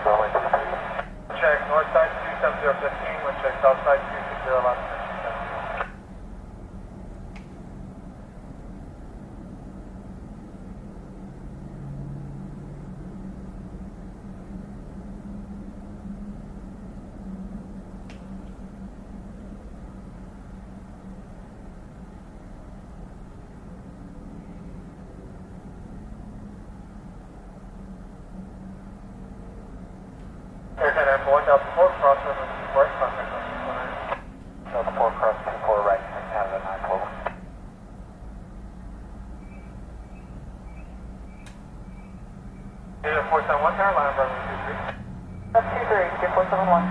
Check, north side 27015, wind check, south side 260 left. Aircraft M1, Delta 4, crosswind with 24, contact on 249. Delta 4, cross 24, right, Canada 9 global. Data 471, tower line, brother 23. That's 23, get 471.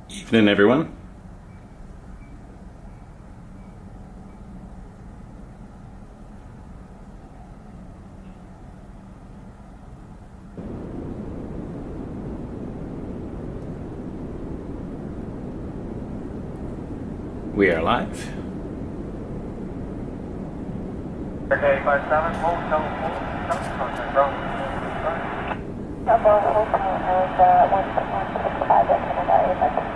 Evening, everyone. We are live. Okay, 57, hold, contact, bro. Number hotel is 165 at Canada.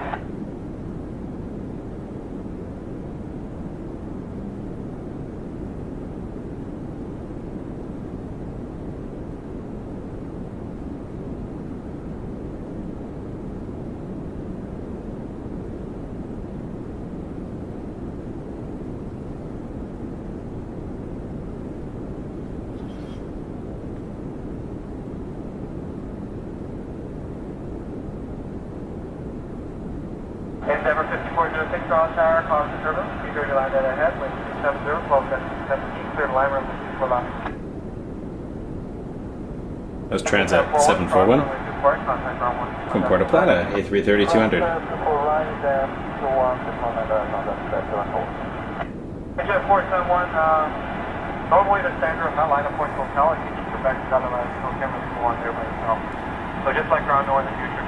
Endeavor 5406, cross tower, cause the turbulence, speed ready line dead ahead, wind 270, 12 17, clear to line room, 4 left. That was Transat 741 from Puerto Plata, A330 200. Jet 471, normally the standard of that line of points hotel, you can go back to the other line, no cameras go on there by itself. So just like around north in the future,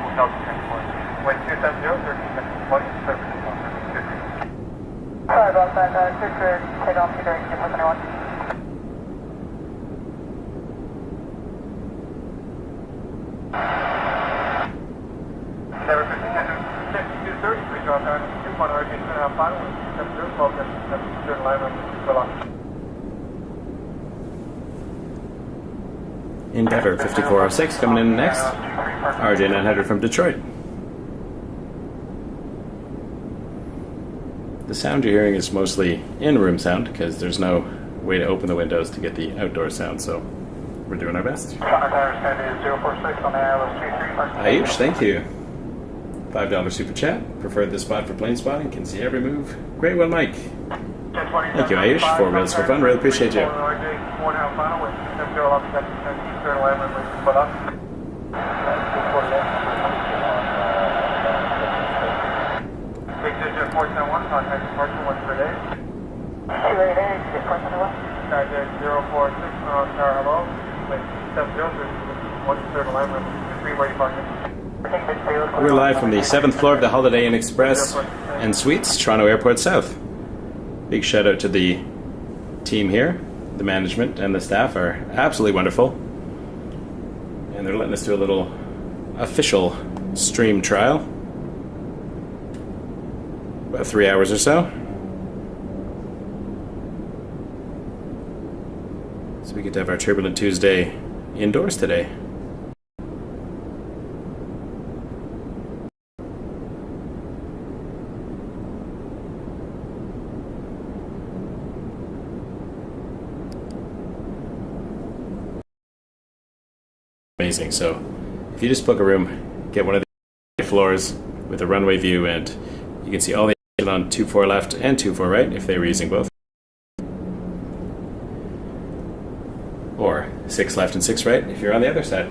hotels and transport. Wind 270, 13 seconds, 20, service is on. Sorry about that, clear to take off to direct 471. Endeavor 5230, drop down, 2-1 RJ 2.5 final, wind 270, 12 seconds, clear to line room, 4 left. Endeavor 5406 coming in next. RJ 900 from Detroit. The sound you're hearing is mostly in-room sound because there's no way to open the windows to get the outdoor sound, so we're doing our best. Ayush, thank you. $5 super chat. Preferred this spot for plane spotting. Can see every move. Great one, Mike. Thank you, Ayush. 4 wheels for fun. Really appreciate you. Big digit 471, contact departure 1 per day. 288, 471. Target 046, tower hello. Wait, 70, 1 third line room, 3 where you parking. We're live from the 7th floor of the Holiday Inn Express and Suites, Toronto Airport South. Big shout out to the team here. The management and the staff are absolutely wonderful. And they're letting us do a little official stream trial. About 3 hours or so. So we get to have our Turbulent Tuesday indoors today. Amazing. So if you just book a room, get one of the floors with a runway view, and you can see all the action on 24 left and 24 right if they were using both, or 6 left and 6 right if you're on the other side.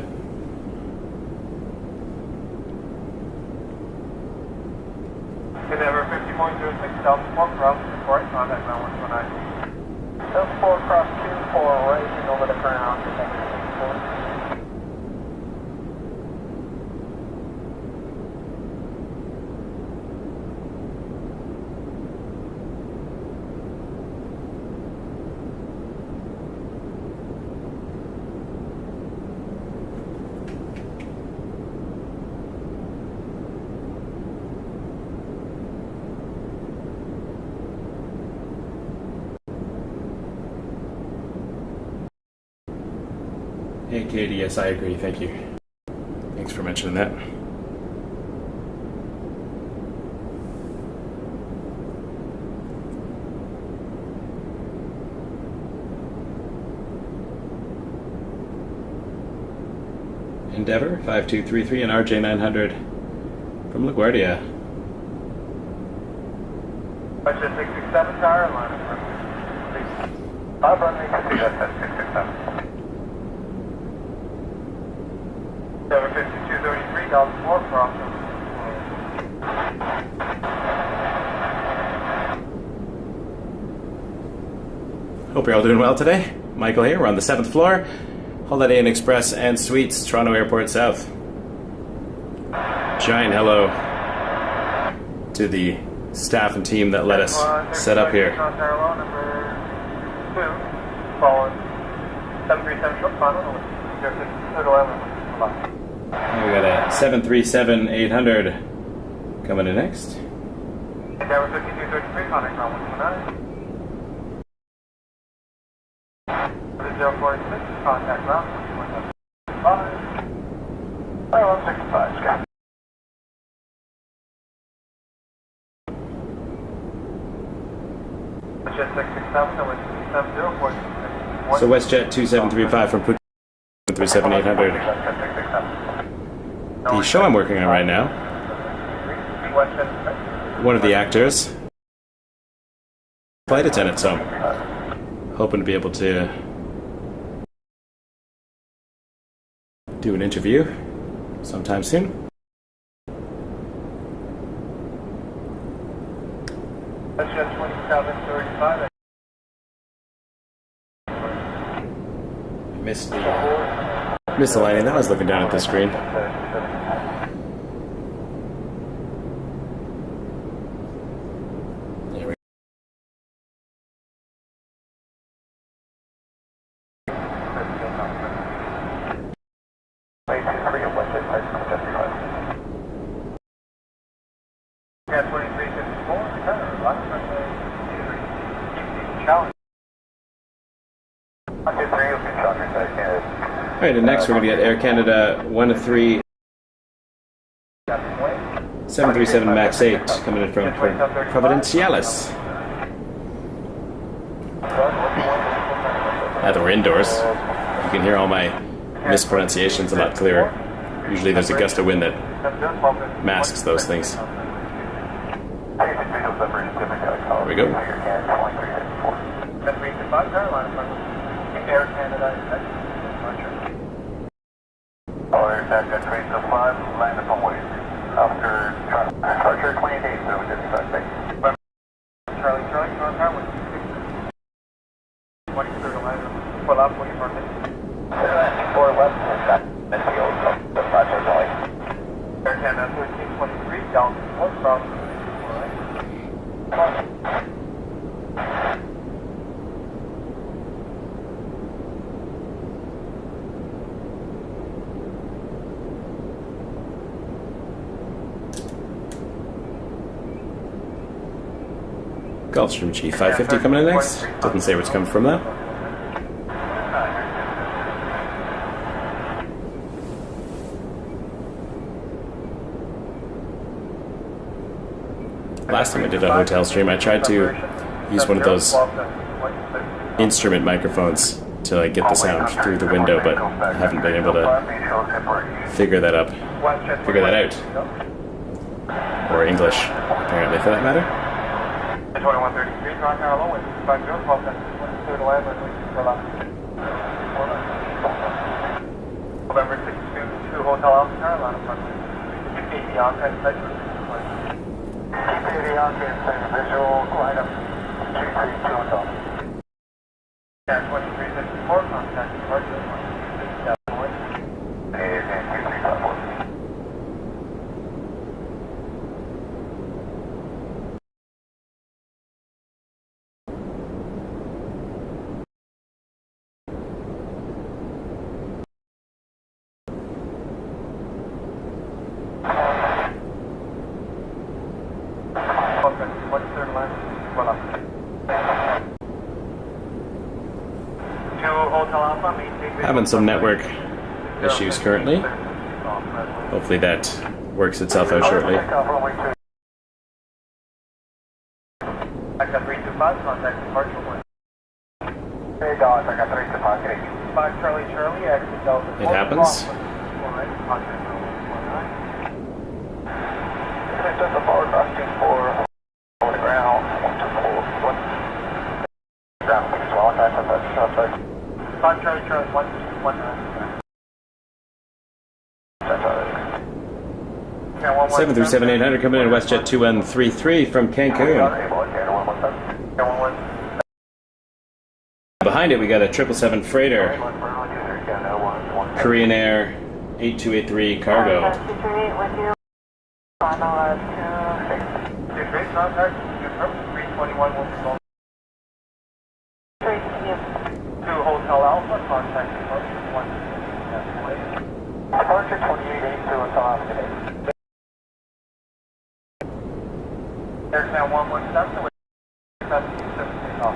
Endeavor 50.06, Delta 4 cross 24, contact ground 129. Delta 4 cross 24, raising over the ground, connecting 64. Hey, Katie, yes, I agree. Thank you. Thanks for mentioning that. Endeavour 5233 and RJ 900 from LaGuardia. Bunch of 667 tower line. Runway 667. Over 5233, Delta 4 crossing. Hope you're all doing well today. Michael here. We're on the 7th floor. Holiday Inn Express and Suites, Toronto Airport South. Giant hello to the staff and team that let us set up here. Hello, number 2, following 737 short final, We got a 737-800 coming in next. Endeavour 5233, contact ground 129. 046, contact ground 115. 165, Scott. Jet 667, no, it's 7046. So WestJet 2735 from Phuket, 737-800. The show I'm working on right now, one of the actors, flight attendant, so hoping to be able to do an interview sometime soon. WestJet 2735. Missed the lighting. I was looking down at the screen. There we go. Yeah, 2354. Challenge. Alright, and next we're going to get Air Canada 1-3 737 MAX 8 coming in from Providenciales. Now that we're indoors, you can hear all my mispronunciations a lot clearer. Usually there's a gust of wind that masks those things. There we go. Air Canada. All air taxi at 305, land up on way. After departure 28, so we did suspect. Charlie, contact with 23rd to land. Pull up, what do you mark it? 4 left, and field, the 5 only. Air Canada 1323, down 1 from. Gulfstream G550 coming in next. Doesn't say where it's coming from though. Last time I did a hotel stream, I tried to use one of those instrument microphones to like get the sound through the window, but I haven't been able to figure that out. Or English, apparently, for that matter. 2133, contact hello, with 50, 12, 23rd land, November 622, Hotel Alpha Carolina, Aviation, visual, line up 232 Hotel. 2354, contact departure, 2354. What's their line? Well, Having some network issues currently. Hopefully that works itself out shortly. Got 325, contact departure 1. Hey, Dallas, I got 325, great. 5 Charlie Charlie, exit Delta. It happens. It's just a forward asking for on the ground, 124, 1. Ground, please, well, that's 5 Charlie Charlie, 119. 737-800 coming in WestJet 2133 from Cancun. Behind it we got a 777 freighter, Korean Air 8283 cargo. To Hotel Alpha, contact departure 2882 Hotel Alpha. There's now 117 with 727 off.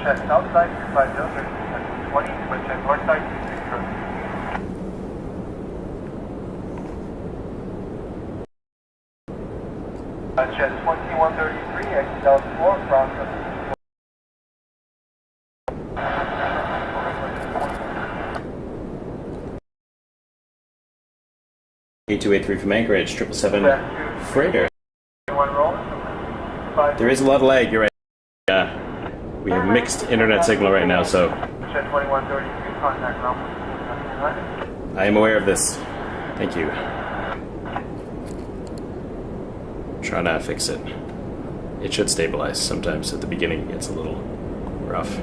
Check outside 250, 20, with check north side 260. Check 2133, exit Delta 4, process. 8283 from Anchorage, 777 freighter. There is a lot of lag, you're right. We have mixed internet signal right now, so I am aware of this. Thank you. Try not to fix it. It should stabilize. Sometimes at the beginning it gets a little rough.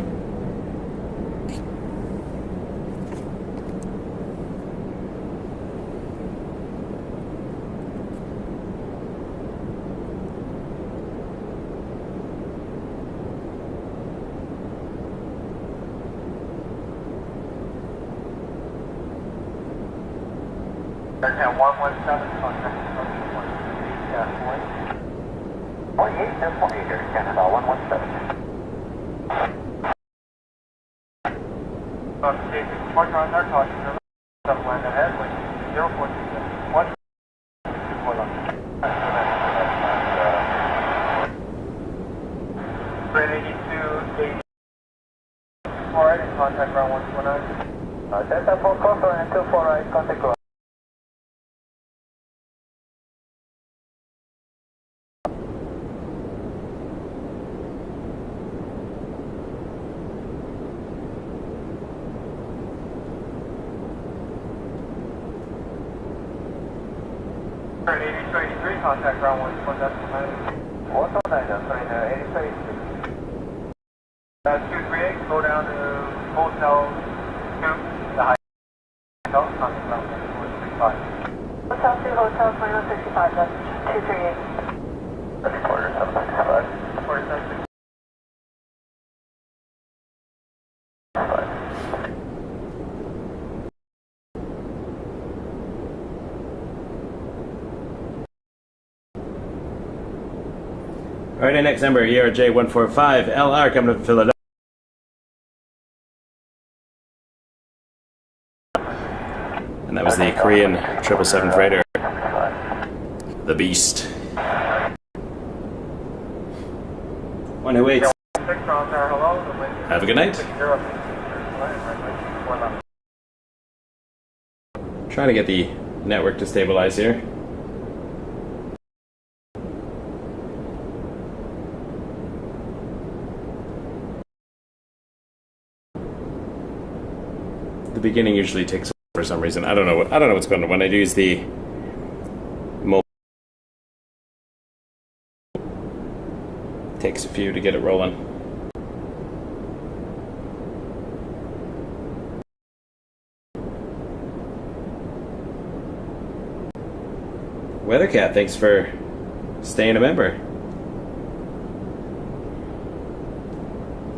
Now 117, contact departure 28, 28, here, Canada, 117. Departure on our caution, land ahead, with 0427. 1. Grade 82, 4 right, and contact ground 129. Delta 4 Copper and 24 right, contact ground. Turn 8283, contact ground 119. 119, sorry, 8283. 238, go down to Hotel 2, the high hotel, contact ground 135. Hotel 2, Hotel 2165, that's 238. That's quarter 765. Quarter 765. Alright, next number, ERJ 145, LR coming to Philadelphia. And that was the Korean 777 freighter, the Beast. 108. Have a good night. Trying to get the network to stabilize here. The beginning usually takes for some reason. I don't know what's going on when I use the mobile. Takes a few to get it rolling. Weathercat, thanks for staying a member.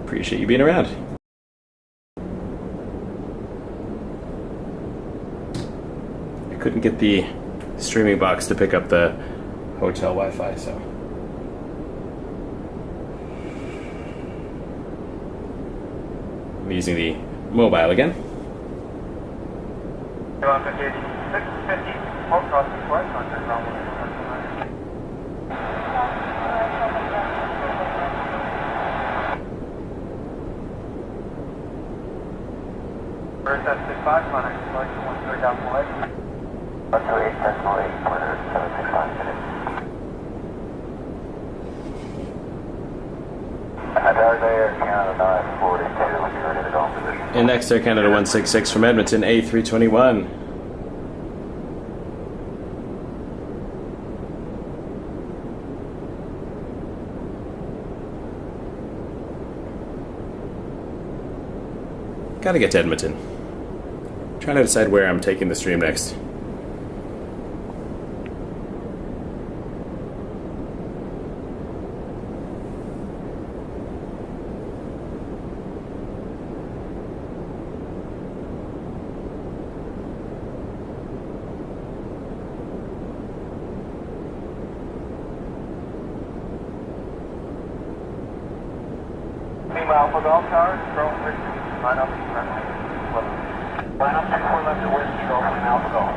Appreciate you being around. Couldn't get the streaming box to pick up the hotel Wi-Fi, so I'm using the mobile again. 650, hold crossing course, contact runway. First S65, contact flight 13 down flight. 128, decimal 8, quarter 765 minutes. Air Canada 942, when you're ready to go in position. In next Air Canada 166 from Edmonton, A321. Gotta get to Edmonton. Trying to decide where I'm taking the stream next. Alpha Golf Tower, control 60, line up friendly. Line up 24 left to wind, control from Alpha Golf.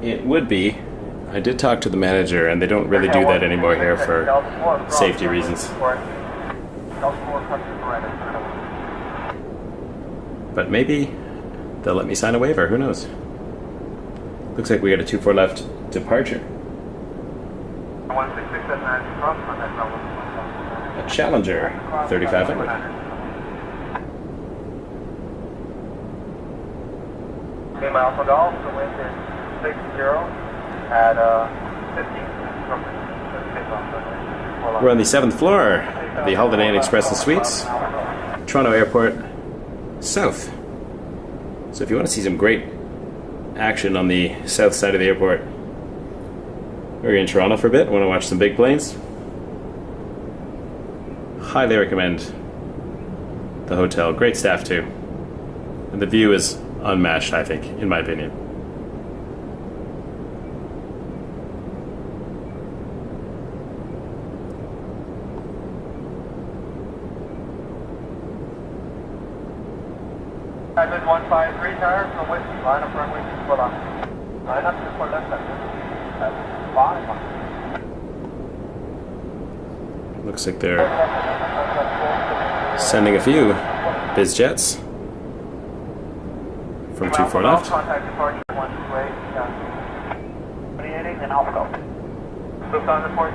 It would be. I did talk to the manager, and they don't really do that anymore here for safety reasons. But maybe they'll let me sign a waiver, who knows? Looks like we got a 24 left departure. 166 at 9 cross contact level. A Challenger 3500. Team Alpha Golf, the wind is 60 at 15. We're on the 7th floor of the Holiday Inn Express and Suites, Toronto Airport South. So if you want to see some great action on the south side of the airport, we're in Toronto for a bit, want to watch some big planes, highly recommend the hotel. Great staff too, and the view is unmatched, I think, in my opinion. Admin 153 tower from Whiskey, line up runway 24 left. Line up 24 left at 5. Looks like they're sending a few biz jets from 24 left. Contact departure 128, 28 and Alpha Golf. Looked on the port.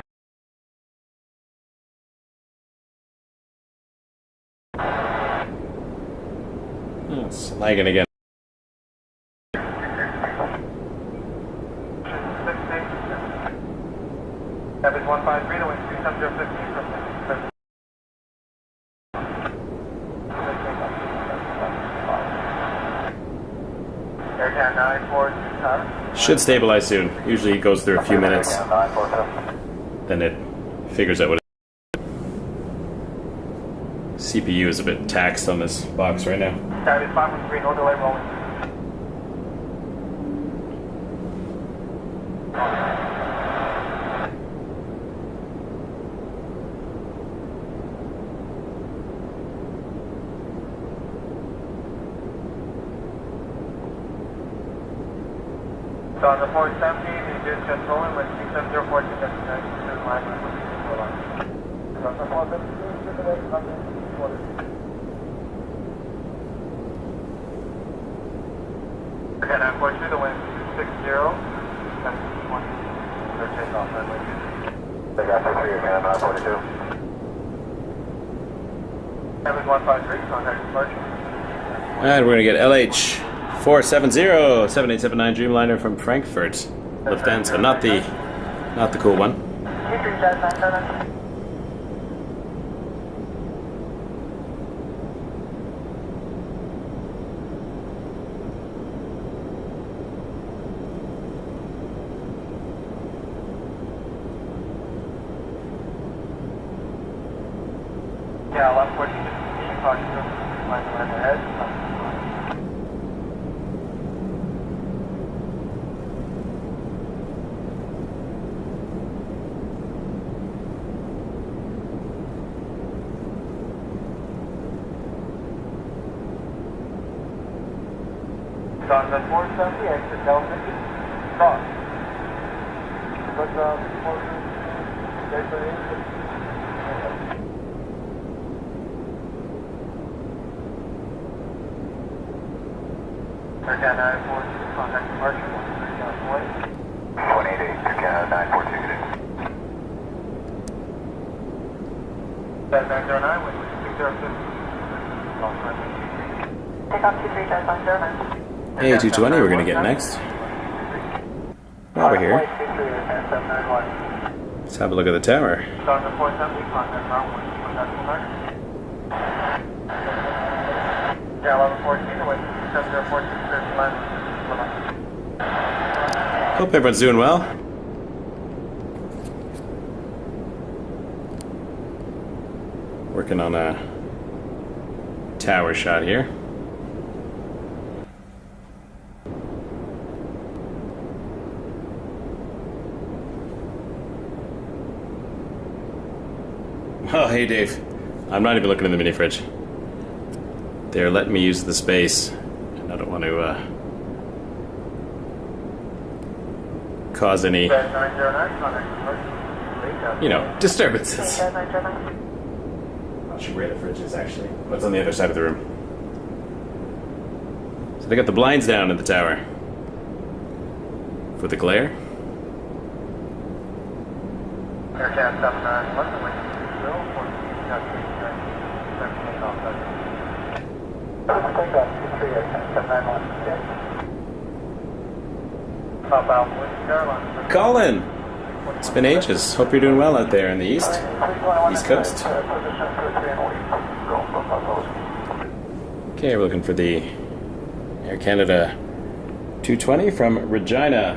It's lagging again. Aviation 153, the wind 27015 from Air Canada 942 tower. Should stabilize soon. Usually it goes through a few minutes, then it figures out what it is. CPU is a bit taxed on this box right now. Aviation 513, no delay rolling. So on the 470, the good just rolling with 67014 destination to the line with 4 line. So on the 470, Okay, 942, the wind 260, 720. They're taking off that way. They got 3 again, 942. Aviation 153, contact departure. And we're going to get LH 470 7879 Dreamliner from Frankfurt, Lufthansa, not the cool one. Yeah, left 14, caution, line ahead. on the 470, exit Delta East. Cross. But Turcan 942, contact departure, 188, Turcan 942, good day. 909, with 606. Take off 23, guys on German. Hey, 220, we're gonna get next. While we're here, let's have a look at the tower. On the 470, contact ground 1, yeah, 1114, away 7046, land. Hope everyone's doing well. Working on a tower shot here. Oh, hey Dave. I'm not even looking in the mini fridge. They're letting me use the space, and I don't want to cause any, disturbances. Not sure where the fridge is actually. What's on the other side of the room? So they got the blinds down in the tower for the glare. Aircraft 791, Colin! It's been ages. Hope you're doing well out there in the East Coast. Okay, we're looking for the Air Canada 220 from Regina.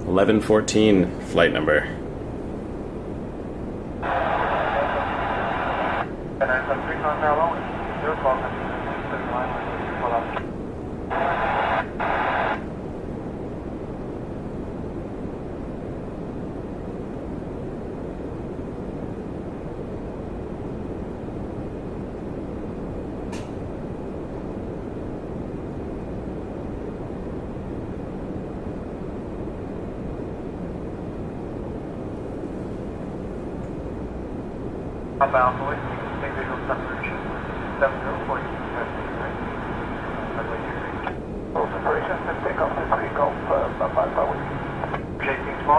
1114 flight number. Outbound voice, take visual separation, 7040, separation, take off the 3 Gulf, 5 J12,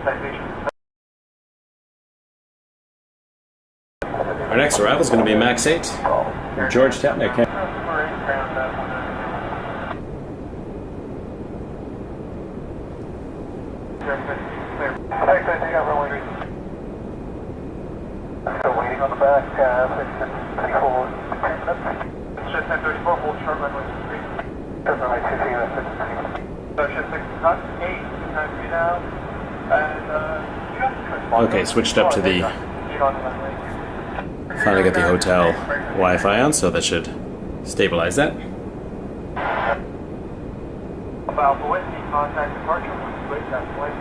citation. Our next arrival is going to be Max 8 from Georgetown. Okay. Still waiting on the back, 634, it's just 1034, hold short runway 3. Short runway 23, so shift 6 cut, 8, time 3 now, and Okay, switched up to the... Finally got the hotel Wi-Fi on, so that should stabilize that. Alpha Whiskey, contact departure, 1 switch, that's flight.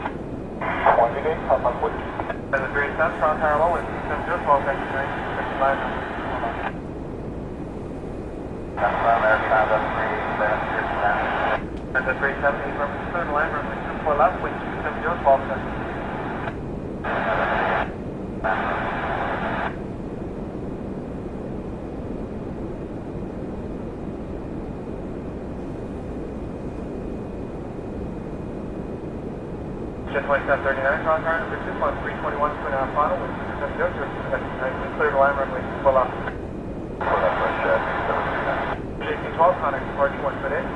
20 days, Alpha Whiskey. And the 3 7 cross parallel with 7012, thank you, thank you, that's American Canada 3 7 and the 370 from third line runway 24 left, wind 7012, thank you. Jet 2739, contact number 2, 321, 2.5 final, with 270, clear the line runway, full up. JC 12, contact departure 1 foot in.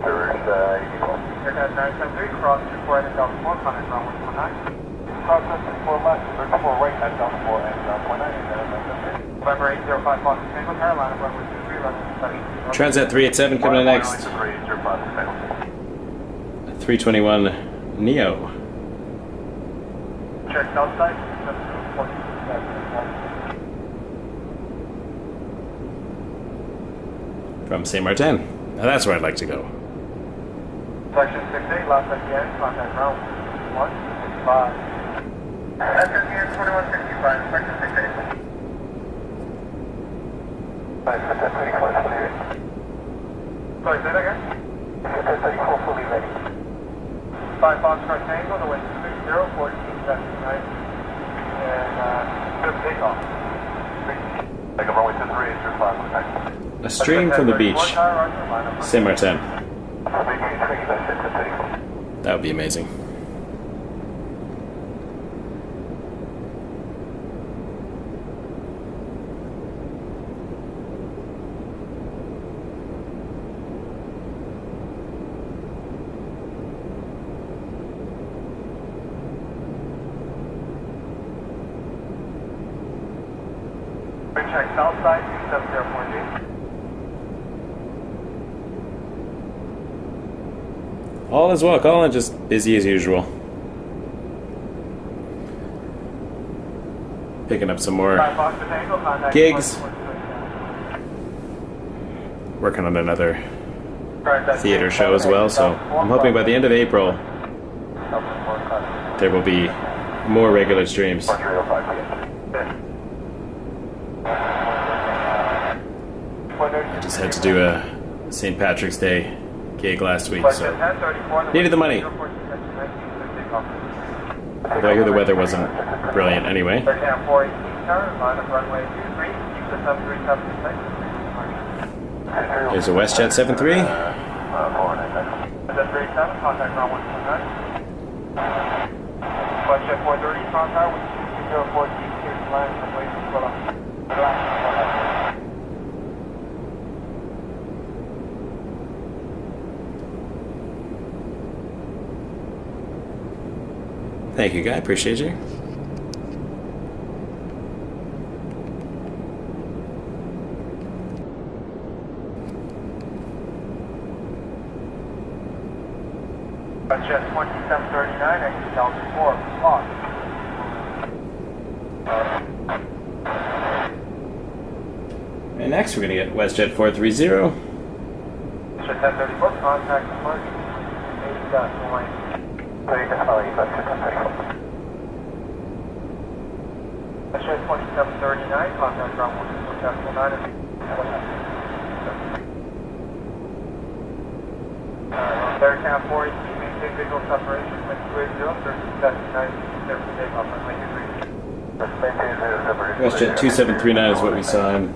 Aircraft 973, cross 24 right at Delta 4, contact ground 149. Cross 24 left, 34 right at Delta 4 and 149. November 805 Fox Tango, Carolina, runway 23 left, Transat 387 coming in next. 321 Neo. Check outside. From Saint Martin. Now that's where I'd like to go. Section 68, last again, contact ground 165. SSN 2165, section 68. Sorry, say that again? 1034 fully ready. 5 Foxtrot Tango, the wind is 60, 1479, and good takeoff. Take a runway 23, 35, A stream from the beach. Saint Martin. That would be amazing. Check south side, 2704G. All is well, Colin. Just busy as usual. Picking up some more gigs. Working on another theater show as well, so I'm hoping by the end of April there will be more regular streams. I just had to do a St. Patrick's Day gig last week, so needed the money. Although I hear the weather wasn't brilliant anyway. There's a WestJet 73. WestJet 430 contact with 204 line and wait for Thank you, Guy. Appreciate you. WestJet 2739, exit Delta 4, lost. And next we're going to get WestJet 430. WestJet 1034, contact departure. 8.1. WestJet 2739, contact ground 124.9. Third camp 40, maintain visual separation, wind 280, 1379, there for takeoff, runway 23. WestJet 2739 is what we saw in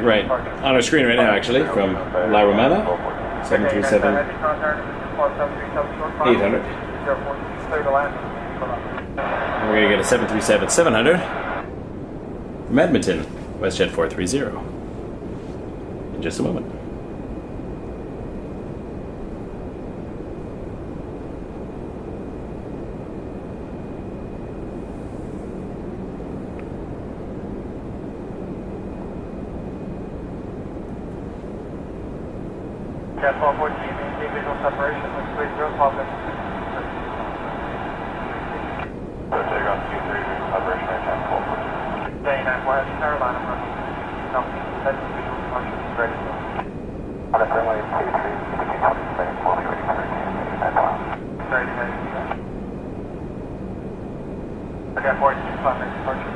right on our screen right now, actually, from La Romana. 737 800. And we're going to get a 737 700 from Edmonton, WestJet 430, in just a moment. Cat 1214, maintain visual separation, wind 280, pop in. Take off 23, visual separation, air 1214. Day 9, West Carolina, running company, set visual departure, ready to go. On a runway 23, between company, setting, fully ready for 13, 9 ready, ready to go. Cat 14, contact departure,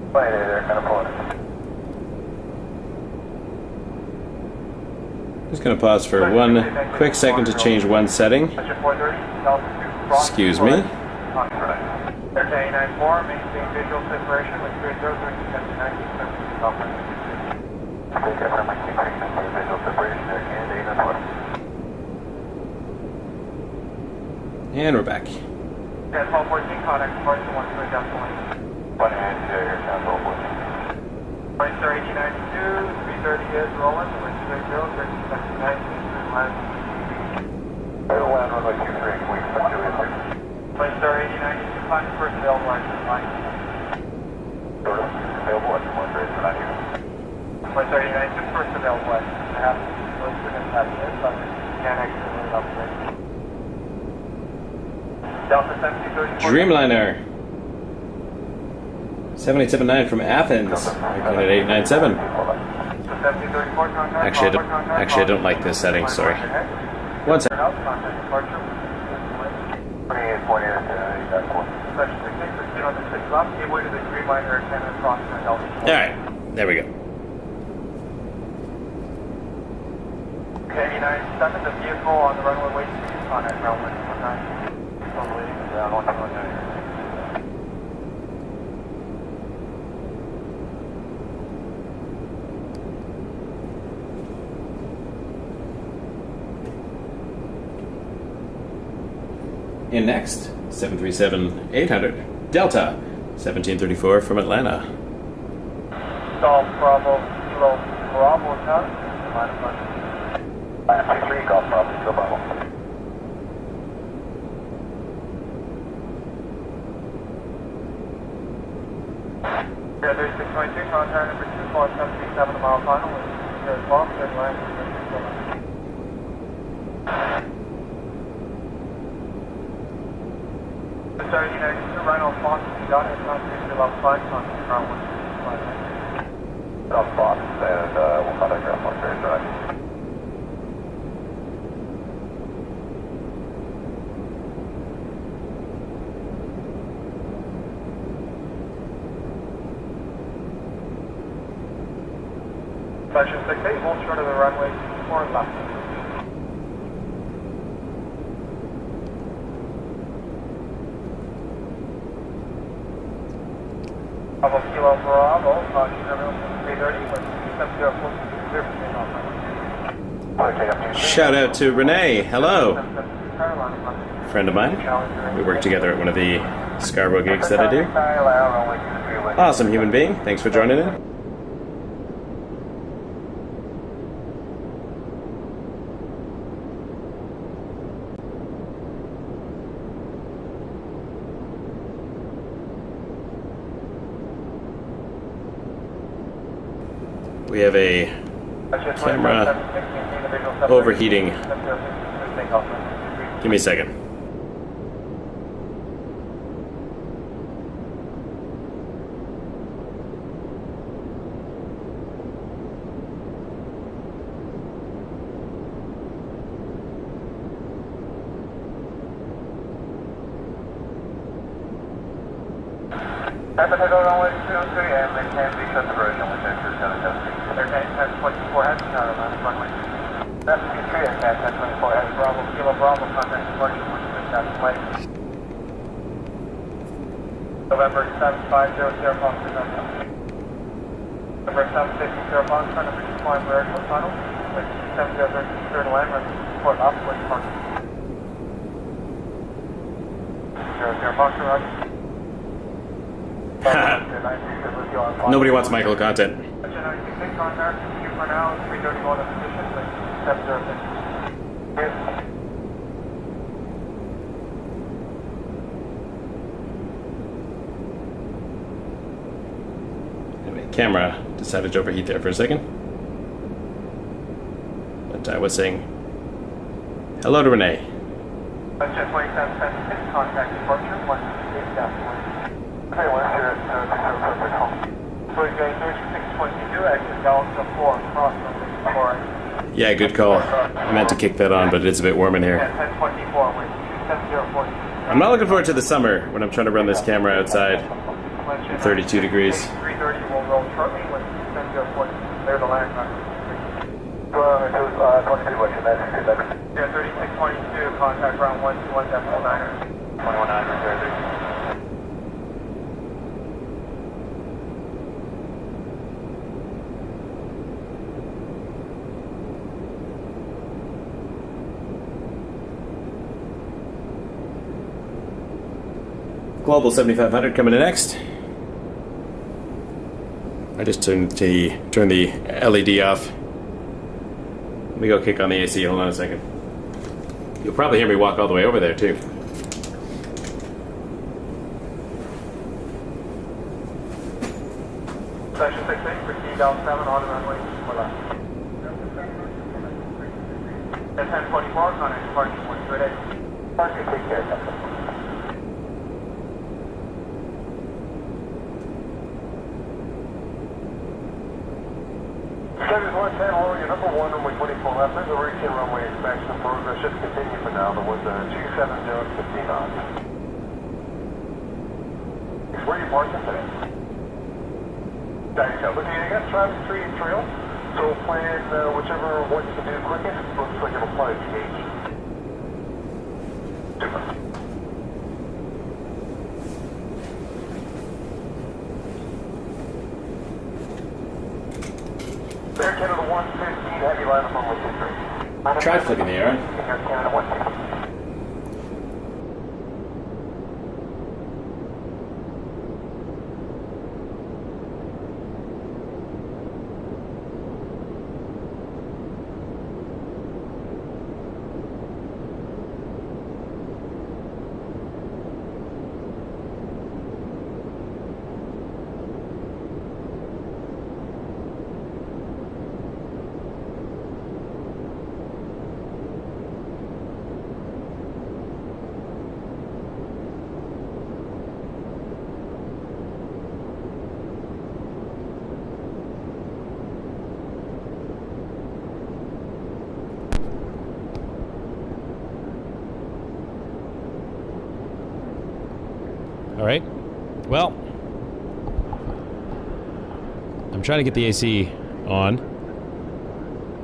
Flight there, kind of pulling it. Just going to pause for one quick second to change one setting. Excuse me. And we're back. Yeah, 1214, contact departure 1 One hand, here, 1214. Flight star 8092, 330 is rolling, wind 280, 1379, land. Land runway 23, can we expect you in here? Flight star 8092, climb the first available exit line. Available exit one, great, we're not here. Flight star 8092, first available exit. I have to be close to this, but can't exit right up there. Delta 7034. Dreamliner 7879 from Athens, at 897. Actually, I don't like this setting. Sorry. One second. All right, there we go. Okay, 97, the vehicle on the runway waiting for you, contact ground 119. Still waiting, ground 119. In next, 737-800, Delta, 1734 from Atlanta. Golf Bravo, Kilo Bravo, Town. Line of flight. 23, Golf Bravo, Kilo Bravo. Yeah, 3622, contact number 24737, mile final, with here as well, clear line, Sorry, Rhino Fox, you got it, not to about 5 on ground 165. Fox, and we'll contact ground 135. Section 68, hold short of the runway 4 left. Bravo Kilo Bravo, 330 with 704. Shout out to Renee. Hello. Friend of mine. We work together at one of the Scarborough gigs that I do. Awesome human being. Thanks for joining in. We have a camera overheating. Give me a second. Appetizer runway 203 and maintain the shut diversion with entry 776. Entertain 1024 heads, counter line runway. That's 23 and 1024 heads, Bravo, Kilo Bravo, contact departure, which is that flight. November 7500, Fox, November 750, Fox, number 2 flying vertical tunnel, with 700 third land, run support up, with Fox. 00 Fox, roger. Nobody wants Michael content. Anyway, camera decided to overheat there for a second. But I was saying hello to Renee. Contact departure, 168.1. Okay, we're here at perfect home. So we've got 3622, exit Delta 4, cross number 4. Yeah, good call. I meant to kick that on, but it's a bit warm in here. Yeah, 1024 with 704. I'm not looking forward to the summer when I'm trying to run this camera outside. 32 degrees. 330 will roll shortly with 704. There's the land runner. 22, what's your message? Yeah, 3622, contact ground 121.9er. 119, reserve. Global 7500 coming in next. I just turned the LED off. Let me go kick on the AC. Hold on a second. You'll probably hear me walk all the way over there too. Section 68, proceed down 7 on the runway for left. At 1024, contact departure 128. Parking, take care. Service 110, Warrior number 1, runway 24 left. There's a routine runway inspection. Progress should continue for now. The wind 270, 15 knots. Where are you parking today? Looking at Travis Tree Trail. So plan whichever one you can do quickest. Looks like it'll fly to gauge. Super. Air Canada 115, heavy line up on 123. Try flicking the air on. Air Canada 115. All right. Well, I'm trying to get the AC on,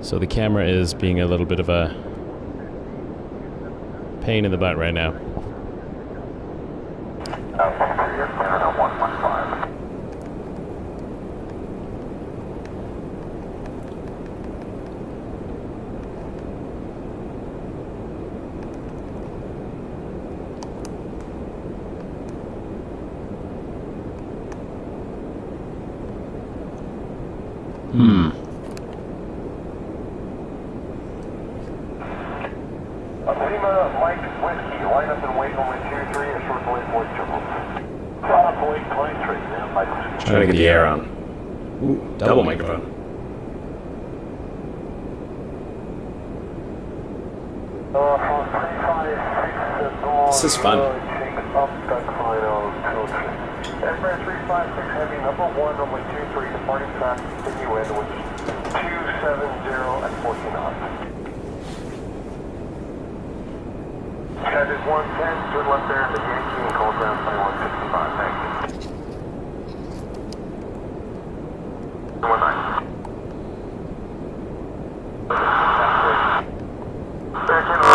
so the camera is being a little bit of a pain in the butt right now. Air Canada 115. Lima, Mike, Whiskey, line up and wait on 23, a short delay for Turbulence. Solid delay 23, and Mike Whiskey. Trying to get the air on. Ooh, double microphone. This is fun. Airfare 356 heavy, number 1, runway 23, departing fast, continue in, which is 270 at 14 knots. That is 110, turn left there into Yankee and call ground 2165, thank you. 19. Air Canada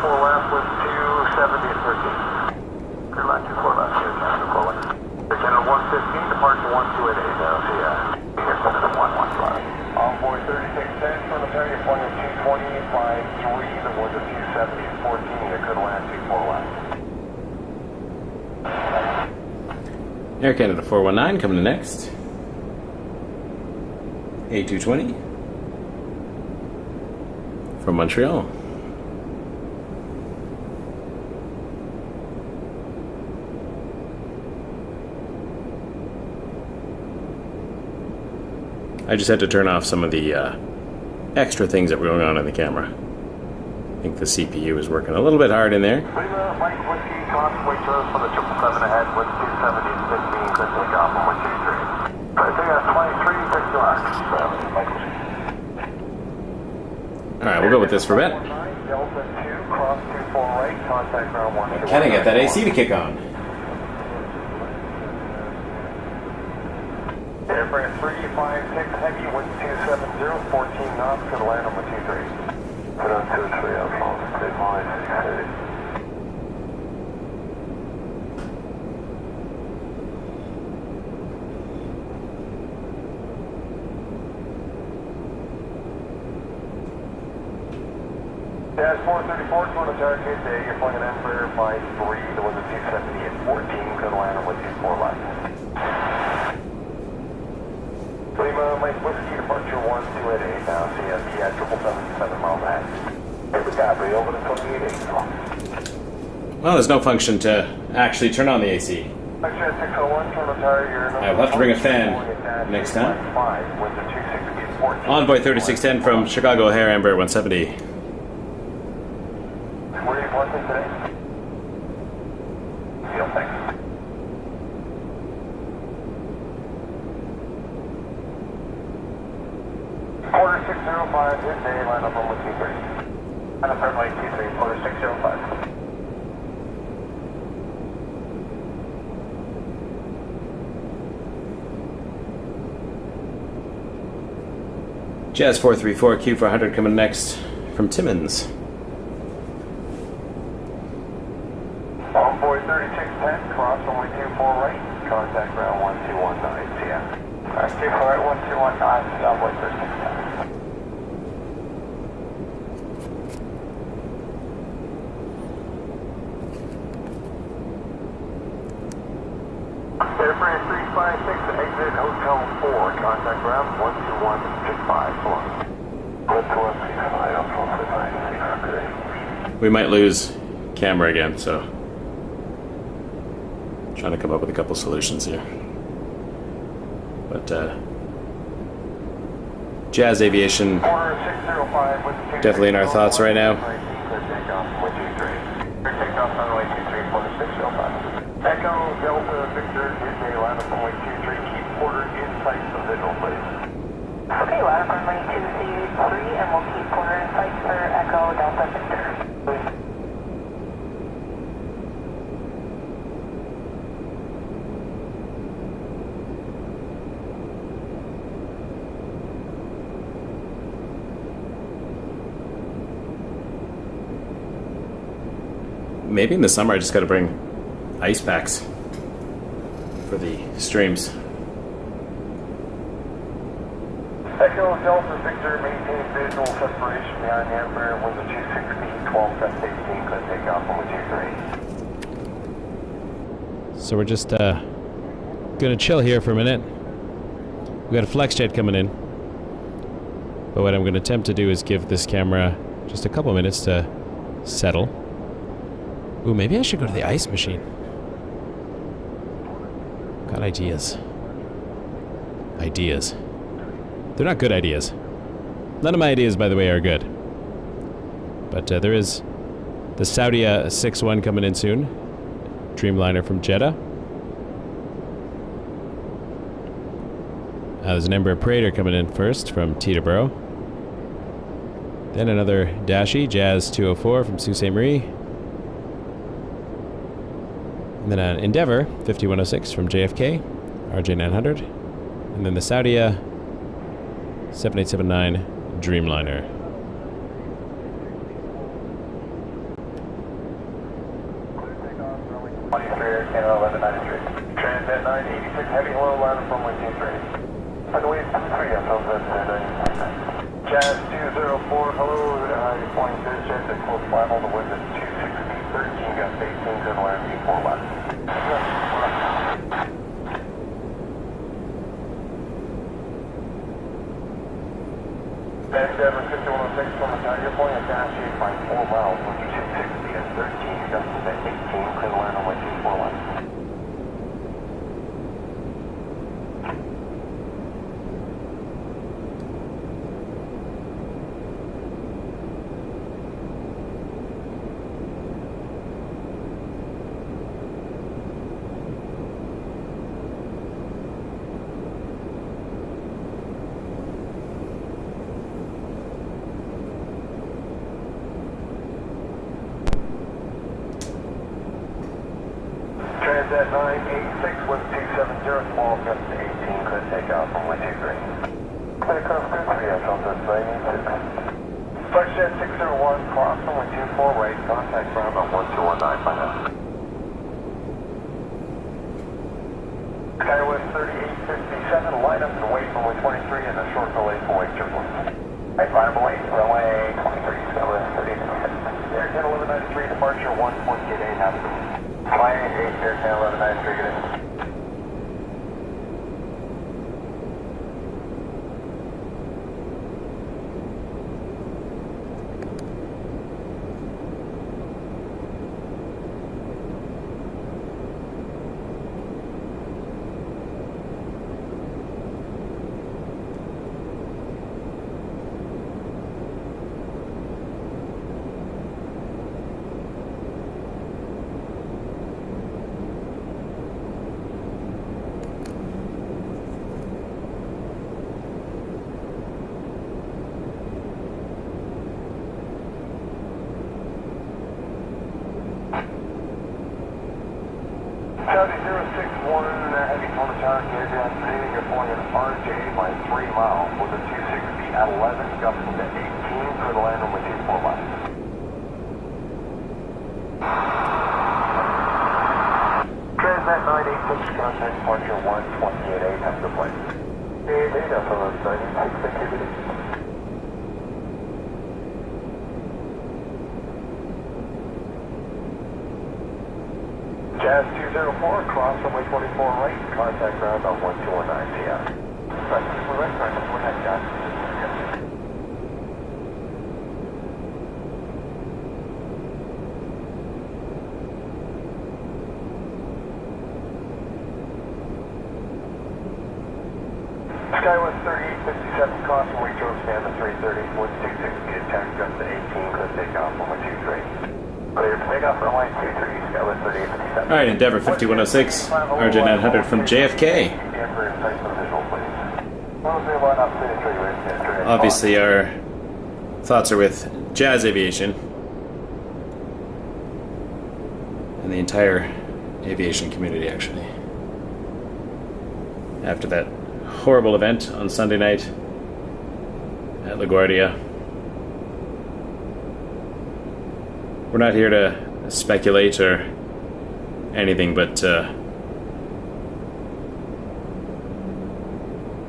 4 left with 270 at 13. Clear line 24 left, Air Canada 4 left. Air Canada 115, departure 1288, see ya. Air Canada 115. Envoy 3610, from the tower, you're flying at 220 by 3, the winds of 270 at 14, you could land 24 left. Air Canada 419 coming to next. A220 from Montreal. I just had to turn off some of the extra things that were going on in the camera. I think the CPU is working a little bit hard in there. Lima, Mike, Whiskey, constantly turns from the 777 ahead with 270 and 15, good take off on 123. Right, take off 23, 30 left. Mike Whiskey. Alright, we'll go with this for a bit. Delta 2, cross 24 right, contact ground 1. Can I get that AC to kick on? Airfare 356 heavy, wind 270, 14 knots, could land on the 23. Put on 23, Alpha, stay fine, steady. Dash 434, 200 target, you're flying an Embraer by 3, the wind of 270 at 14, could land on the 24 left. Lima, Mike Whiskey, departure 1288, now CST at 777 miles ahead. Every copy, over to 2880. Well, there's no function to actually turn on the AC. Section 601, turn the tire, you're I'll have to bring a fan next time. Envoy 3610 from Chicago O'Hare, Embraer 170. Where are you flying today? Deal, thanks. Quarter 605, good day, line up on 123. And a third line 23, quarter 605. Jazz 434 Q400 coming next from Timmins. Envoy 3610, cross only 24 right, contact ground 1219, see ya. 24 right, 1219, Envoy 3610. Airframe 356, exit Hotel 4, contact ground 12165, so long. 12165, We might lose camera again, so trying to come up with a couple solutions here. But Jazz Aviation definitely in our thoughts right now. Echo Delta Victor, midday line up runway 23, keep quarter in sight for visual, please. Okay, line up runway 23, and we'll keep quarter in sight for Echo Delta Victor. Maybe in the summer I just got to bring ice packs for the streams. Echo Delta Victor, maintain visual separation behind the Embraer, window 216, 12, gust 18, could take off on 23. So we're just gonna chill here for a minute. We got a flex jet coming in, but what I'm gonna attempt to do is give this camera just a couple minutes to settle. Ooh, maybe I should go to the ice machine. Got ideas. Ideas. They're not good ideas. None of my ideas, by the way, are good. But there is the Saudia 6-1 coming in soon. Dreamliner from Jeddah. There's an Embraer Praetor coming in first from Teterboro. Then another Dashi, Jazz 204 from Sault Ste. Marie. And then an Endeavour 5106 from JFK, RJ900. And then the Saudia 7879 Dreamliner. Transat 986, heavy low line from 123. By the way, 3, Jazz 204, hello, point this jet at close final, the wind is 260, 13, gust 18, good line, 4 left. Endeavour 5106 from the Tiger Point at dash 8 by 4 miles, wind 260 at 13, gust at 18, clear line on 24 left. Transat 986 with 270, small gust 18, could take off from 123. Clear curve good 3, Delta 986. Flex jet 601, cross from 124 right, contact ground on 1219 by now. Skywest 3857, line up and wait for 123 and a short delay for wake turbulence. Right, line up and wait, runway 23, Skywest 3857. Air 10 1193, departure 1.88, half the Flying 8, Air 10 1193, get in. Jazz 204, cross runway 24 right, contact ground on 1219 CF. Right, 24 right, sorry, 119 Jazz. SkyWest 3857, cross runway Joe stand at 330, 126, get taxi up to 18, clear takeoff, 123. Clear to takeoff, runway 23, SkyWest 3857. All right, Endeavour 5106, RJ 900 from JFK. Obviously, our thoughts are with Jazz Aviation and the entire aviation community, actually. After that horrible event on Sunday night at LaGuardia. We're not here to speculate or anything, but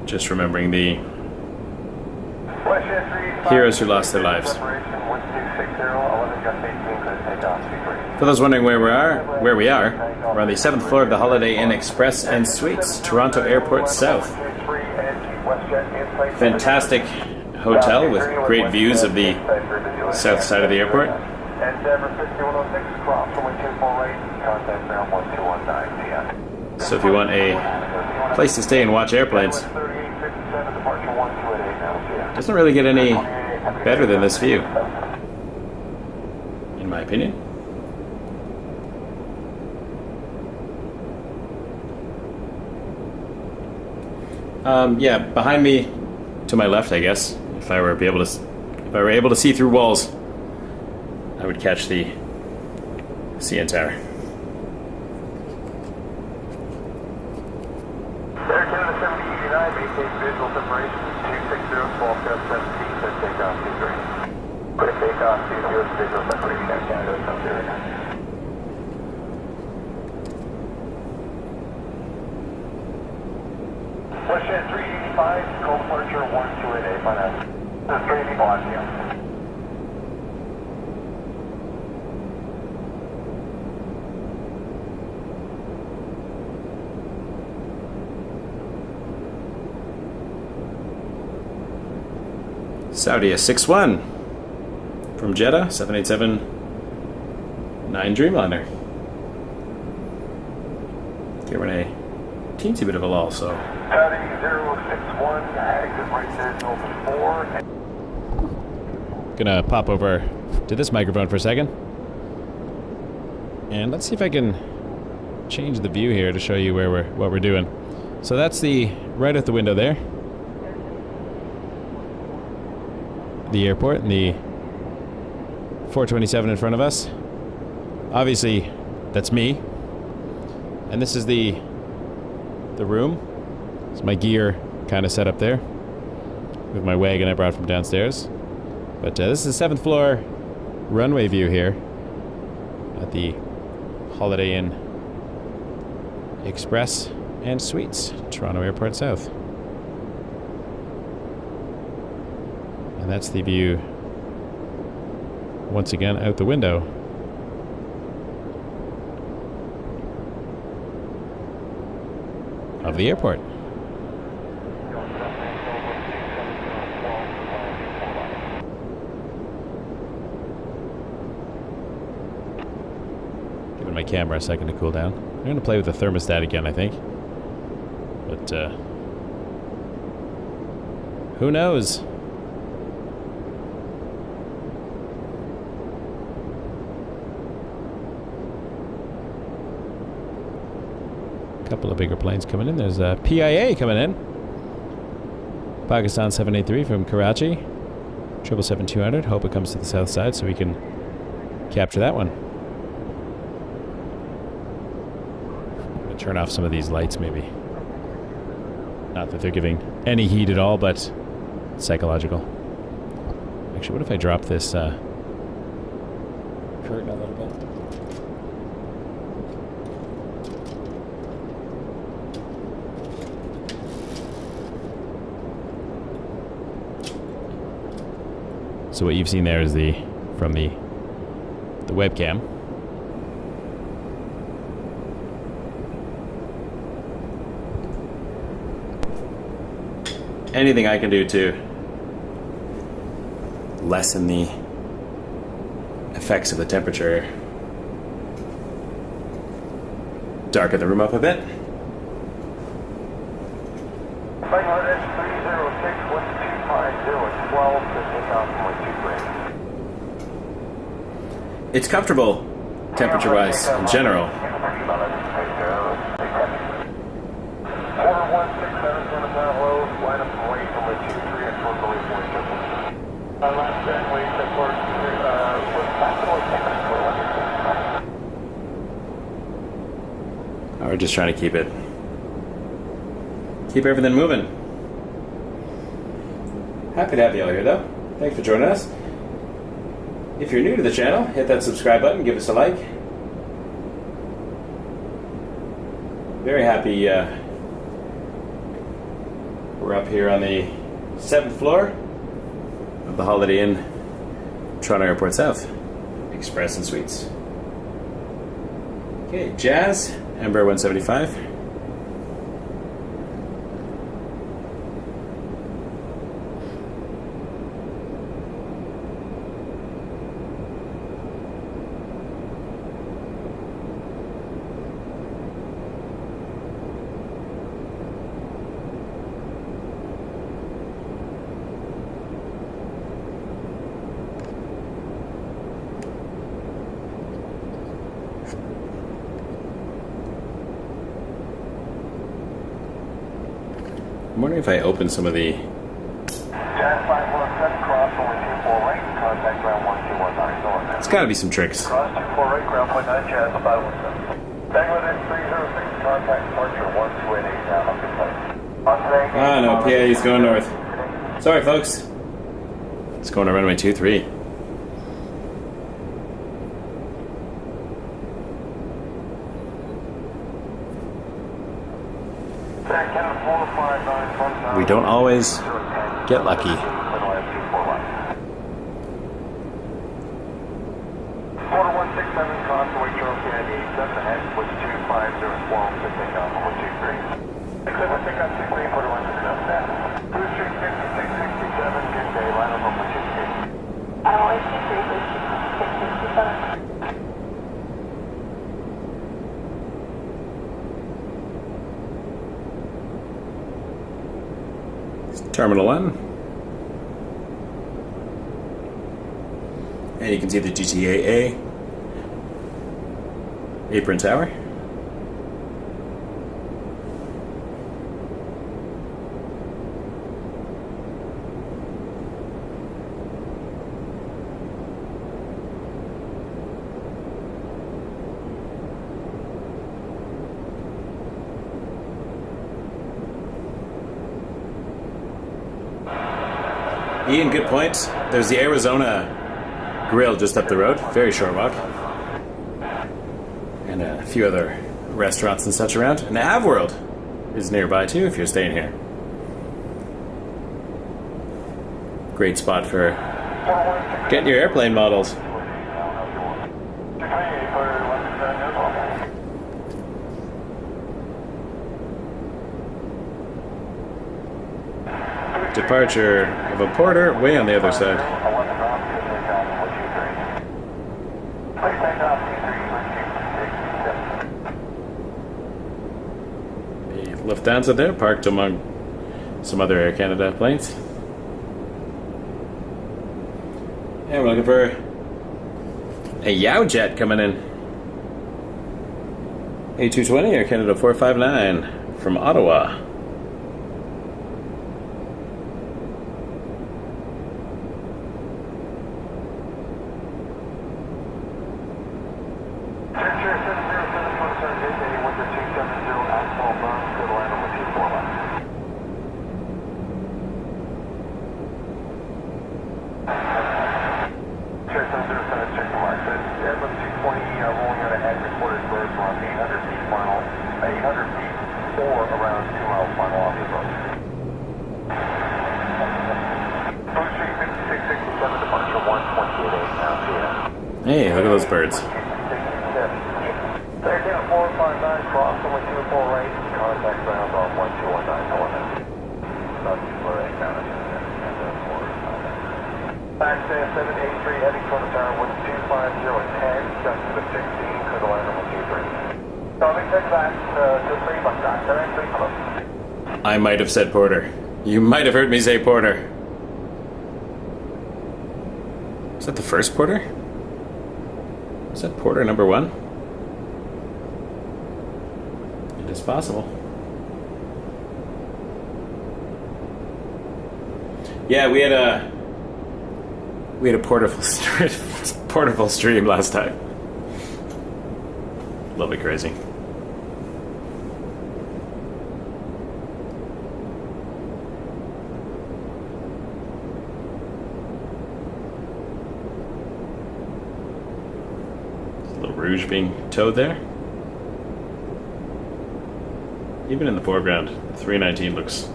just remembering the heroes who lost their lives. For those wondering where we are, we're on the 7th floor of the Holiday Inn Express and Suites, Toronto Airport South. Fantastic hotel with great views of the south side of the airport. So if you want a place to stay and watch airplanes, it doesn't really get any better than this view, in my opinion. Yeah, behind me, to my left, I guess, if I were able to see through walls, I would catch the CN Tower. Air Canada 7089, maintain visual separation, 260, 12 17, clear takeoff, 23. Clear takeoff, 20, visual separation, Air Canada 7089. Westjet 385, call departure 128, find out. There's 3 people on you. Saudi 61 from Jeddah, 787 9 Dreamliner. Okay, we're in a teensy bit of a lull, so. Saudi 061, exit right there, Delta 4. Gonna pop over to this microphone for a second. And let's see if I can change the view here to show you what we're doing. So that's the right out the window there. The airport and the 427 in front of us. Obviously, that's me. And this is the room. It's my gear kind of set up there with my wagon I brought from downstairs. But this is the 7th floor runway view here at the Holiday Inn Express and Suites, Toronto Airport South. And that's the view, once again, out the window. Of the airport. Giving my camera a second to cool down. I'm going to play with the thermostat again, I think. But, who knows? Couple of bigger planes coming in. There's a PIA coming in. Pakistan 783 from Karachi. 777-200. Hope it comes to the south side so we can capture that one. I'm going to turn off some of these lights maybe. Not that they're giving any heat at all, but psychological. Actually, what if I drop this curtain a little bit? So what you've seen there is from the webcam. anything I can do to lessen the effects of the temperature. Darken the room up a bit. Bangladesh 306, 1250, 12 to take off from 23. It's comfortable, temperature-wise, in general. Order 167 on the ground low, line up from weight from 23 and short belief 47. Last then, weight that works, We're just trying to keep everything moving. Happy to have you all here, though. Thanks for joining us. If you're new to the channel, hit that subscribe button, give us a like. Very happy we're up here on the 7th floor of the Holiday Inn, Toronto Airport South, Express and Suites. Okay, Jazz, Embraer 175. I'm wondering if I open some of the... Jazz 517, cross only 24 right, contact ground 1219. It's gotta be some tricks. Cross 24 right, ground 19, Jazz 517. Bangladesh 306, contact departure 1288 now, up to place. Ah, no, PA is going north. Sorry, folks. It's going to runway 23. We don't always get lucky. Order 167, Conway Charles Kennedy, 7 ahead, with 250, 12 to take off, 123. Equipment pick up 6 green, order 167 now. Cruise Street 5667, good day, line up on 123. YYZ 667. Terminal 1. And you can see the GTAA apron tower. Ian, good point. There's the Arizona Grill just up the road. Very short walk. And a few other restaurants and such around. And AvWorld is nearby too if you're staying here. Great spot for getting your airplane models. Departure of a porter way on the other side. The Lufthansa there, parked among some other Air Canada planes. And we're looking for a Yow jet coming in. A220 Air Canada 459 from Ottawa. Hey, look at those birds. Cross only 24 right, contact ground on 1219. Access 783 heading toward the tower, wind 250 and 10, just to the 16, clear the line on 123. Calling take that to 3 by doctor and 3 close. I might have said Porter. You might have heard me say Porter. Is that the first Porter? Is that Porter number 1? It is possible. Yeah, we had a portable stream last time. A little bit crazy. A little Rouge being towed there. Even in the foreground, the 319 looks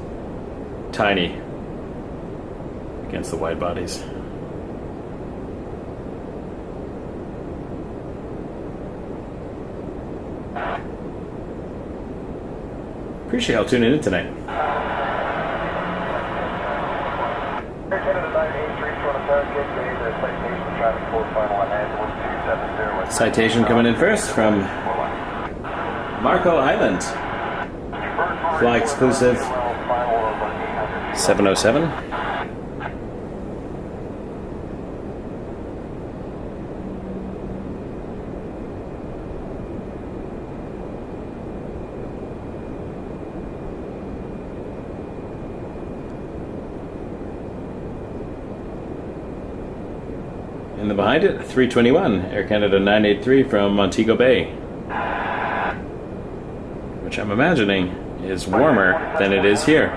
tiny against the wide bodies. Appreciate y'all tuning in tonight. Citation coming in first from Marco Island. Fly exclusive 707. And then behind it, 321, Air Canada 983 from Montego Bay. Which I'm imagining is warmer than it is here.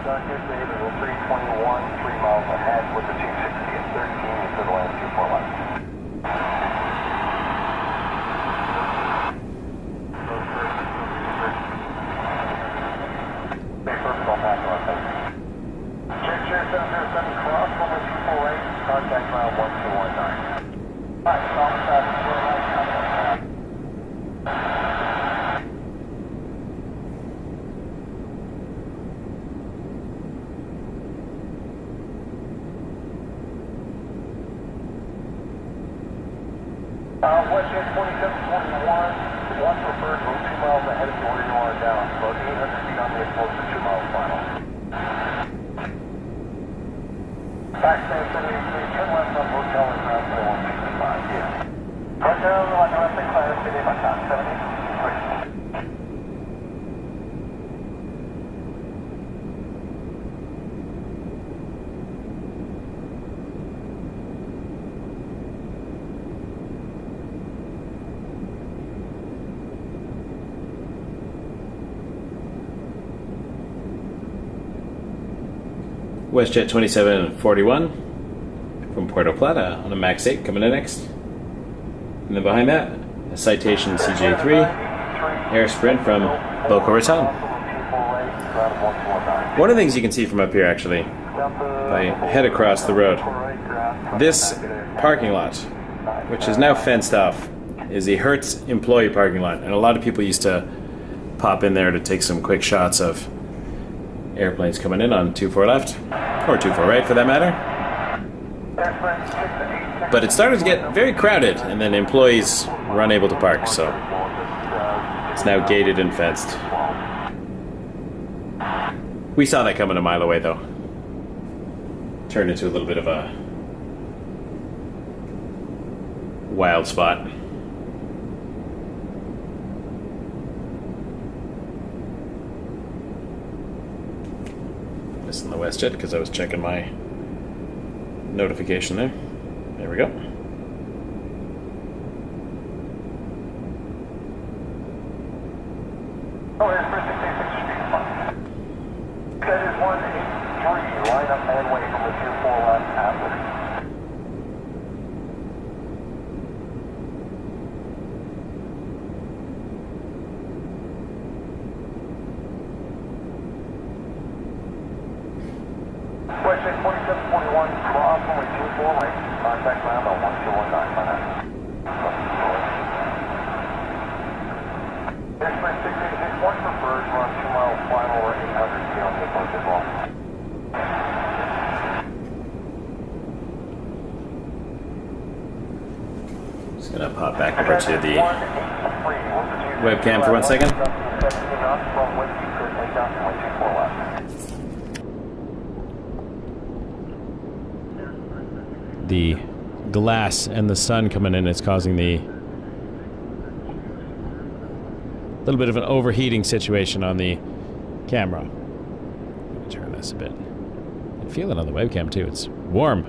Contact ground 1219. WestJet 2721, watch preferred, move 2 miles ahead of you where you are down. About 800 feet on the approach to 2 miles final. Backstand 783, turn left on hotel and ground 4165, yeah. Hotel, domestic clearance, city by top 73. WestJet 2741 from Puerto Plata on a Max 8 coming in next. And then behind that, a Citation CJ3 Air Sprint from Boca Raton. One of the things you can see from up here, actually, if I head across the road, this parking lot, which is now fenced off, is the Hertz employee parking lot. And a lot of people used to pop in there to take some quick shots of airplanes coming in on 24 left, or 24 right for that matter. But it started to get very crowded, and then employees were unable to park, so it's now gated and fenced. We saw that coming a mile away, though. Turned into a little bit of a wild spot. In the WestJet because I was checking my notification there. There we go. Oh, there's 66 Street. That is 183. Line up and wait from the 24 left after. WestJet 2741, cross only 24 right, contact ground on 1219, by now. Airplane 686, one preferred, run 2 miles final or 800 feet on the approach as well. Gonna pop back over to the webcam for 1 second. The glass and the sun coming in is causing the little bit of an overheating situation on the camera. Let me turn this a bit. I can feel it on the webcam too. It's warm.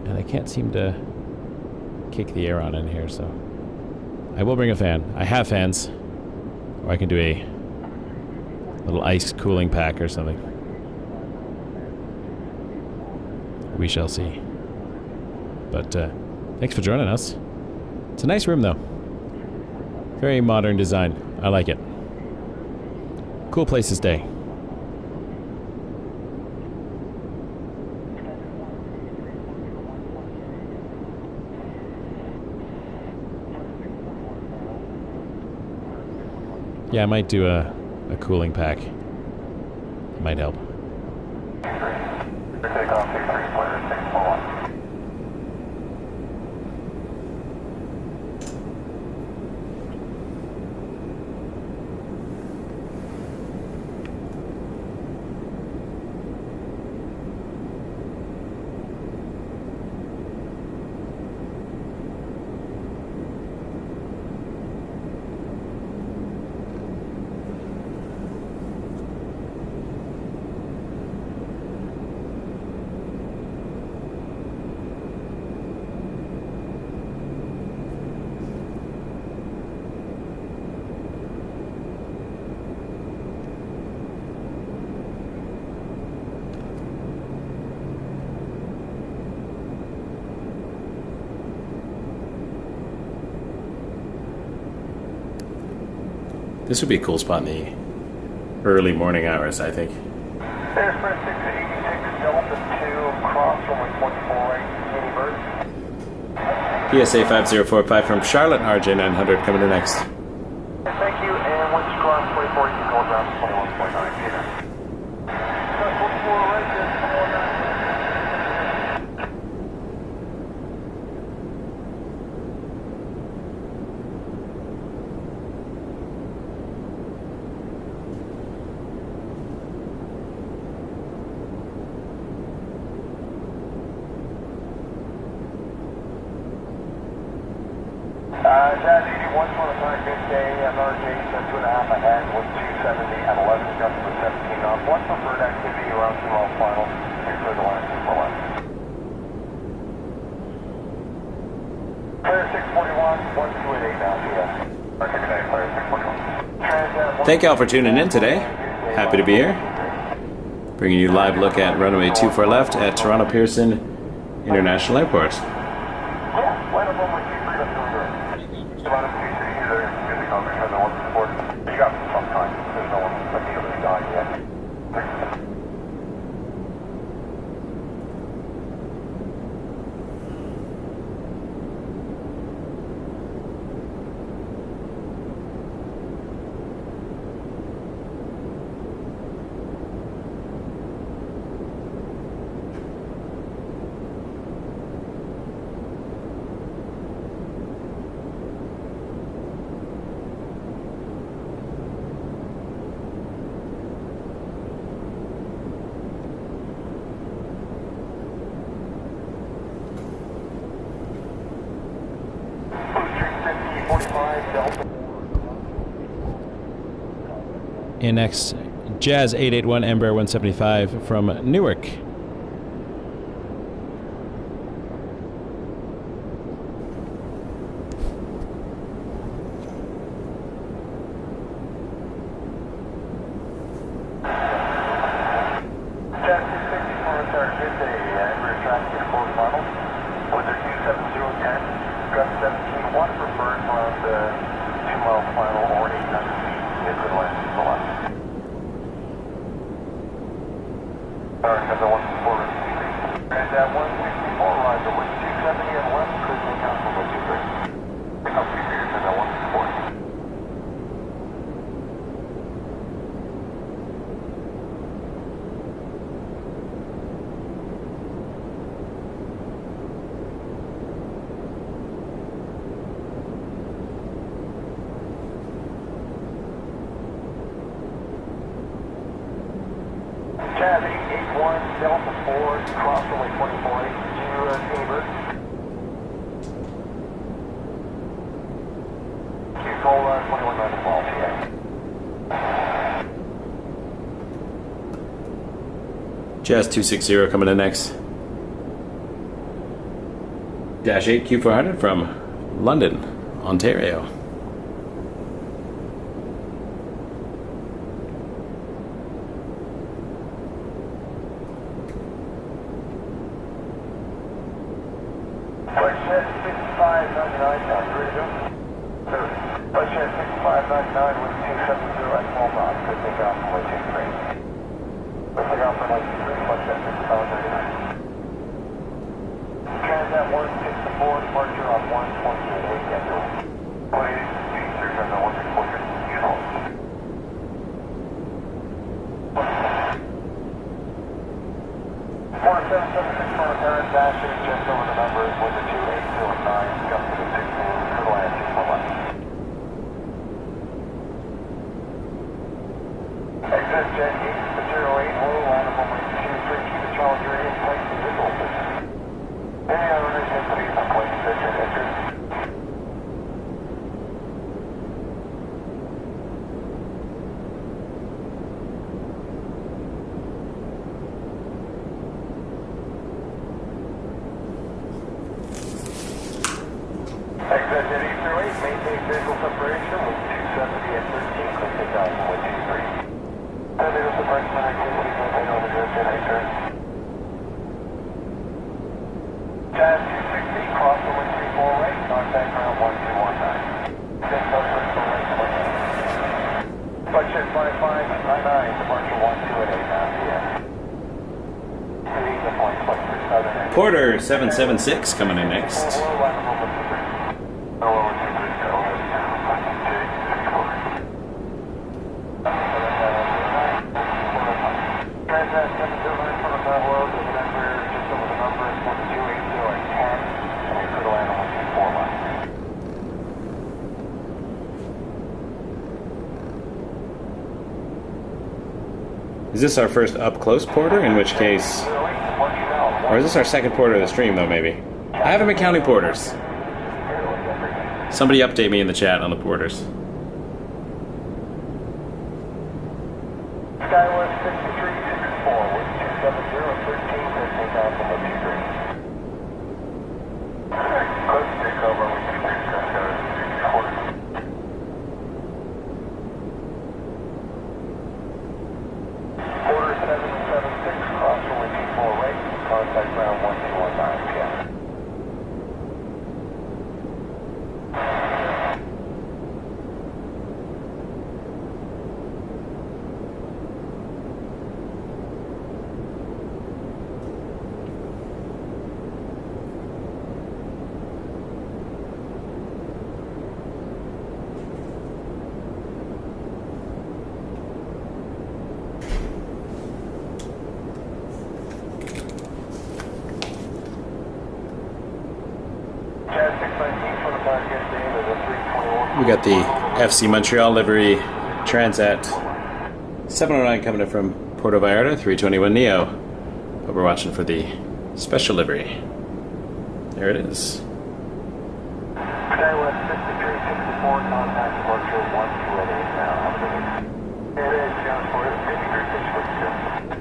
And I can't seem to kick the air on in here, so I will bring a fan. I have fans. Or I can do a little ice cooling pack or something. We shall see. But thanks for joining us. It's a nice room, though. Very modern design. I like it. Cool place to stay. Yeah, I might do a cooling pack. It might help. This would be a cool spot in the early morning hours, I think. There's Express 686, Delta 2, cross runway 24 right, PSA 5045 from Charlotte, RJ 900 coming in next. Thank you, and once you cross 24, you can go around 21.9 Peter. Cross 24 right, there's 419. Jazz 81, 25, good day, RJ, 2.5 ahead, with 270 at 11, just for 17 knots. What's preferred activity around 2 mile final? Clear the line, 2 for left. Clear 641, 128 now, CS. RJ, good day, clear 641. Thank y'all for tuning in today. Happy to be here. Bringing you a live look at runway 24 left at Toronto Pearson International Airport. Yeah, line up runway 23 left to reserve. About a few cities there, busy conversation, no one support. You got some time, there's no one immediately dying yet. In next, Jazz 881 Embraer 175 from Newark. 24, Tabor. Control 21 to ball, yeah. Jazz 260 coming in next. Dash 8 Q400 from London, Ontario. Flight 6599, Flight 6599 with 270 at small knots. Good take off from 123. Good take off from 123, Flight 6599. Transat 164, departure on 128, yes sir. Please, there's no 164, usual. Four 776 on the parent dash is just over the numbers with the 2809, jump to the 16, Turbulence, 611. Exit jet 808, low, line up on 23, keep the Challenger in place and visual position. Any other reason, please, on point position, enter. Exit jet 808, maintain visual separation with 270 at 13, click take off, 123. Visual separation activity, maintain on the jet 8 Jazz 260, cross the 134 right, contact ground 1219. Six first for right, Flight 5599, departure 12 at 8 now, PM. Leading the point, Flight 37. Porter 776 coming in next. Transat 709 from the Pablo to the number, just over the numbers, 1280 at 10, and you're good to land on 124 line. Is this our first up close Porter? In which case, or is this our second Porter of the stream though? Maybe. I haven't been counting Porters. Somebody update me in the chat on the Porters. Skywest 6364 with 27013, good take off from 123. Close to take over with 23, Skywest 64. Porter 776, cross runway 24 right, contact ground 1219, PM. We got the FC Montreal livery Transat 709 coming in from Puerto Vallarta 321 Neo. But we're watching for the special livery. There it is. Skywest 6364, contact departure 1208 now. Have a good day. It is John Porter, 5362.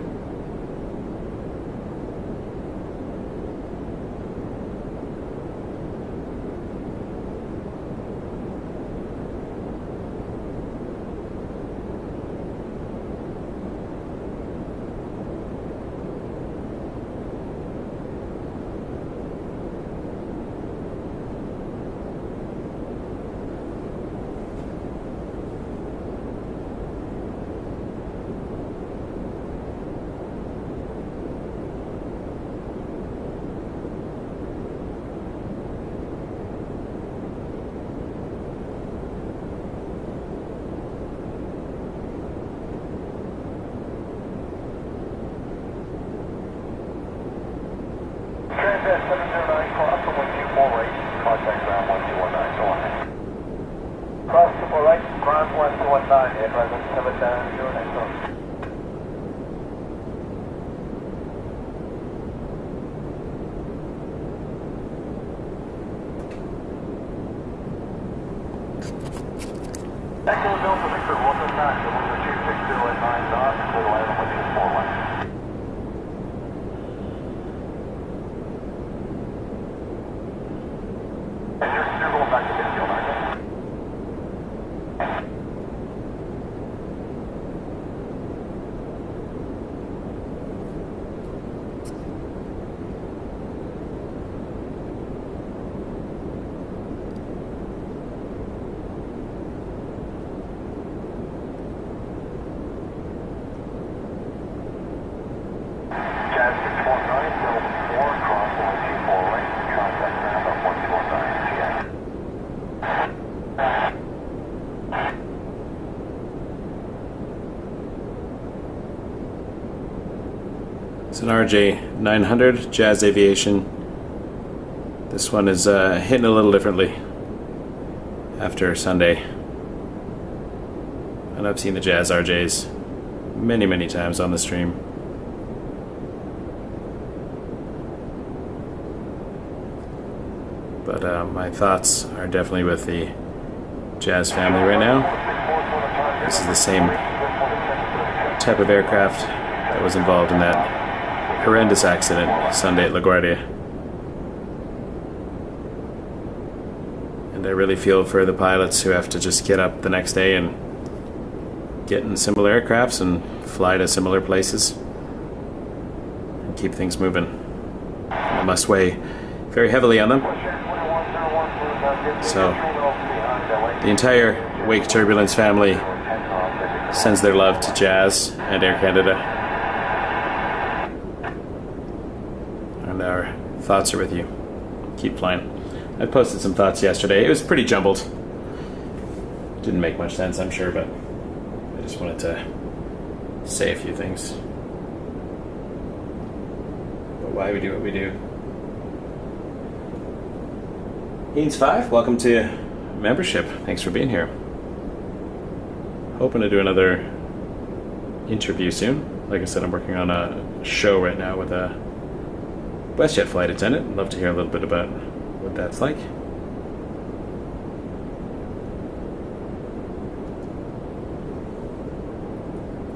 Transat 709, cross from 124 right, contact ground 1219, go on. Cross 24 right, ground 1219, aircraft 709, go. Echo Delta Victor, welcome back. We're 260 at 9 knots, clear to land with you 41. And you're going back to midfield, aren't you? Jazz 649, Delta 4, crosswind 24 right, contact ground on 149 GS. It's an RJ 900 Jazz Aviation. This one is hitting a little differently after Sunday. And I've seen the Jazz RJs many times on the stream. But my thoughts are definitely with the Jazz family right now. This is the same type of aircraft that was involved in that horrendous accident Sunday at LaGuardia. And I really feel for the pilots who have to just get up the next day and get in similar aircrafts and fly to similar places and keep things moving. And it must weigh very heavily on them. So the entire Wake Turbulence family sends their love to Jazz and Air Canada. And our thoughts are with you. Keep flying. I posted some thoughts yesterday. It was pretty jumbled. Didn't make much sense, I'm sure, but I just wanted to say a few things. But why we do what we do. Haynes5, welcome to membership. Thanks for being here. Hoping to do another interview soon. Like I said, I'm working on a show right now with a WestJet flight attendant. I'd love to hear a little bit about what that's like.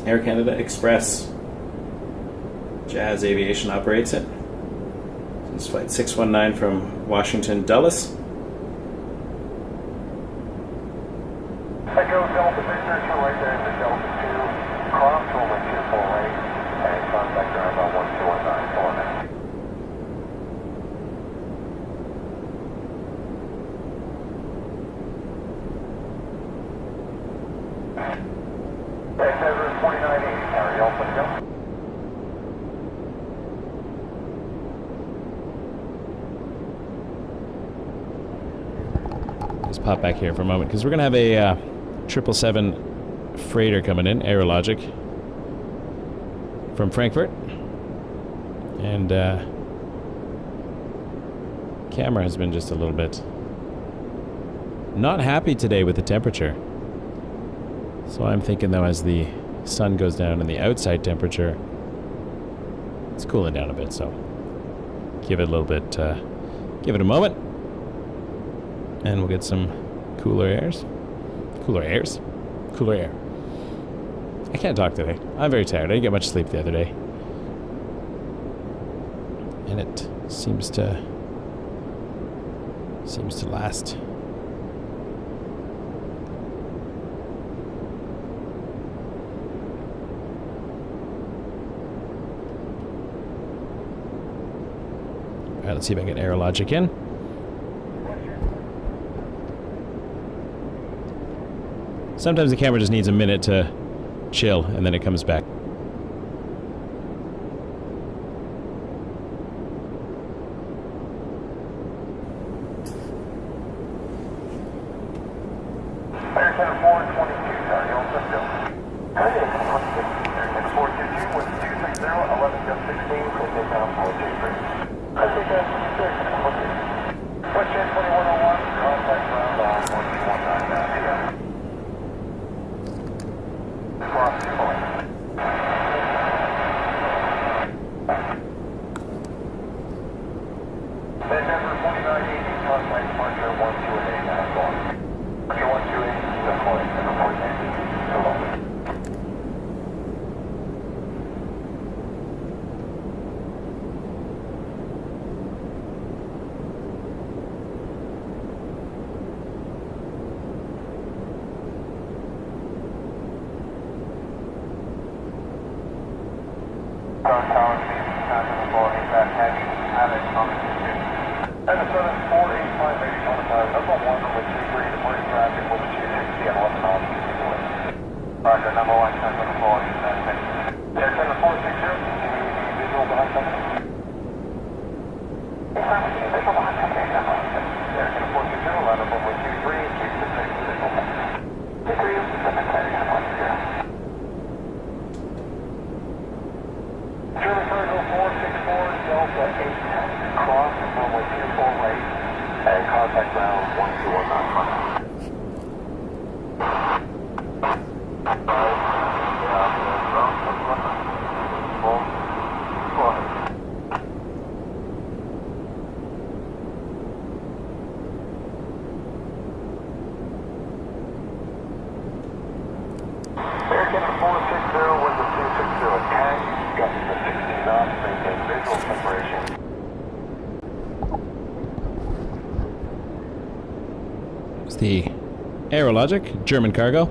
Air Canada Express. Jazz Aviation operates it. This is flight 619 from Washington Dulles. Echo Delta Victor, two right there to Delta 2, cross over 24 right, and contact ground on 1219 Florida. Exit 4980, carry on, let's go. Just pop back here for a moment because we're going to have a 777 freighter coming in, Aerologic, from Frankfurt. And camera has been just a little bit not happy today with the temperature. So I'm thinking, though, as the sun goes down and the outside temperature, it's cooling down a bit. So give it a little bit, give it a moment, and we'll get some cooler airs. Cooler airs? Cooler air. I can't talk today. I'm very tired. I didn't get much sleep the other day. And it seems to last. Alright, let's see if I can get Aerologic in. Sometimes the camera just needs a minute to chill, and then it comes back. Air Center 422, carry on, let's go. Air Center 422 with 260, 11 just 16, clear take down 423. I think that's WestJet 2101, contact ground on 1219 now, yeah. Cross 2 point. Bed number 2980, contact departure 128 now, go on. 128, that's point, number And a 7485, maybe number 1 with 23, departing traffic with 260 and 11 knots. Roger, number 1, time for the floor. Air Center 460, continue the visual behind company. Visual behind company, Air Center 460, line up over 23, keep the same visual. 23, Pacific Clarion 10. German Cargo 464, Delta 810, cross runway 24 right, and contact ground 12195. Air Canada 460 with the 260 attack, got the 60 knots, maintain visual separation. It's the Aerologic, German cargo.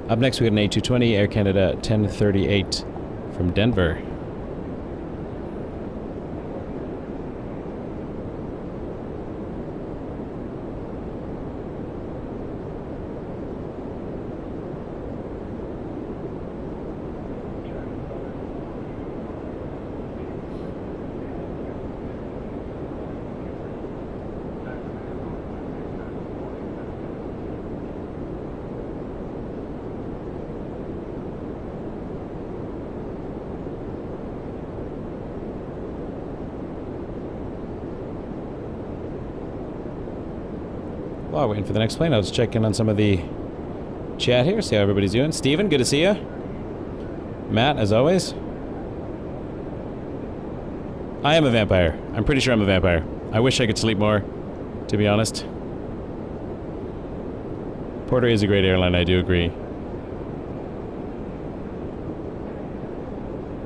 Up next we got an A220 Air Canada 1038 from Denver. While we're waiting for the next plane, I'll just check in on some of the chat here, see how everybody's doing. Steven, good to see you. Matt, as always. I am a vampire. I'm pretty sure I'm a vampire. I wish I could sleep more, to be honest. Porter is a great airline, I do agree.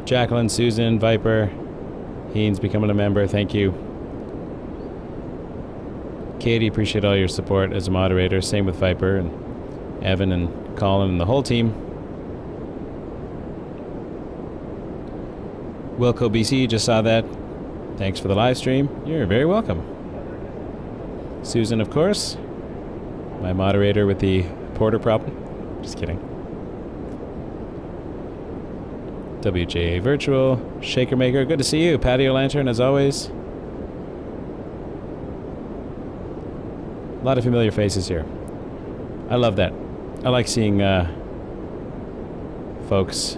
Jacqueline, Susan, Viper, Heen's becoming a member, thank you. Katie, appreciate all your support as a moderator. Same with Viper and Evan and Colin and the whole team. Wilco BC, just saw that. Thanks for the live stream. You're very welcome. Susan, of course. My moderator with the Porter problem. Just kidding. WJA Virtual. Shaker Maker, good to see you. Patio Lantern, as always. A lot of familiar faces here. I love that. I like seeing folks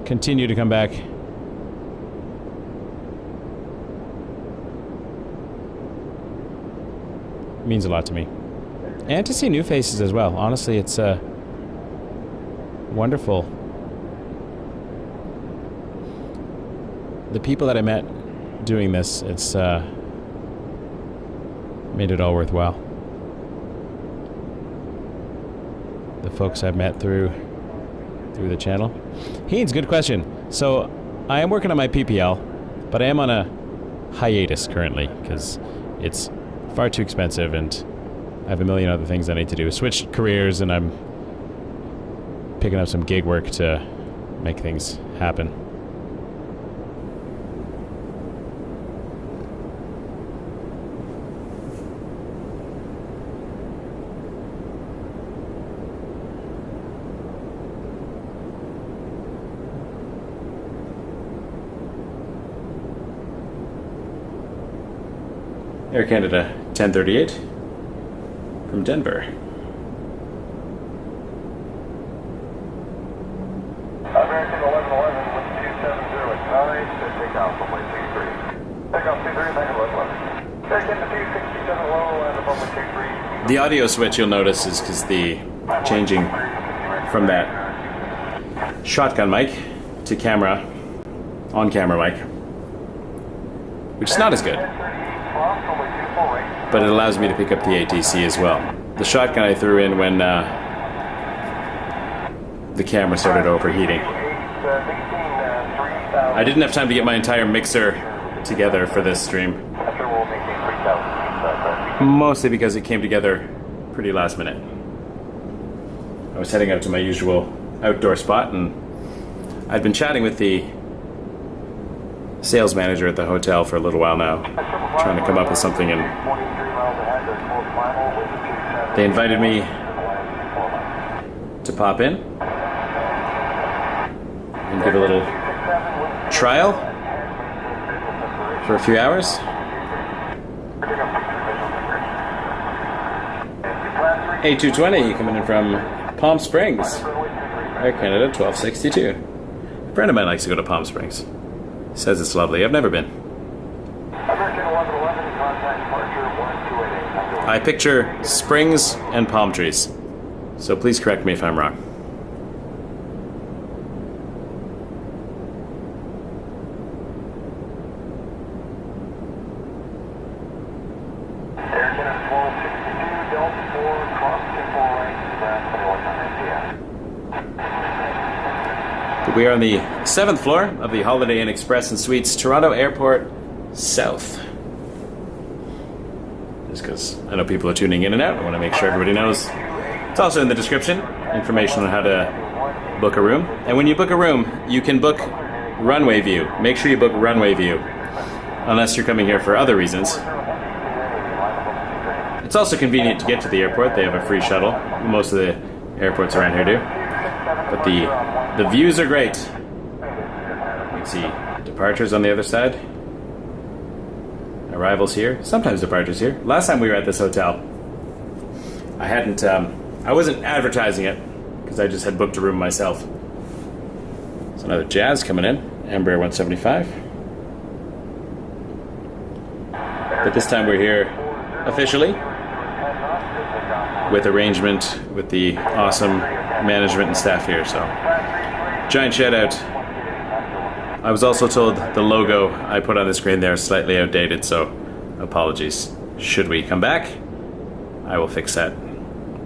continue to come back. It means a lot to me. And to see new faces as well. Honestly, it's wonderful. The people that I met doing this, it's made it all worthwhile. The folks I've met through the channel. Heen's, good question. So I am working on my PPL, but I am on a hiatus currently because it's far too expensive and I have a million other things I need to do. Switched careers and I'm picking up some gig work to make things happen. Air Canada 1038 from Denver. American 1111 with 270 at 9 to take off from 23. Take off 23, make it 1111. Air Canada 267 low and above 23. The audio switch you'll notice is because the changing from that shotgun mic to camera, on camera mic, which is not as good. But it allows me to pick up the ATC as well. The shotgun I threw in when the camera started overheating. I didn't have time to get my entire mixer together for this stream. Mostly because it came together pretty last minute. I was heading out to my usual outdoor spot and I'd been chatting with the sales manager at the hotel for a little while now, trying to come up with something, and they invited me to pop in and give a little trial for a few hours. A220 coming in from Palm Springs, Air Canada 1262. A friend of mine likes to go to Palm Springs. Says it's lovely. I've never been. I picture springs and palm trees, so please correct me if I'm wrong. We are on the 7th floor of the Holiday Inn Express and Suites, Toronto Airport South. Just because I know people are tuning in and out, I want to make sure everybody knows. It's also in the description, information on how to book a room. And when you book a room, you can book runway view. Make sure you book runway view, unless you're coming here for other reasons. It's also convenient to get to the airport. They have a free shuttle. Most of the airports around here do. But the views are great. You can see departures on the other side. Arrivals here. Sometimes departures here. Last time we were at this hotel, I wasn't advertising it because I just had booked a room myself. There's another Jazz coming in, Embraer 175. But this time we're here officially with arrangement with the awesome management and staff here, so giant shout out. I was also told the logo I put on the screen there is slightly outdated, so apologies. Should we come back, I will fix that.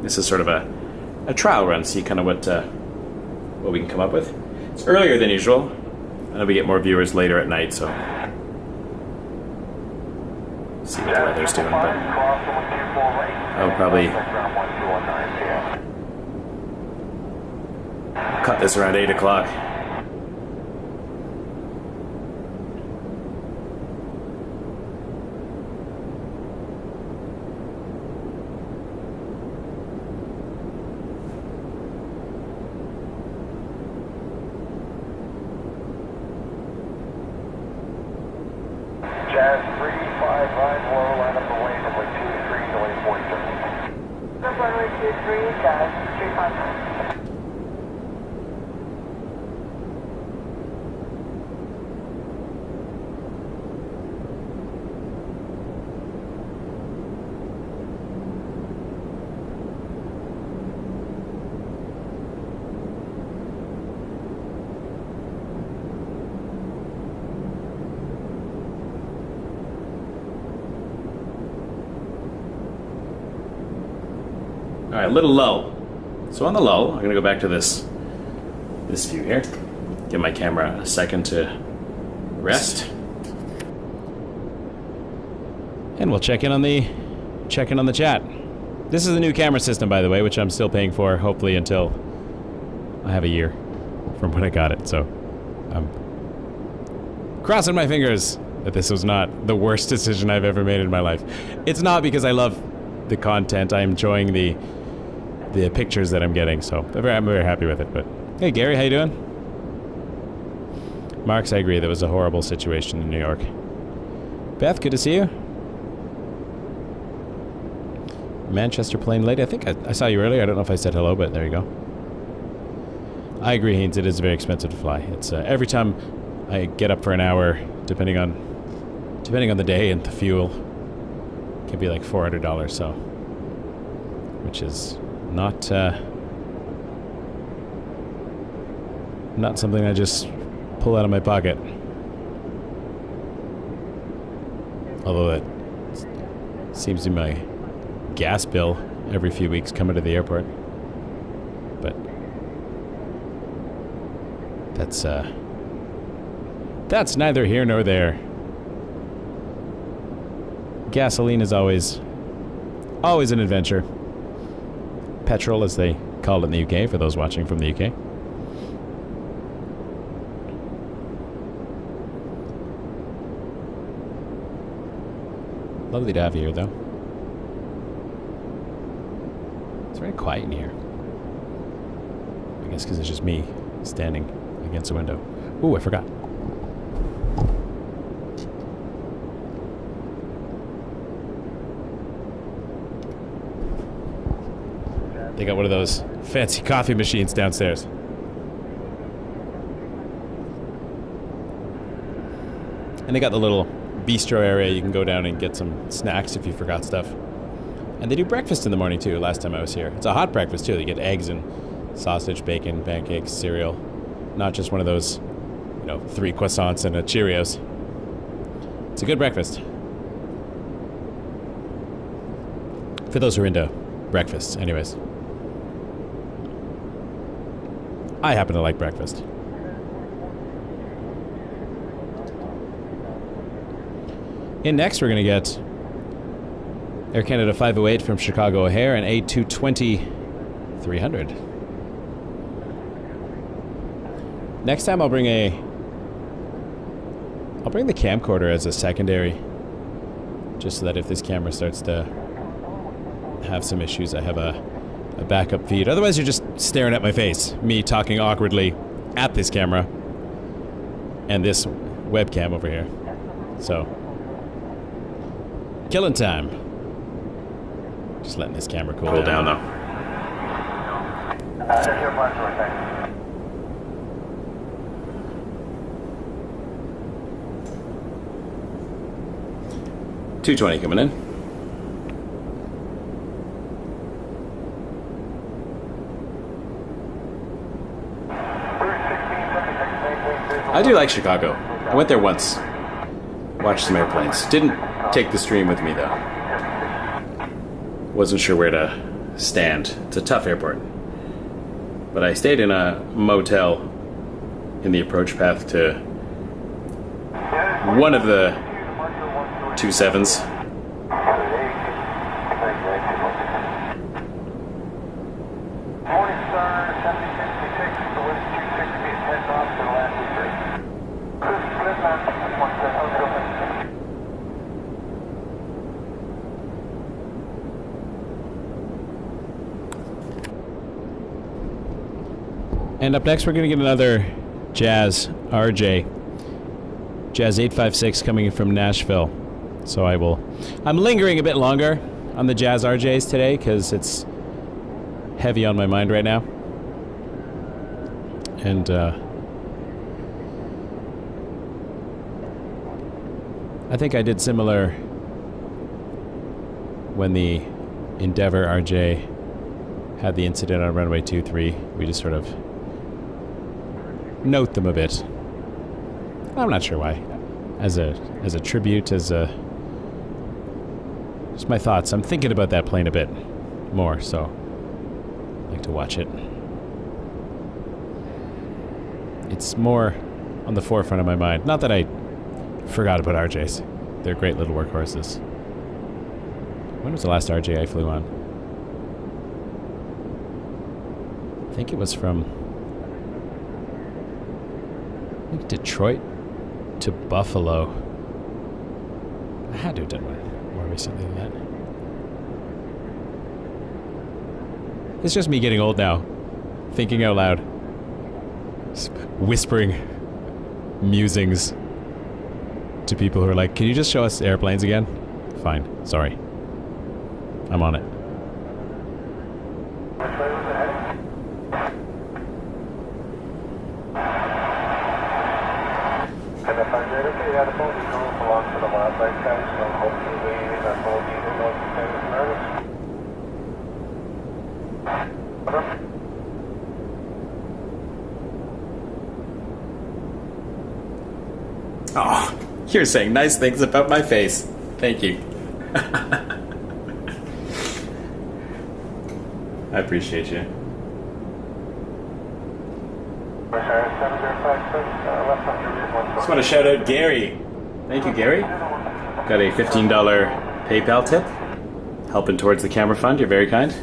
This is sort of a trial run, see kind of what we can come up with. It's earlier than usual. I know we get more viewers later at night, so see what the weather's doing, but I'll probably cut this around 8 o'clock. Jazz 355, line up away from way 23 to way 47. Runway 23, Jazz 355. Alright, little lull. So on the lull, I'm going to go back to this view here. Give my camera a second to rest. And we'll check in on the chat. This is a new camera system, by the way, which I'm still paying for, hopefully until I have a year from when I got it. So I'm crossing my fingers that this was not the worst decision I've ever made in my life. It's not, because I love the content. I'm enjoying the pictures that I'm getting, so I'm very happy with it. But hey, Gary, how you doing? Marks, I agree, that was a horrible situation in New York. Beth, good to see you. Manchester plane lady, I think I saw you earlier. I don't know if I said hello, but there you go. I agree, Haynes, it is very expensive to fly. It's every time I get up for an hour, depending on the day and the fuel, it can be like $400, so, which is not something I just pull out of my pocket. Although that seems to be my gas bill every few weeks coming to the airport. But that's neither here nor there. Gasoline is always an adventure. Petrol, as they call it in the UK, for those watching from the UK. Lovely to have you here, though. It's very quiet in here. I guess because it's just me standing against a window. Ooh, I forgot. They got one of those fancy coffee machines downstairs. And they got the little bistro area. You can go down and get some snacks if you forgot stuff. And they do breakfast in the morning too, last time I was here. It's a hot breakfast too. You get eggs and sausage, bacon, pancakes, cereal. Not just one of those, 3 croissants and a Cheerios. It's a good breakfast. For those who are into breakfast, anyways. I happen to like breakfast. In next, we're going to get Air Canada 508 from Chicago O'Hare and A220-300. Next time I'll bring the camcorder as a secondary, just so that if this camera starts to have some issues, I have a backup feed. Otherwise, you're just staring at my face, me talking awkwardly at this camera and this webcam over here. So, killing time. Just letting this camera cool down though. There's your plan to thanks. 220 coming in. I do like Chicago. I went there once. Watched some airplanes. Didn't take the stream with me though. Wasn't sure where to stand. It's a tough airport. But I stayed in a motel in the approach path to one of the 27s. And up next, we're going to get another Jazz RJ. Jazz 856 coming in from Nashville. So I'm lingering a bit longer on the Jazz RJs today because it's heavy on my mind right now. And I think I did similar when the Endeavour RJ had the incident on runway 23. We just sort of note them a bit. I'm not sure why. As a tribute, just my thoughts. I'm thinking about that plane a bit more, so I like to watch it. It's more on the forefront of my mind. Not that I forgot about RJs. They're great little workhorses. When was the last RJ I flew on? I think it was from Detroit to Buffalo. I had to have done one more recently than that. It's just me getting old now. Thinking out loud. Just whispering musings to people who are like, can you just show us airplanes again? Fine. Sorry. I'm on it. Oh, you're saying nice things about my face. Thank you. I appreciate you. Just want to shout out Gary. Thank you, Gary. Got a $15 PayPal tip. Helping towards the camera fund. You're very kind.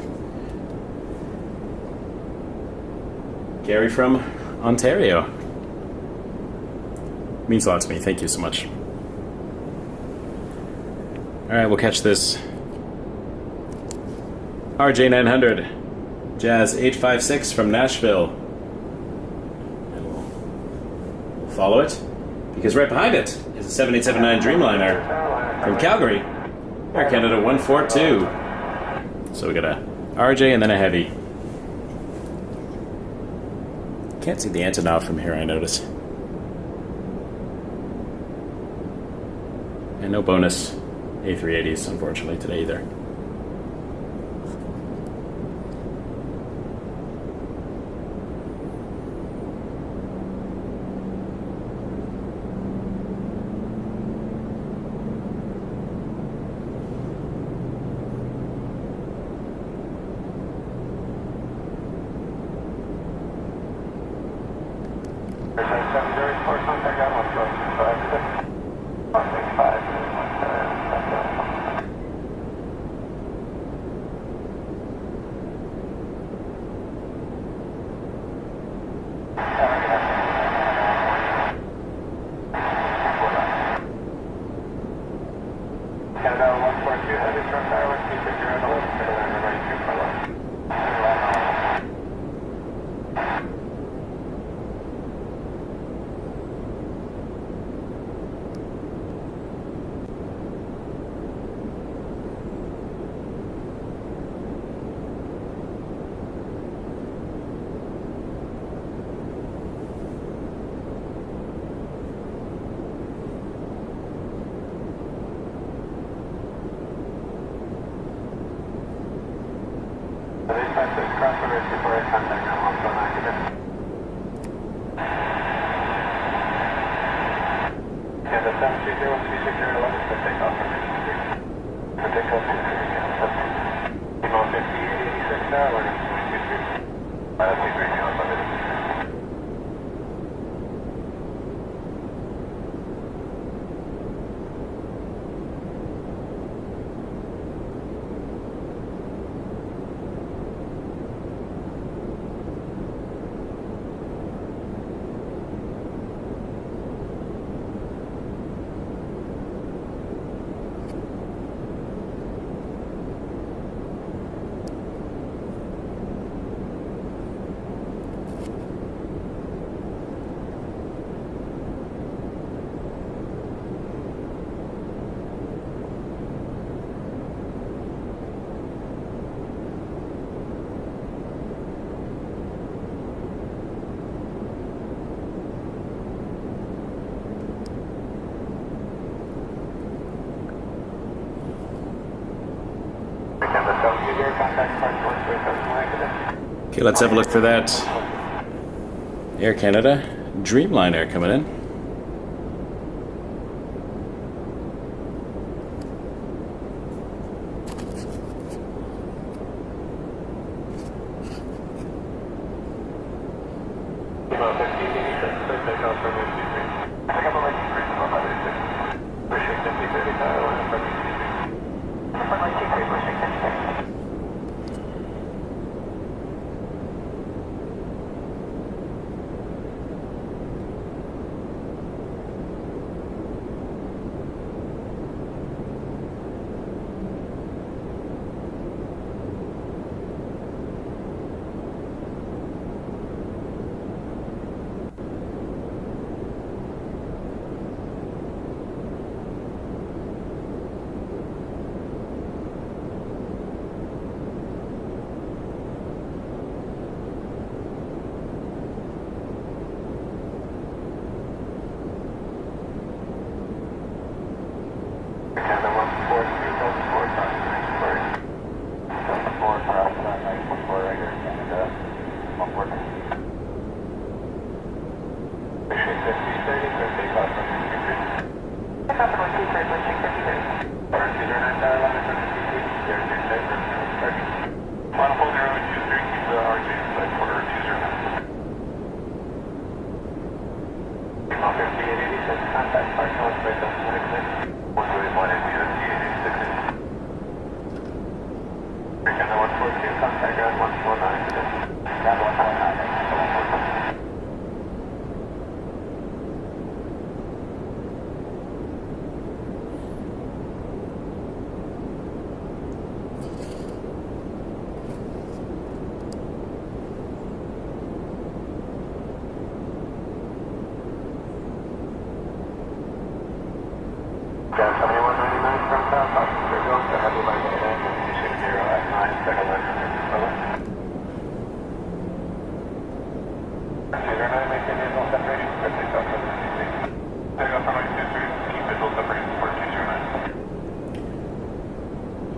Gary from Ontario. Means a lot to me. Thank you so much. Alright, we'll catch this RJ900 Jazz 856 from Nashville. And we'll follow it, because right behind it is a 7879 Dreamliner from Calgary, Air Canada 142. So we got a RJ and then a Heavy. Can't see the Antonov from here, I notice. And no bonus A380s, unfortunately, today either. Okay, let's have a look for that Air Canada Dreamliner coming in.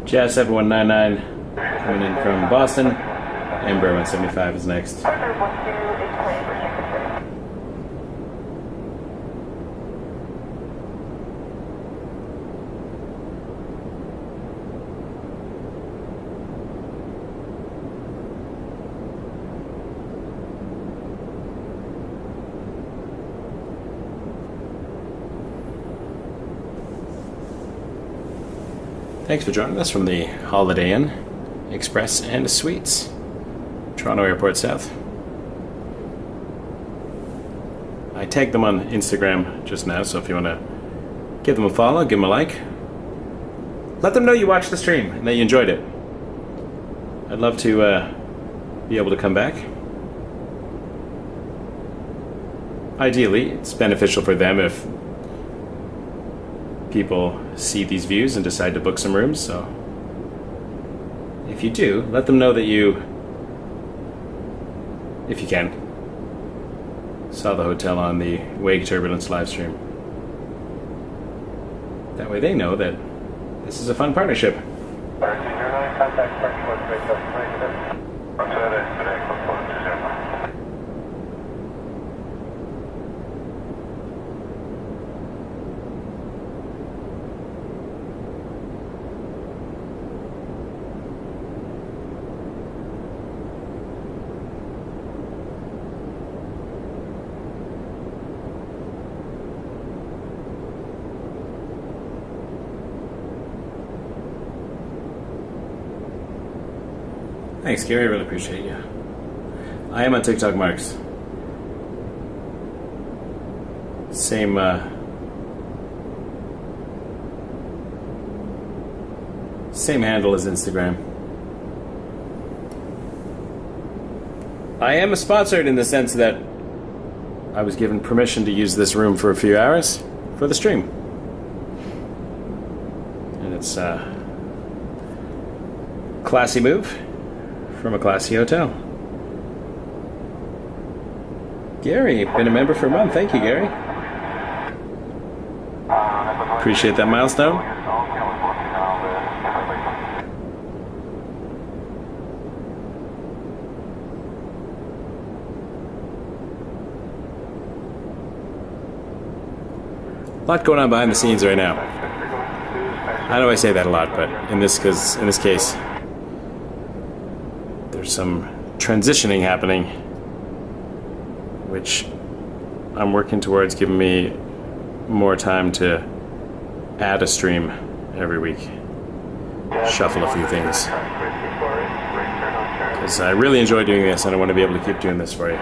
Jazz 7199 coming in from Boston. Ember 175 is next. Thanks for joining us from the Holiday Inn, Express and Suites, Toronto Airport South. I tagged them on Instagram just now, so if you want to give them a follow, give them a like. Let them know you watched the stream and that you enjoyed it. I'd love to be able to come back. Ideally, it's beneficial for them if people see these views and decide to book some rooms, so if you do, let them know that you, if you can, saw the hotel on the Wake Turbulence live stream. That way they know that this is a fun partnership. Thanks, Gary. I really appreciate you. I am on TikTok, Marks. Same handle as Instagram. I am sponsored in the sense that I was given permission to use this room for a few hours for the stream. And it's a classy move from a classy hotel. Gary, been a member for a month. Thank you, Gary. Appreciate that milestone. A lot going on behind the scenes right now. I know I say that a lot, but in this case, there's some transitioning happening, which I'm working towards giving me more time to add a stream every week, shuffle a few things, because I really enjoy doing this and I want to be able to keep doing this for you.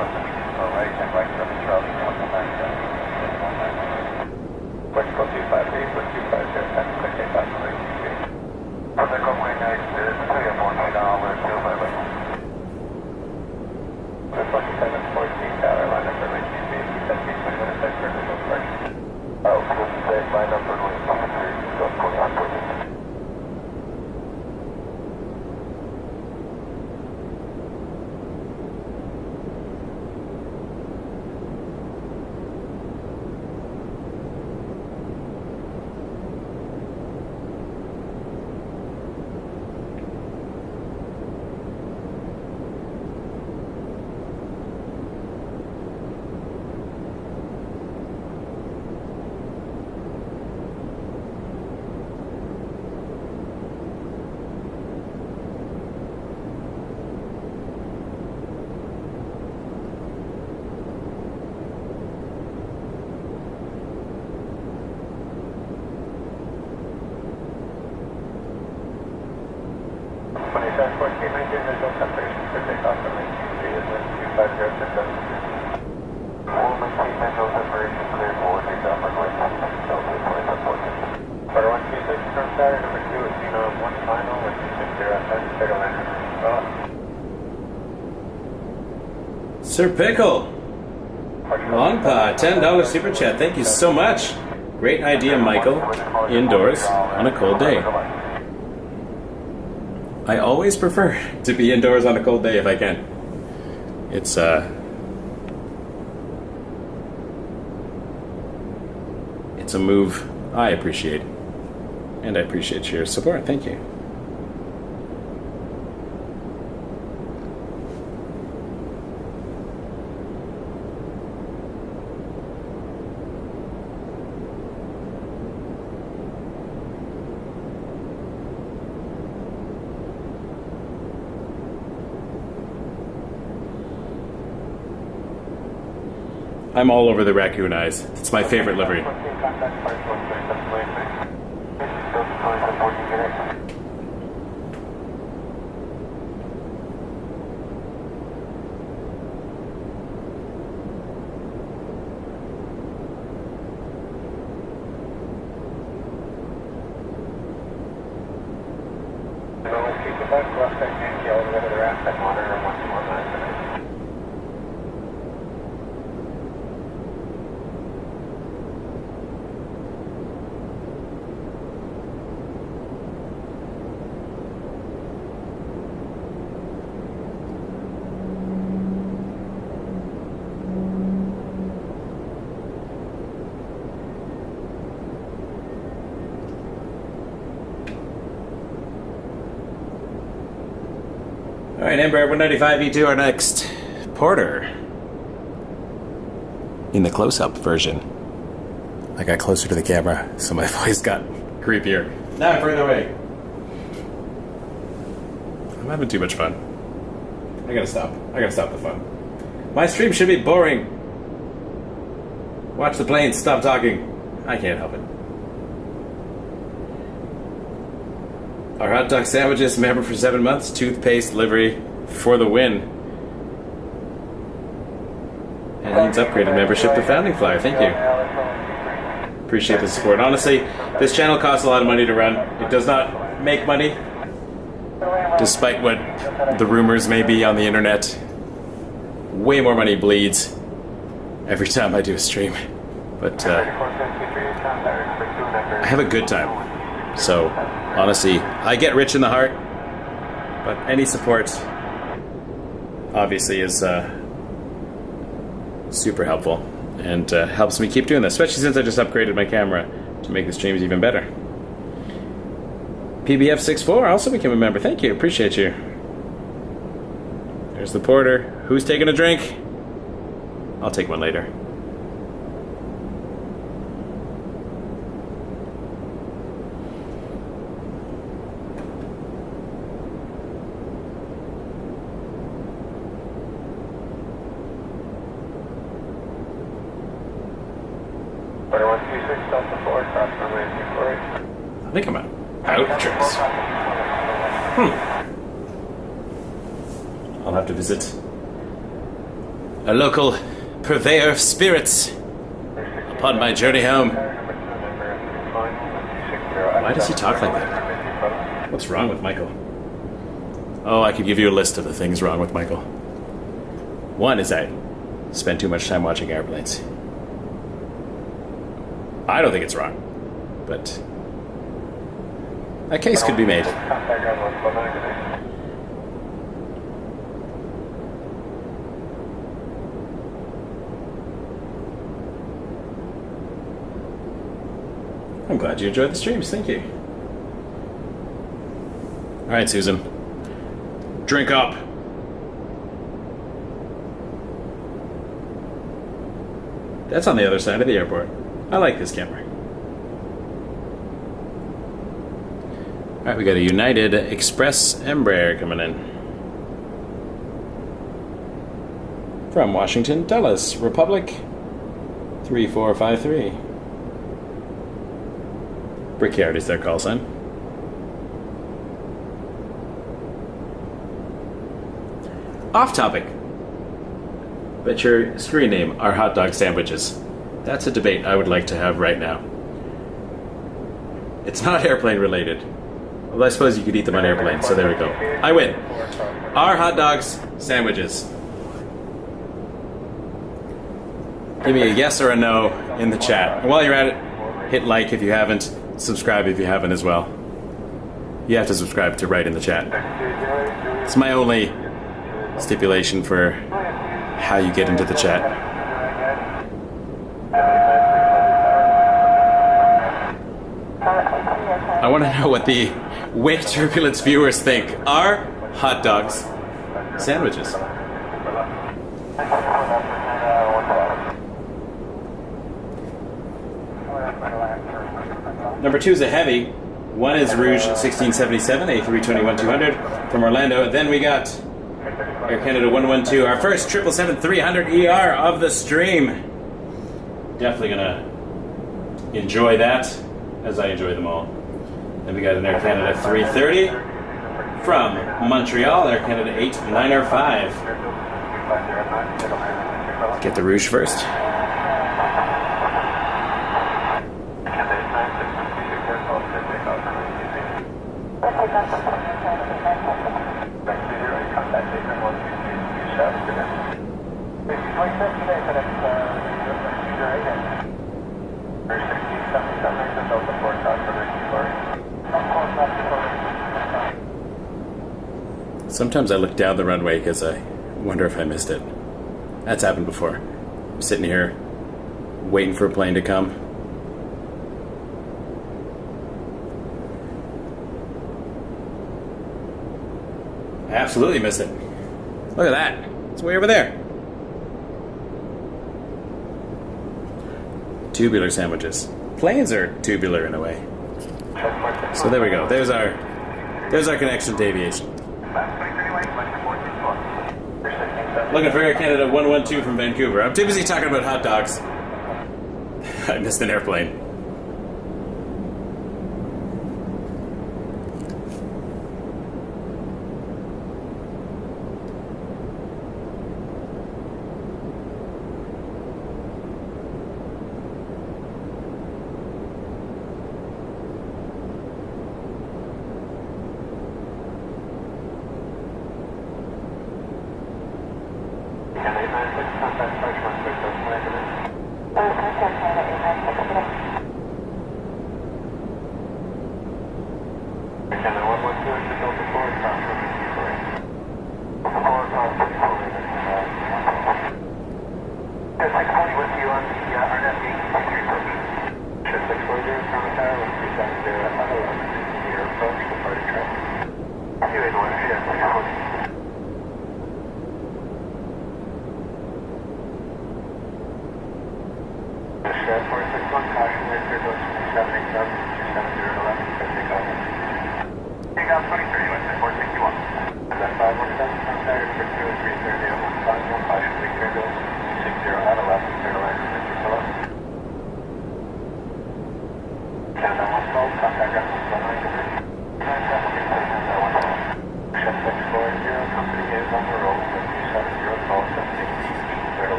Sir Pickle, Long Pod, $10 super chat. Thank you so much. Great idea, Michael. Indoors on a cold day. I always prefer to be indoors on a cold day if I can. It's a move I appreciate. And I appreciate your support. Thank you. I'm all over the raccoon eyes. It's my favorite livery. Alright, Embraer 195 E2, our next Porter. In the close-up version. I got closer to the camera, so my voice got creepier. Now I'm further away. I'm having too much fun. I gotta stop the fun. My stream should be boring. Watch the planes, stop talking. I can't help it. Our hot dog sandwiches, member for 7 months, toothpaste livery for the win. And needs upgraded membership to Founding Flyer. Thank you. Appreciate the support. Honestly, this channel costs a lot of money to run. It does not make money, despite what the rumors may be on the internet. Way more money bleeds every time I do a stream. But I have a good time. So, honestly, I get rich in the heart, but any support obviously is super helpful and helps me keep doing this, especially since I just upgraded my camera to make the streams even better. PBF64 also became a member. Thank you, appreciate you. There's the Porter. Who's taking a drink? I'll take one later. I think I'm out of trips. I'll have to visit a local purveyor of spirits upon my journey home. Why does he talk like that? What's wrong with Michael? Oh, I could give you a list of the things wrong with Michael. One is I spend too much time watching airplanes. I don't think it's wrong, but a case could be made. I'm glad you enjoyed the streams, thank you. Alright, Susan. Drink up. That's on the other side of the airport. I like this camera. Alright, we got a United Express Embraer coming in. From Washington, Dulles, Republic 3453. Brickyard is their call sign. Off topic. But your screen name are hot dog sandwiches. That's a debate I would like to have right now. It's not airplane related. Well, I suppose you could eat them on airplanes, so there we go. I win. Are hot dogs sandwiches? Give me a yes or a no in the chat. And while you're at it, hit like if you haven't, subscribe if you haven't as well. You have to subscribe to write in the chat. It's my only stipulation for how you get into the chat. I want to know what the Wake Turbulence viewers think. Are hot dogs sandwiches? Number 2 is a heavy. 1 is Rouge 1677, A321-200 from Orlando. Then we got Air Canada 112, our first 777-300 ER of the stream. Definitely gonna enjoy that, as I enjoy them all. Then we got an Air Canada 330 from Montreal, Air Canada 8905. Get the Rouge first. Sometimes I look down the runway because I wonder if I missed it. That's happened before. I'm sitting here waiting for a plane to come. I absolutely missed it. Look at that. It's way over there. Tubular sandwiches. Planes are tubular in a way. So there we go. There's our connection to aviation. Looking for Air Canada 112 from Vancouver. I'm too busy talking about hot dogs. I missed an airplane.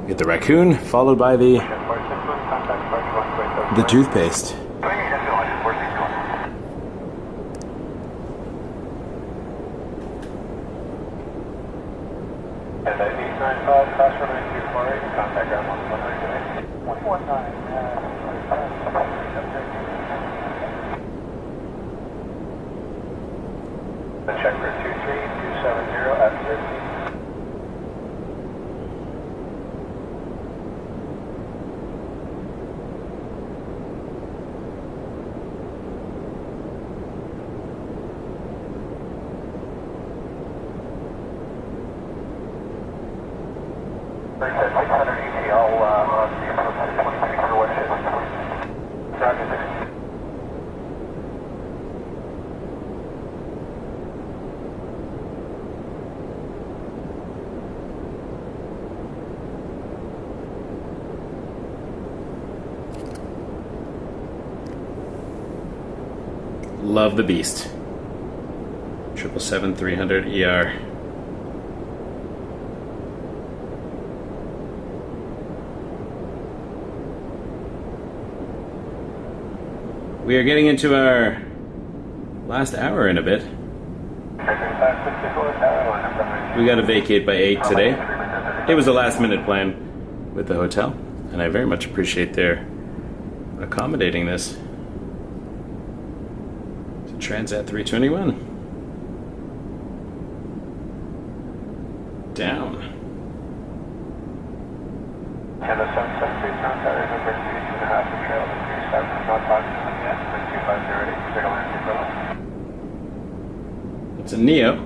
Get the raccoon, followed by the toothpaste. Check for 23270 at 13. Love the beast. 777-300 ER. We are getting into our last hour in a bit. We got to vacate by 8 today. It was a last minute plan with the hotel, and I very much appreciate their accommodating this. It's a Transat 321. Down. And the 773 Sunfire number 2.5 to trail to 37, not talking to them yet, but 2508, take a line to It's a Neo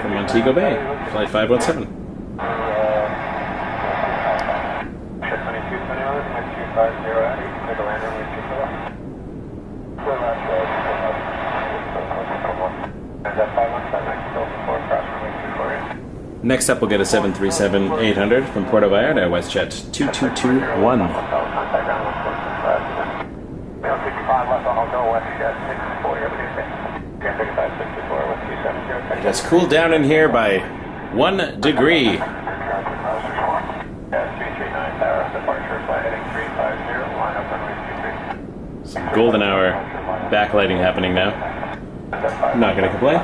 from Montego Bay, flight 517. Ship 2221, 250, take a line runway 20. And that 517, next still before cross runway 248. Next up, we'll get a 737-800 from Puerto Vallarta, WestJet 2221. It has cooled down in here by 1 degree. Some golden hour backlighting happening now. I'm not going to complain.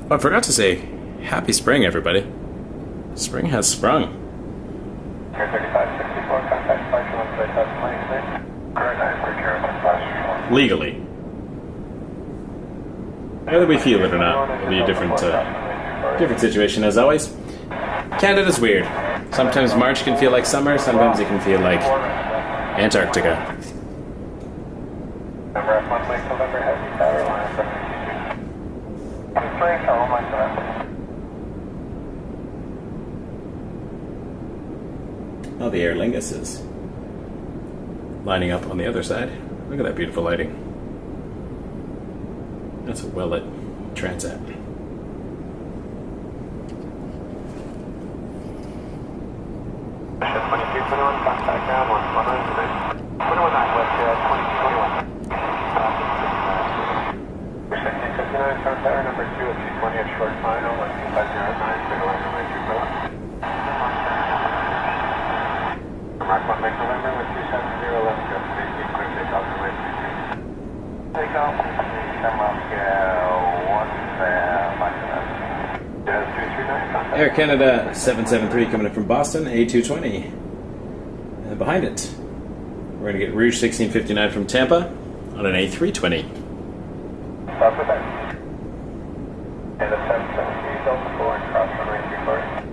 Oh, I forgot to say, happy spring, everybody. Spring has sprung. Legally. Whether we feel it or not, it'll be a different situation as always. Canada's weird. Sometimes March can feel like summer, sometimes it can feel like Antarctica. Oh, the Aer Lingus is lining up on the other side. Look at that beautiful lighting. That's a well-lit Transat. Air Canada 773 coming in from Boston, A220. And behind it, we're going to get Rouge 1659 from Tampa on an A320. Stop with that. And the 773 Delta 4 and cross runway 240.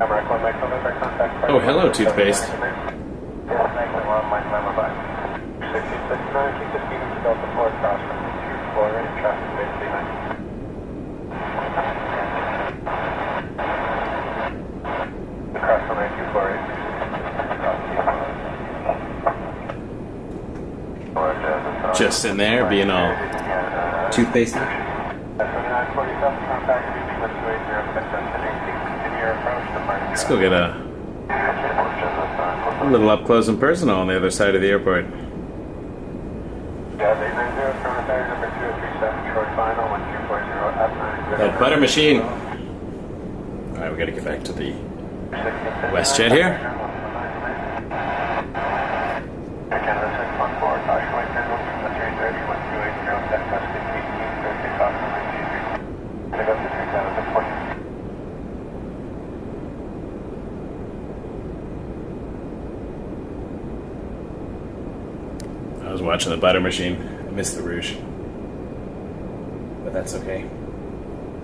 Oh, hello, toothpaste. Yes, thanks, and we're on my number 5. 1669, keep the speed to Delta 4 across from 2 Florida, traffic safety 9. Across from 92 Florida. Just in there, being all toothpastey. Let's go get a little up close and personal on the other side of the airport. That butter machine. Alright, we gotta get back to the WestJet here. I was watching the butter machine. I missed the rouge. But that's okay.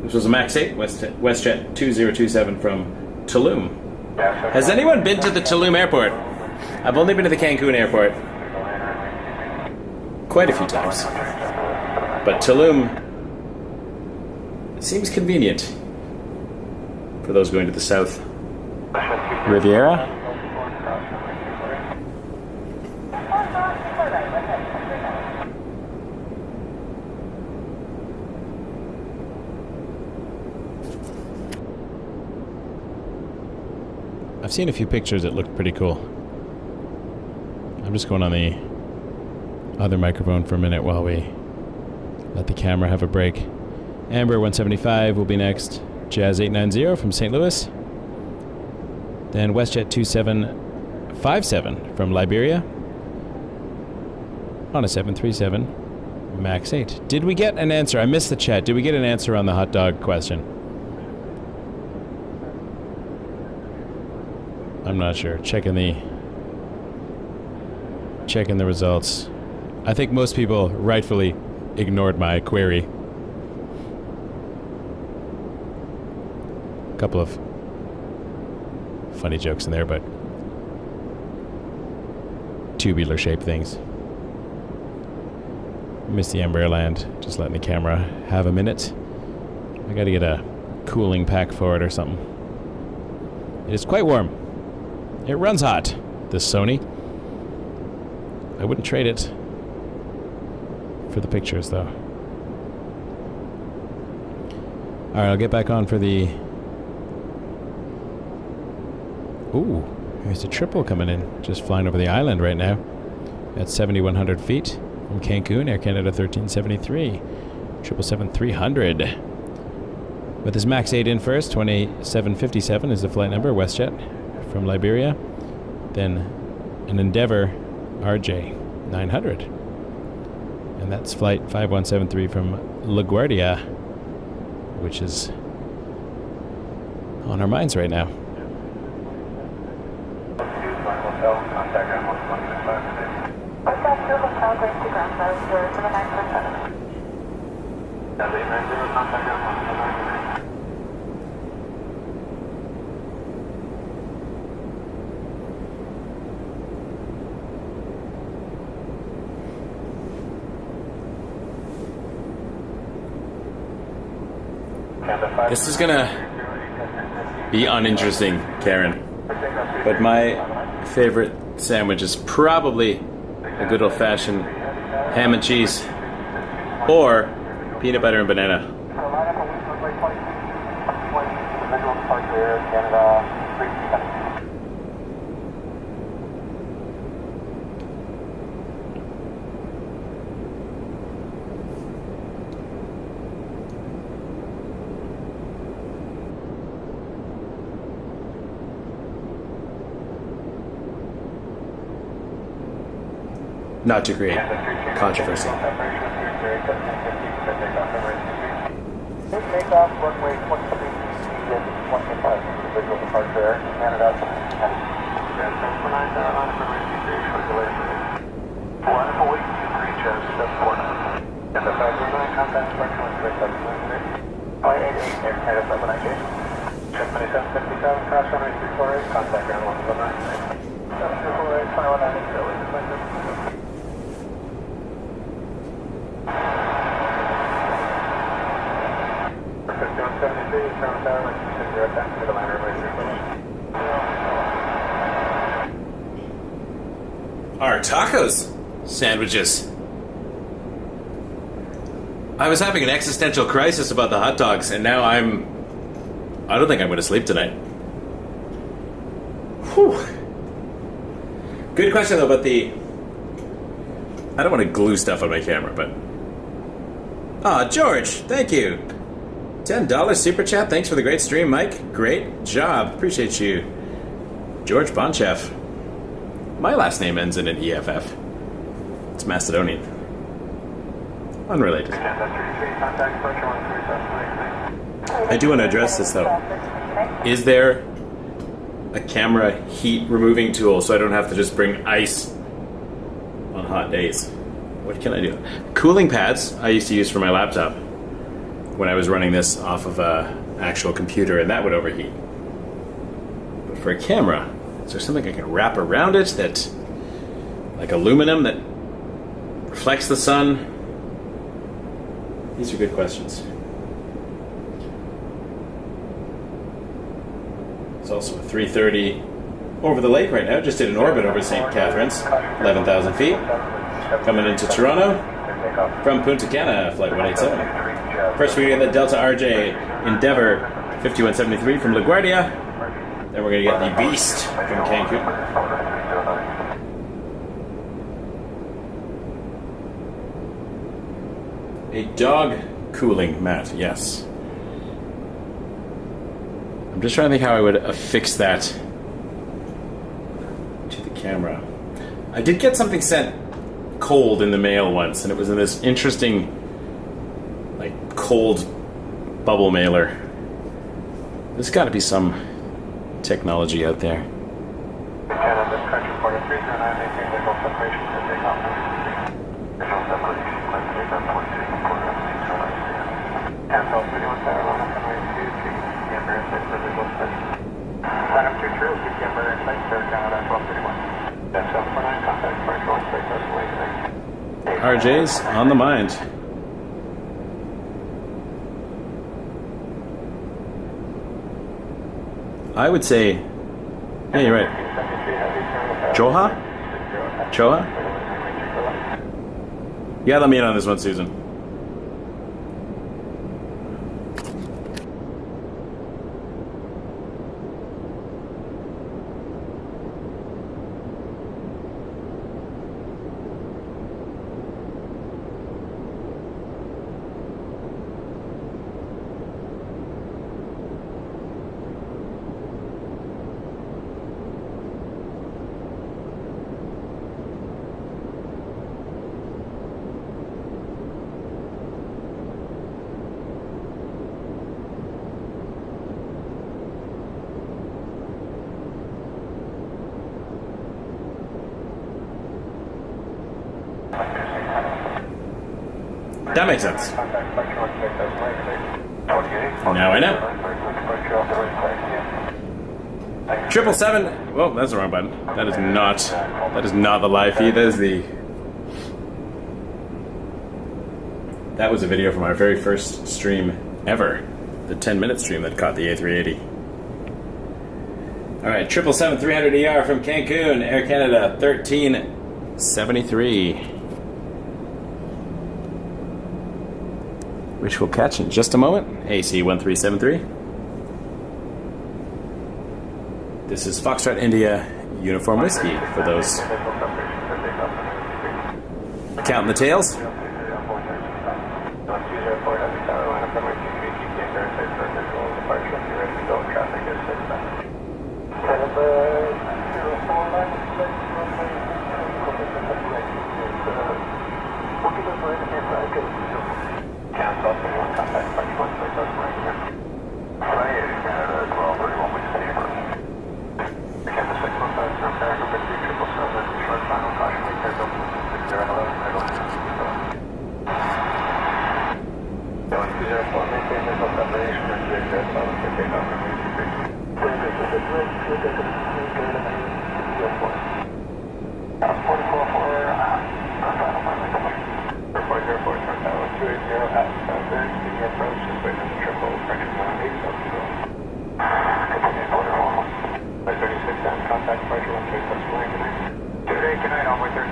This was a MAX 8 WestJet 2027 from Tulum. Has anyone been to the Tulum airport? I've only been to the Cancun airport quite a few times. But Tulum seems convenient for those going to the South Riviera. I've seen a few pictures that look pretty cool. I'm just going on the other microphone for a minute while we let the camera have a break. Amber 175 will be next. Jazz 890 from St. Louis. Then WestJet 2757 from Liberia. On a 737 MAX 8. Did we get an answer? I missed the chat. Did we get an answer on the hot dog question? I'm not sure. Checking the results. I think most people rightfully ignored my query. A couple of funny jokes in there, but tubular shaped things. Miss the Embraer land. Just letting the camera have a minute. I gotta get a cooling pack for it or something. It is quite warm. It runs hot, this Sony. I wouldn't trade it for the pictures, though. Alright, I'll get back on for the... Ooh, there's a triple coming in. Just flying over the island right now. At 7,100 feet from Cancun, Air Canada 1373. 777-300. With his MAX 8 in first, 2757 is the flight number, WestJet. From Liberia, then an Endeavour RJ 900, and that's flight 5173 from LaGuardia, which is on our minds right now. This is gonna be uninteresting, Karen. But my favorite sandwich is probably a good old-fashioned ham and cheese or peanut butter and banana. Not to create controversy. Takeoff, runway 23, visual departure, Canada. And the 509 contact departure with 798, Air Canada 798. 2757, cross runway 348, contact ground 119. 748, final 19, so it's like this. Tower, like you said, you're at that middle line, Our tacos sandwiches. I was having an existential crisis about the hot dogs, and now I don't think I'm going to sleep tonight. Whew. Good question though about the. I don't want to glue stuff on my camera, but. Ah, George, thank you. $10 super chat. Thanks for the great stream, Mike. Great job. Appreciate you. George Bonchef. My last name ends in an EFF. It's Macedonian. Unrelated. I do want to address this though. Is there a camera heat removing tool so I don't have to just bring ice on hot days? What can I do? Cooling pads I used to use for my laptop when I was running this off of an actual computer, and that would overheat. But for a camera, is there something I can wrap around it that, like aluminum that reflects the sun? These are good questions. It's also a 330 over the lake right now. Just did an orbit over St. Catharines, 11,000 feet. Coming into Toronto from Punta Cana, flight 187. First we're going to get the Delta RJ Endeavour 5173 from LaGuardia. Then we're going to get the Beast from Cancun. A dog cooling mat, yes. I'm just trying to think how I would affix that to the camera. I did get something sent cold in the mail once, and it was in this interesting cold bubble mailer. There's got to be some technology out there. RJ's on the mind. I would say, yeah, you're right. Choha? Choha? Yeah, let me in on this one, Susan. That makes sense. Now I know. 777. Whoa, that's the wrong button. That is not the live feed. That was a video from our very first stream ever. The 10-minute stream that caught the A380. All right, 777-300ER from Cancun, Air Canada 1373. Which we'll catch in just a moment. AC 1373. This is Foxtrot India Uniform Whiskey for those counting the tails. at southern, the approach is waiting on the triple, correction 108, self-control. Continue to order 1. By 36 down, contact departure 13, subsequent, good night. Good night, all my 13.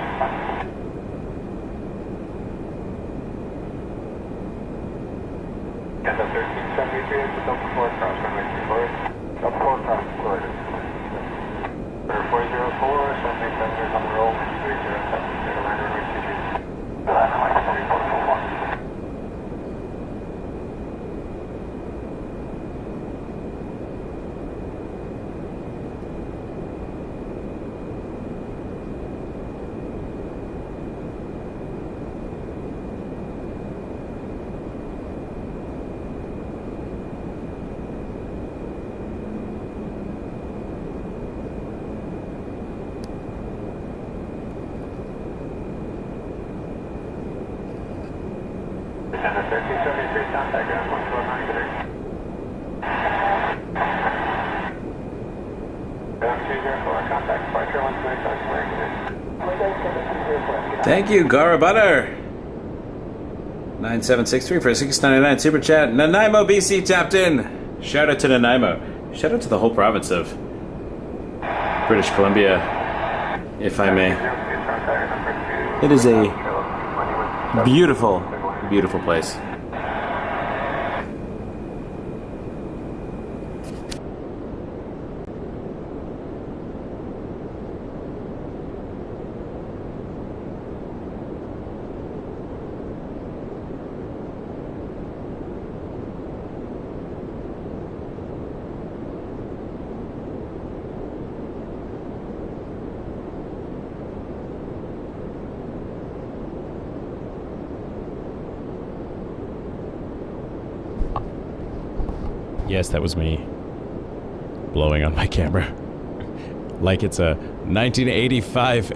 And the 1373 is the double 4 cross runway 24. Double 4 cross Florida. Order 404, Sunday 7 is on the roll, 307, zero line runway 23. Runway 3441. And the 1373 contact ground 149 7204, contact departure 125 Thank you, Gara Butter. 9763 for a 699 super chat. Nanaimo, BC tapped in. Shout out to Nanaimo. Shout out to the whole province of British Columbia, if I may. It is a beautiful, beautiful place. Yes, that was me blowing on my camera. Like it's a 1985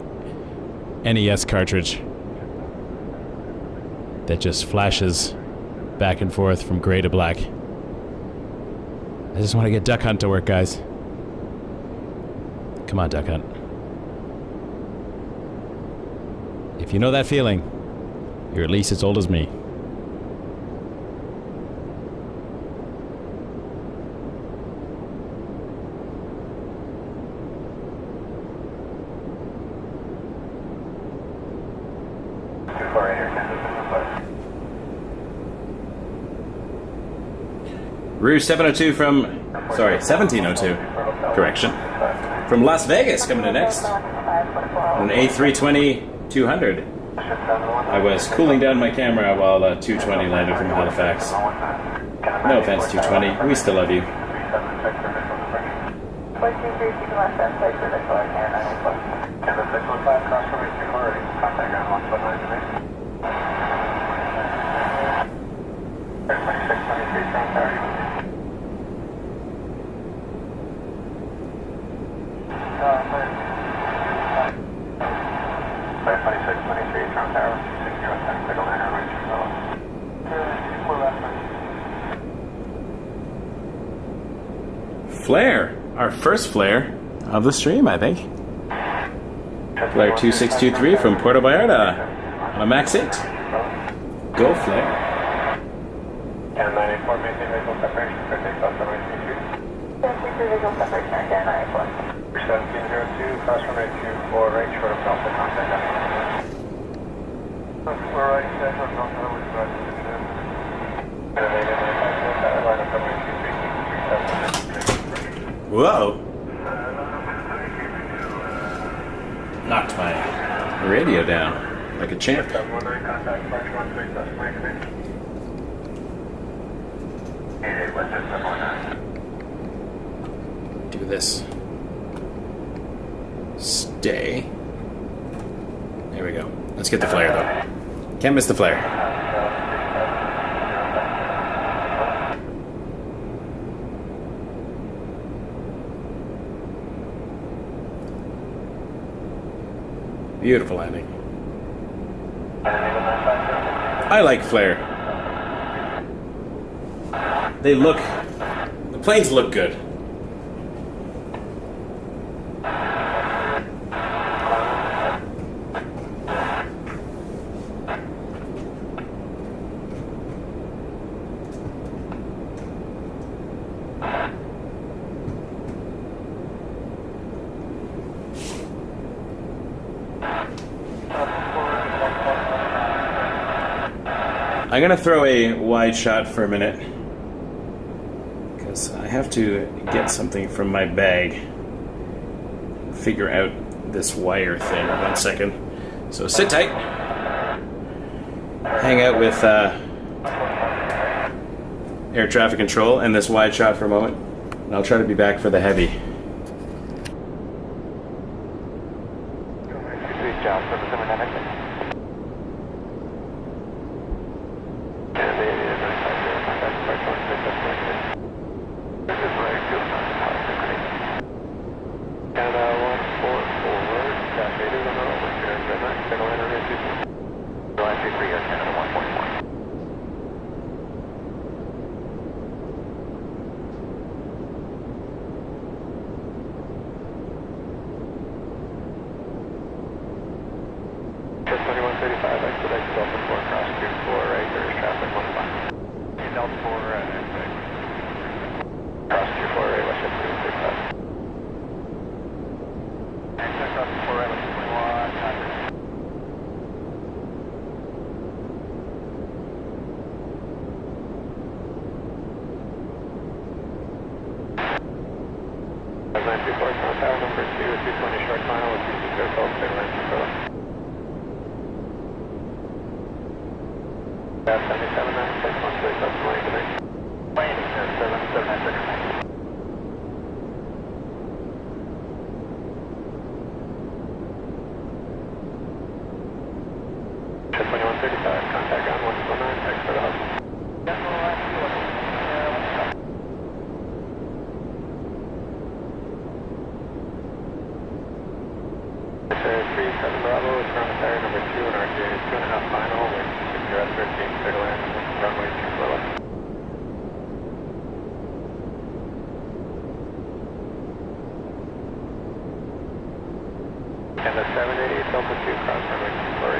NES cartridge that just flashes back and forth from gray to black. I just want to get Duck Hunt to work, guys. Come on, Duck Hunt. If you know that feeling, you're at least as old as me. Rue 702 from, sorry, 1702, correction, from Las Vegas coming in next, on an A320-200. I was cooling down my camera while 220 landed from Halifax. No offense, 220, we still love you. Flare, our first flare of the stream, I think. Flare 2623 from Puerto Vallarta on a Max 8. Go Flare. And 94, maintain visual separation for takeoff runway 23. Visual separation again, 94. 1702, cross runway 24, right short of Delta, contact us. We're right, set, we're not going to right. And then 95, line up runway 23, Whoa! Knocked my radio down like a champ. 719, contact departure 13, subsequent, good night. Do this. Stay. There we go. Let's get the flare though. Can't miss the flare. Beautiful landing. I like flare. They look... The planes look good. I'm gonna throw a wide shot for a minute because I have to get something from my bag. Figure out this wire thing. 1 second. So sit tight. Hang out with air traffic control and this wide shot for a moment. And I'll try to be back for the heavy. And the 788 Delta 2 cross runway 24.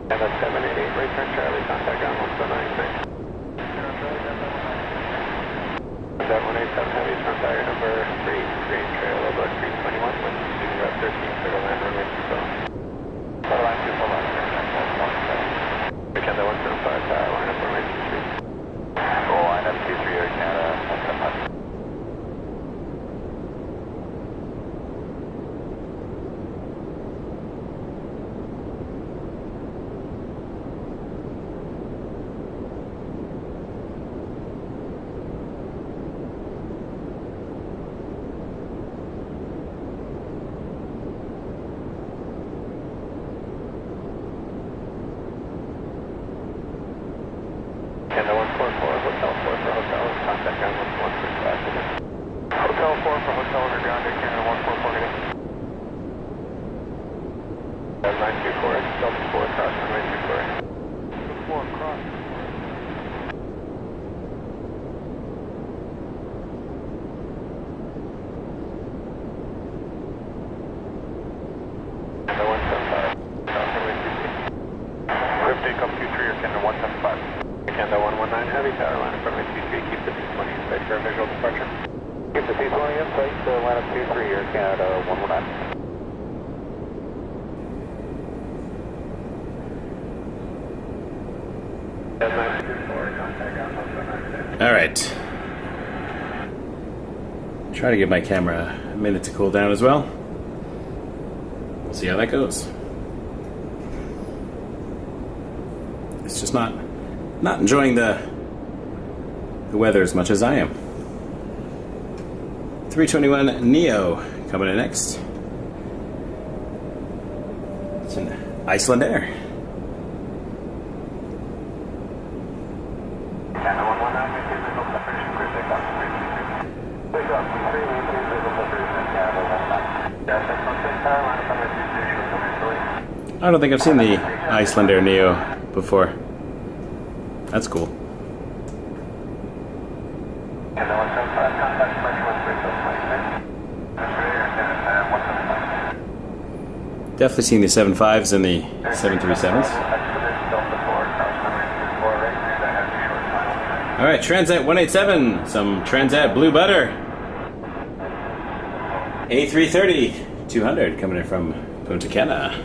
And the 788 return Charlie, contact on 179. And that 187 Heavy, front tire number 3, Green Trail, about 321, with shooting route 13, clear to land runway 27. Clear line 24, line 17. Weekend 175, tower line up runway 23. Roll line up 23, Air Canada, 175. And the 144, Hotel 4 for Hotel, contact on 165 again. Hotel 4 for Hotel Underground, Air Canada 144 again. 924, Delta 4, cross runway 24. 4 cross. And the 175, cross runway 23. Rip take up 23, Air Canada 175. Canada 119 Heavy, tower line in front of T3, keep the T20 in sight for a visual departure. Keep the T20 in sight, line up 23, Air Canada 119. All right. Try to give my camera a minute to cool down as well. We'll see how that goes. It's just not enjoying the weather as much as I am. 321 Neo coming in next. It's an Iceland Air. I don't think I've seen the Iceland Air Neo before. That's cool. And Definitely seeing the 7.5s and the 737s. All right, Transat 187, some Transat Blue Butter. A330 200 coming in from Punta Cana.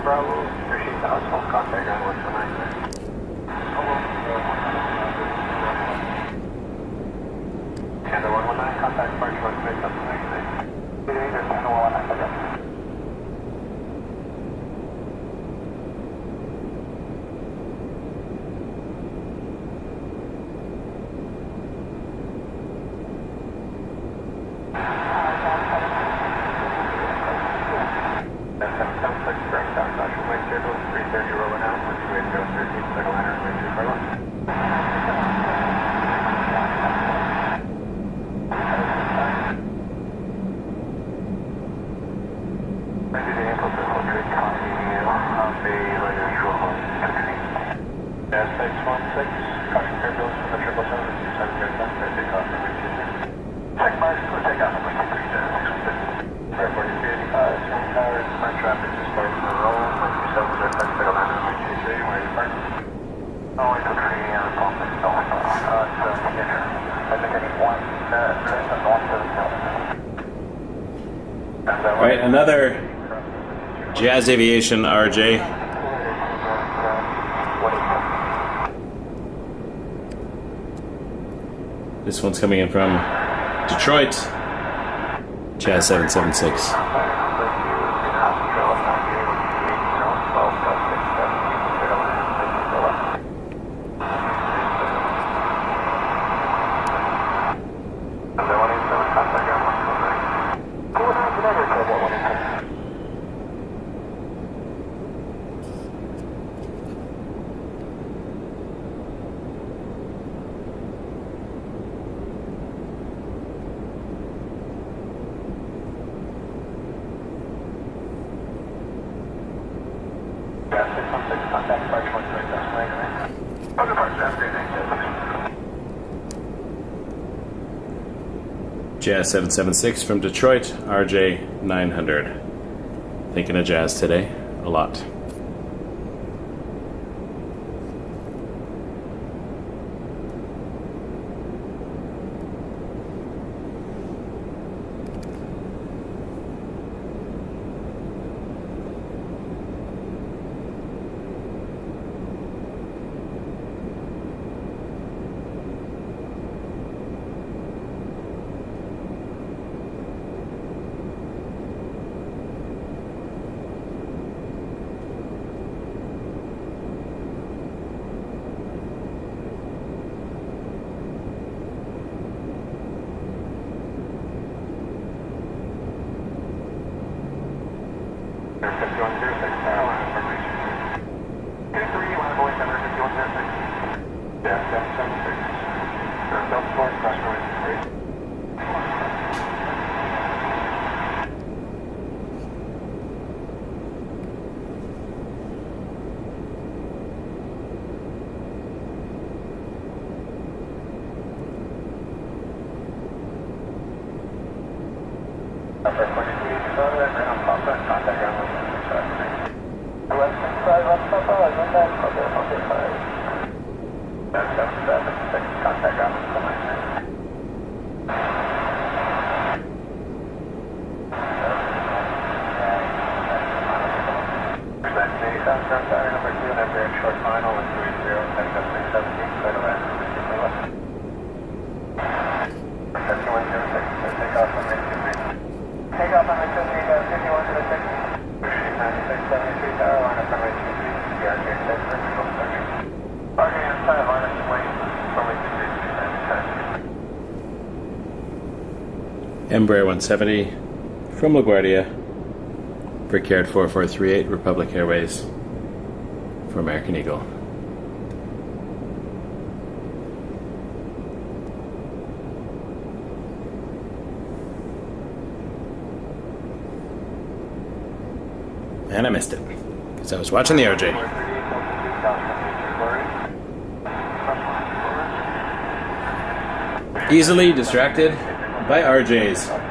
Bravo, appreciate the household contact on 129. Canada 119, contact March 1 something like that. Canada 119. All right, another Jazz Aviation RJ. This one's coming in from Detroit, Jazz 776. Jazz 776 from Detroit, RJ 900. Thinking of Jazz today a lot. Embraer 170 from LaGuardia, Brickyard 4438, Republic Airways for American Eagle. And I missed it, because I was watching the RJ. Easily distracted by RJs.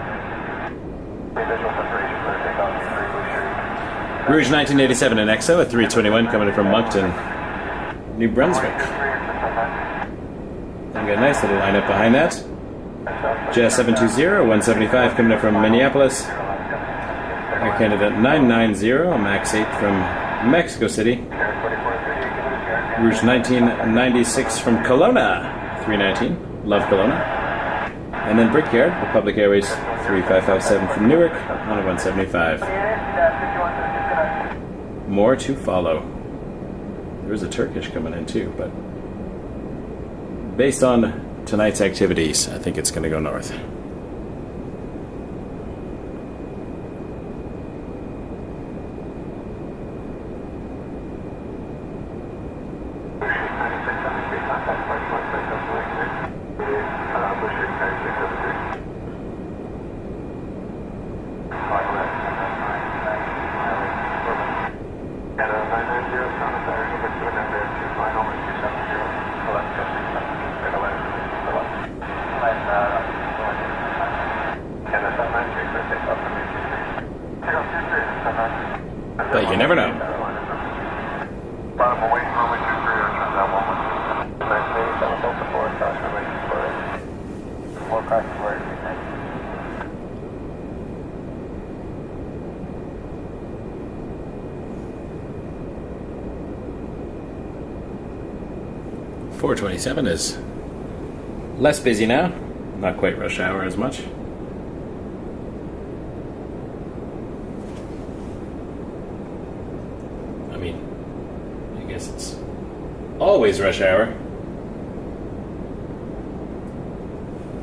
Rouge 1987 in EXO at 321 coming in from Moncton, New Brunswick. I've got a nice little lineup behind that. Jazz 720, 175 coming in from Minneapolis. Air Canada 990, Max 8 from Mexico City. Rouge 1996 from Kelowna, 319. Love Kelowna. And then Brickyard, Republic Airways 3557 from Newark on a 175. More to follow. There's a Turkish coming in too, but based on tonight's activities, I think it's going to go north. But you never know. .427 is less busy now. Not quite rush hour as much. I mean, I guess it's always rush hour.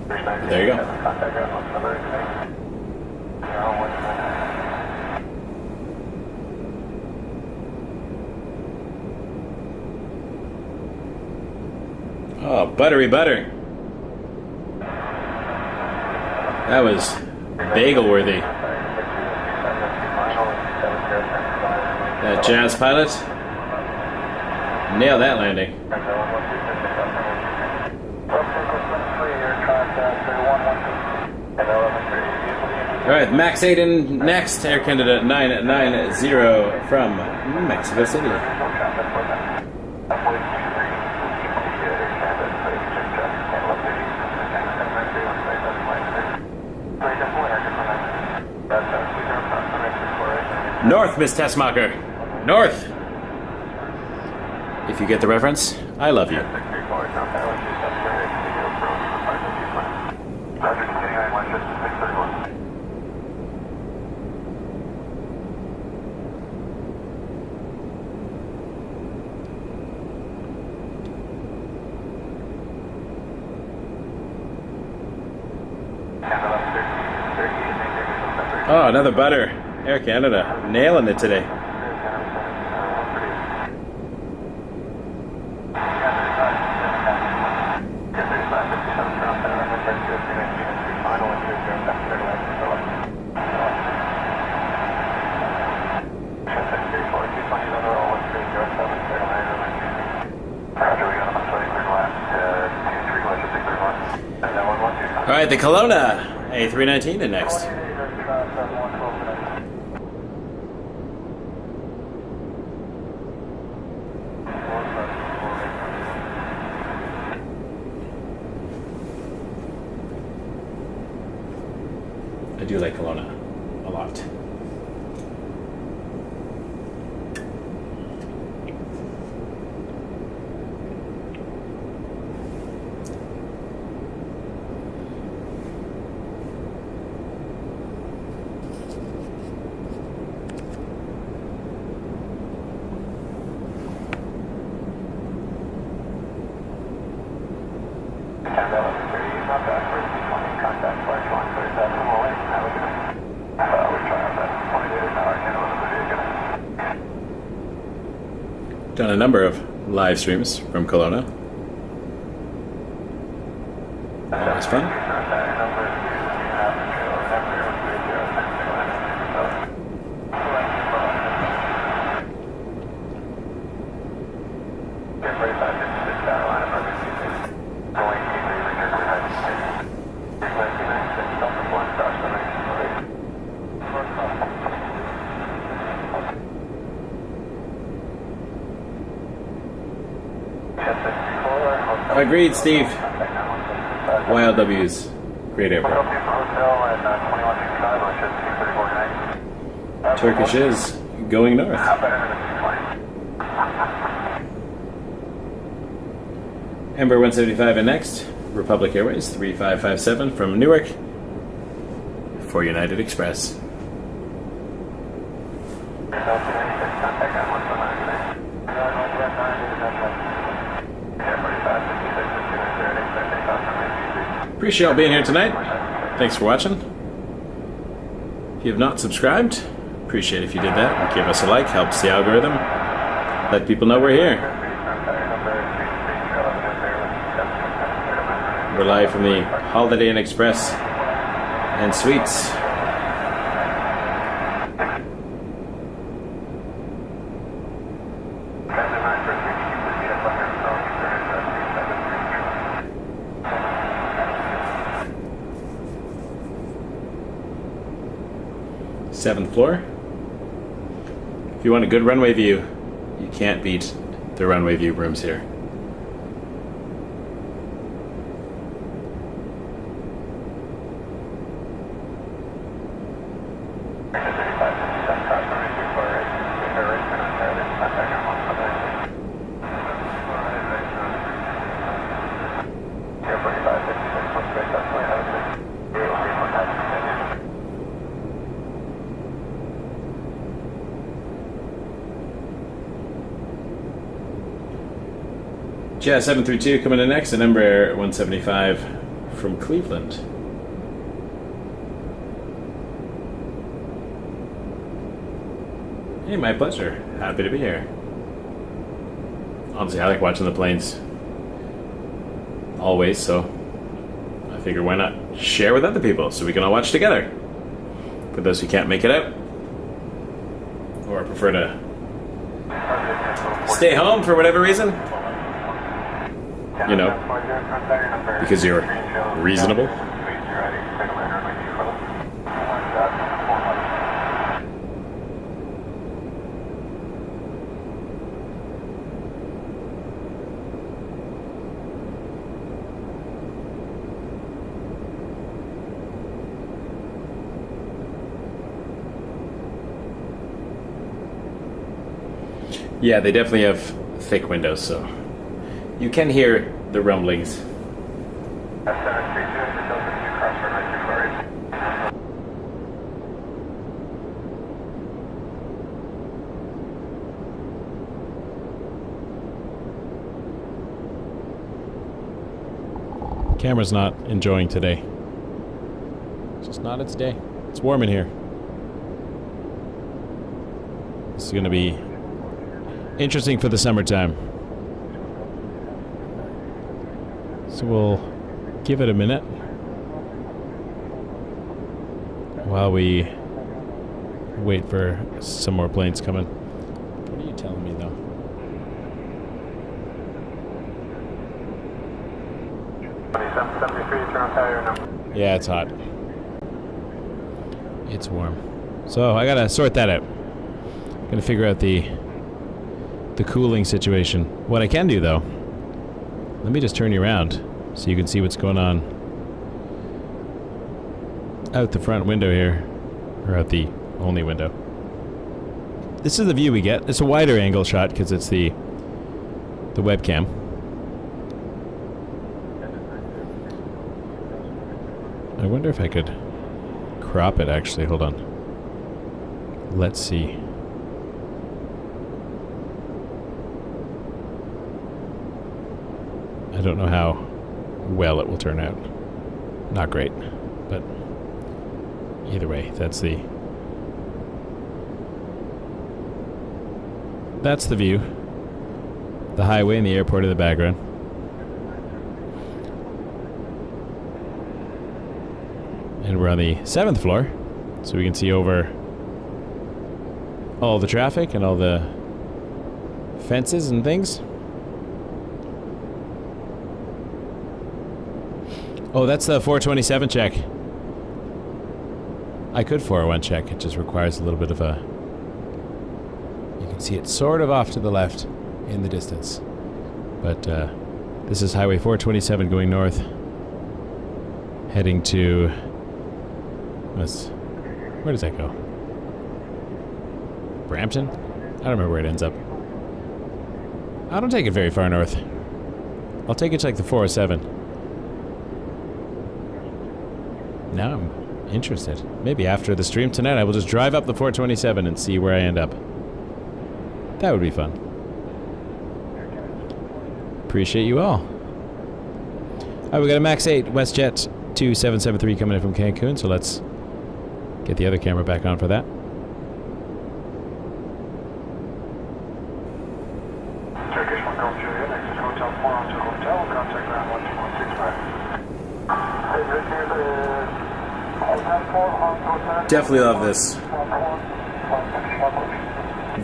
But there you go. Oh, buttery butter. That was bagel worthy. That Jazz pilot nailed that landing. Alright, Max 8 in next. Air Canada 990 from Mexico City. North, Miss Tessmacher. North. If you get the reference, I love you. Oh, another butter. Air Canada, nailing it today. All right, the Kelowna A319 in next. I do like Kelowna a lot. Done a number of live streams from Kelowna. Always fun. Agreed, Steve. YLW's great airport. Turkish is going north. Ember 175 and next. Republic Airways 3557 from Newark for United Express. Appreciate y'all being here tonight. Thanks for watching. If you have not subscribed, appreciate if you did that. And give us a like, helps the algorithm. Let people know we're here. We're live from the Holiday Inn Express and Suites. Seventh floor. If you want a good runway view, you can't beat the runway view rooms here. Jazz 732 coming in next, and Embraer 175 from Cleveland. Hey, my pleasure. Happy to be here. Honestly, I like watching the planes always, so I figure why not share with other people so we can all watch together. For those who can't make it out, or prefer to stay home for whatever reason. You know, because you're reasonable. Yeah, they definitely have thick windows, so you can hear the rumblings. Camera's not enjoying today. It's just not its day. It's warm in here. This is going to be interesting for the summertime. So we'll give it a minute while we wait for some more planes coming. What are you telling me, though? Yeah, it's hot. It's warm. So I gotta sort that out. Gonna figure out the cooling situation. What I can do, though, let me just turn you around so you can see what's going on out the front window here, or out the only window. This is the view we get. It's a wider angle shot because it's the webcam. I wonder if I could crop it, actually. Hold on. Let's see. I don't know how well it will turn out. Not great, but either way, that's the view. the highway and the airport in the background. And we're on the 7th floor, so we can see over all the traffic and all the fences and things. Oh, that's the 427 check. I could 401 check, it just requires a little bit of a... You can see it sort of off to the left in the distance. But this is Highway 427 going north, heading to... Where does that go? Brampton? I don't remember where it ends up. I don't take it very far north. I'll take it to like the 407. Now I'm interested. Maybe after the stream tonight I will just drive up the 427 and see where I end up. That would be fun. Appreciate you all. Alright, we got a Max 8 WestJet 2773 coming in from Cancun, so let's get the other camera back on for that. Turkish 1 Golf Juliet, exit Hotel 4 onto Hotel, contact ground 12165. Definitely love this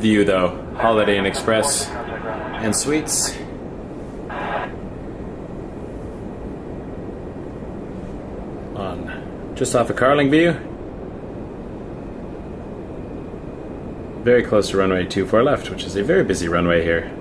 view though. Holiday Inn Express and Suites. On just off of Carlingview. Very close to runway 24 left, which is a very busy runway here.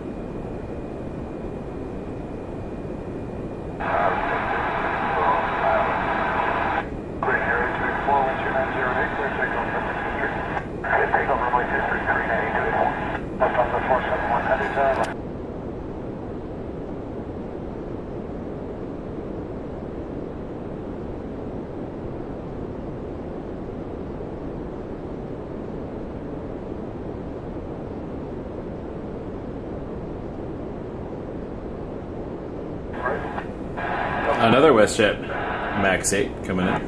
Another WestJet Max 8 coming in.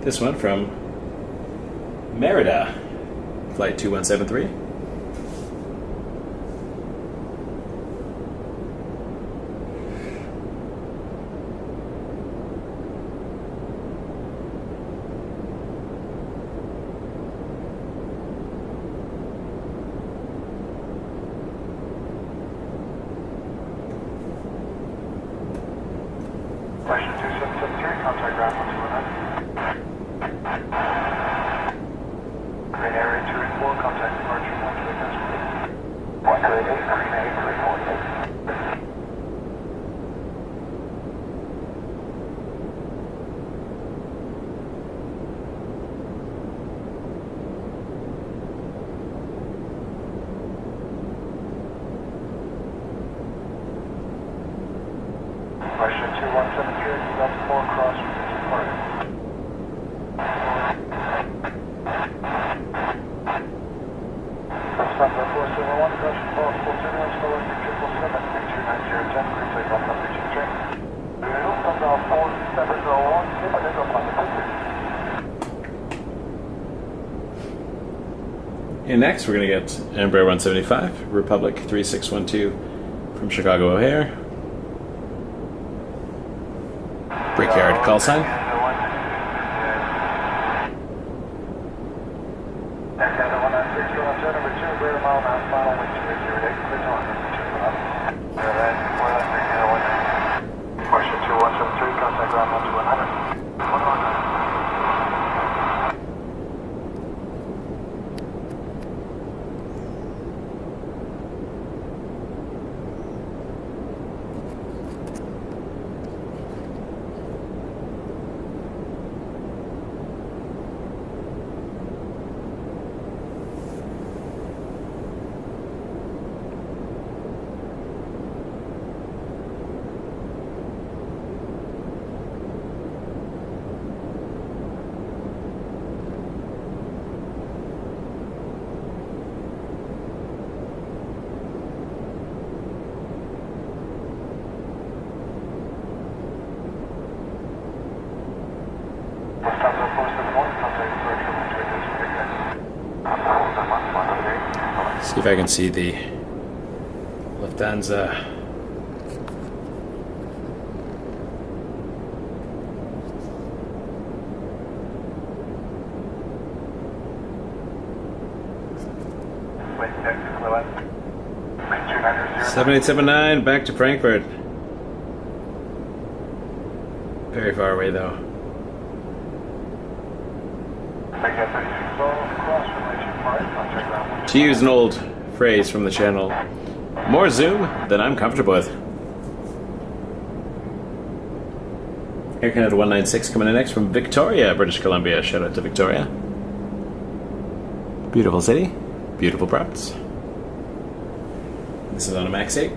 This one from Merida, flight 2173. Question 2773, contact ground 121. Green area 284, contact departure 128. 128, green area 348. Question 2173, that's 4 crosswind departed. Number 471, question 4, Turbulence, following 777, 29010, green takeoff, number 23. Number 4701, keep an echo on the And next we're going to get Embraer 175, Republic 3612 from Chicago O'Hare. Brickyard call sign. Question 2173, contact ground 12100. See if I can see the Lufthansa. Wait, next, Cleveland. 7879 back to Frankfurt. Very far away though. To use an old phrase from the channel, more zoom than I'm comfortable with. Air Canada 196 coming in next from Victoria, British Columbia. Shout out to Victoria. Beautiful city, beautiful props. This is on a Max 8.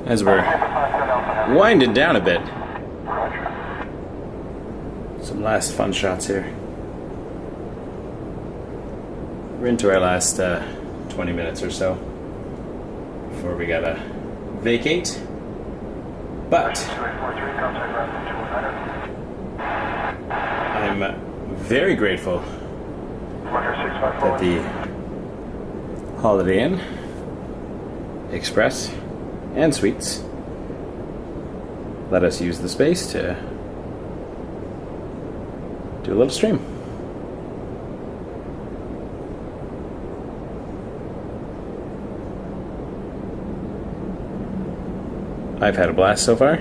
As we're winding down a bit. Some last fun shots here. We're into our last 20 minutes or so before we gotta vacate. But I'm very grateful that the Holiday Inn Express and Suites let us use the space to do a little stream. I've had a blast so far.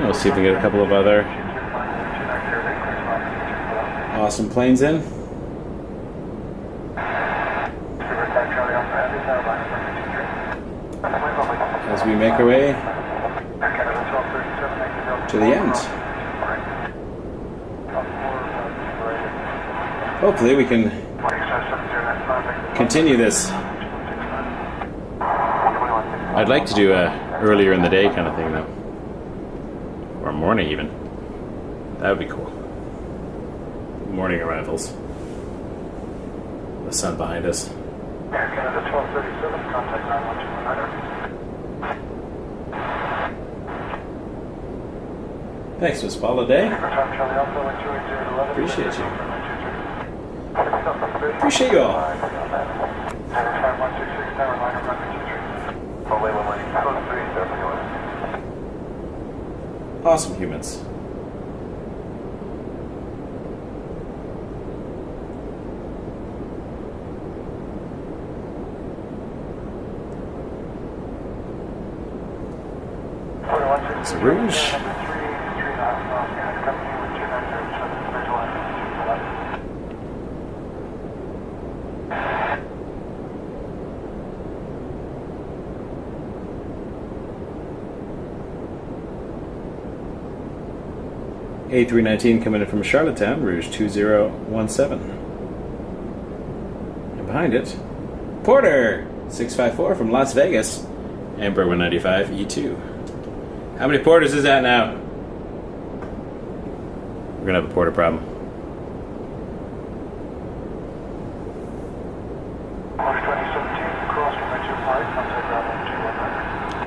We'll see if we get a couple of other awesome planes in. As we make our way to the end. Hopefully we can continue this. I'd like to do a earlier in the day kind of thing though. Or morning even. That would be cool. Morning arrivals. The sun behind us. Air Canada 1237, contact 912. Thanks, Miss Paula Day. Appreciate you. Appreciate you all. Awesome humans. It's a Rouge. A319 coming in from Charlottetown, Rouge 2017. And behind it, Porter 654 from Las Vegas, Amber 195 E2. How many Porters is that now? We're gonna have a Porter problem.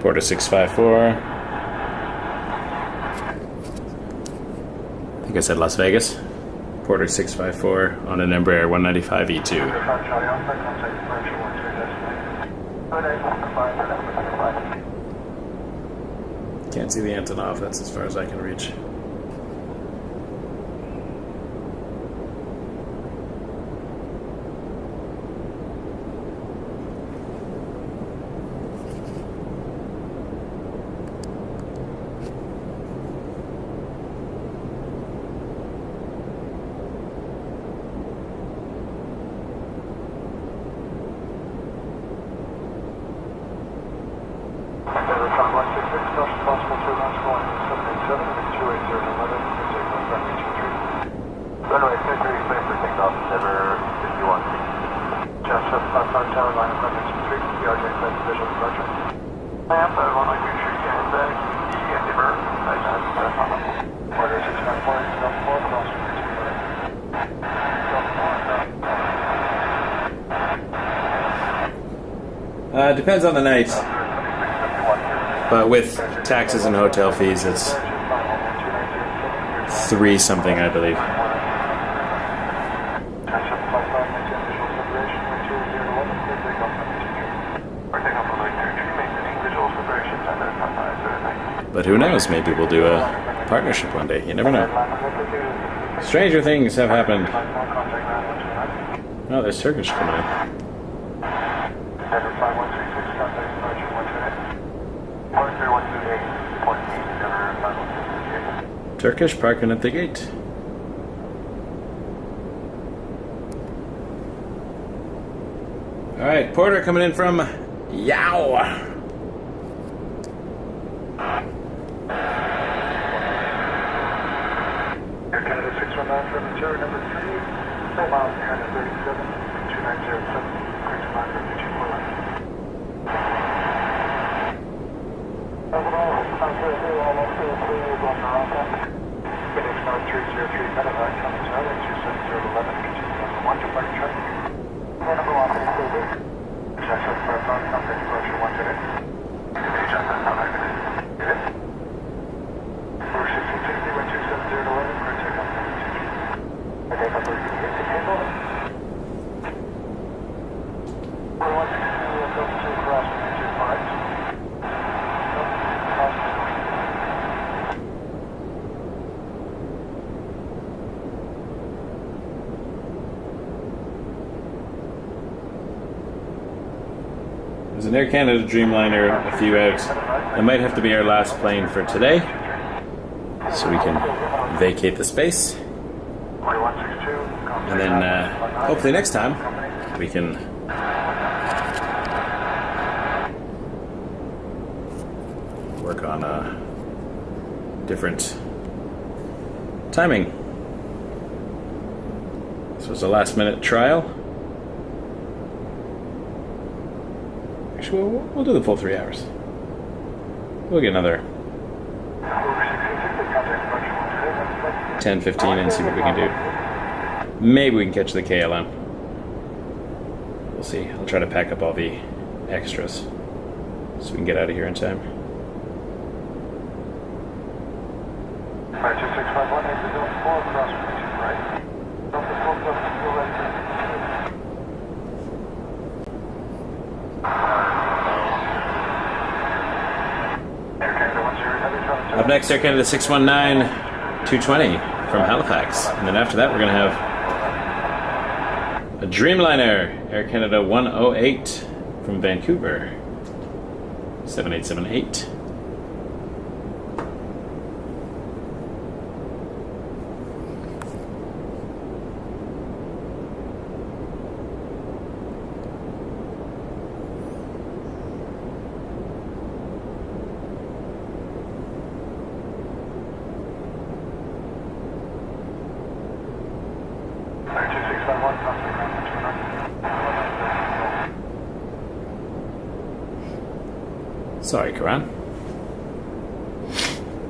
Porter 654. I think I said Las Vegas. Porter 654 on an Embraer 195 E2. Can't see the Antonov, that's as far as I can reach. Depends on the night, but with taxes and hotel fees, it's 3 something, I believe. But who knows? Maybe we'll do a partnership one day. You never know. Stranger things have happened. Oh, there's Turkish coming in. Turkish parking at the gate. All right, Porter coming in from Yao. Air Canada 619 from Interior number 3, 4 miles behind at 37, 2907, clear to line from 249. Phoenix North 303 medevac coming to Island 27011, continue number 1 to flight traffic. Number 1, please. Access southbound, contact departure 1 today. Page on that, get it? Over 1660, 27011, clear takeoff number 2. Okay, number 8 to table. 4162, welcome to crosswind 25. There's an Air Canada Dreamliner a few out. It might have to be our last plane for today, so we can vacate the space. And then hopefully next time we can work on a different timing. This was a last minute trial. Actually, we'll do the full 3 hours. We'll get another 10, 15 and see what we can do. Maybe we can catch the KLM. We'll see. I'll try to pack up all the extras so we can get out of here in time. Up next, Air Canada 619 220 from Halifax. And then after that, we're going to have a Dreamliner, Air Canada 108 from Vancouver. 7878. Sorry, Karan.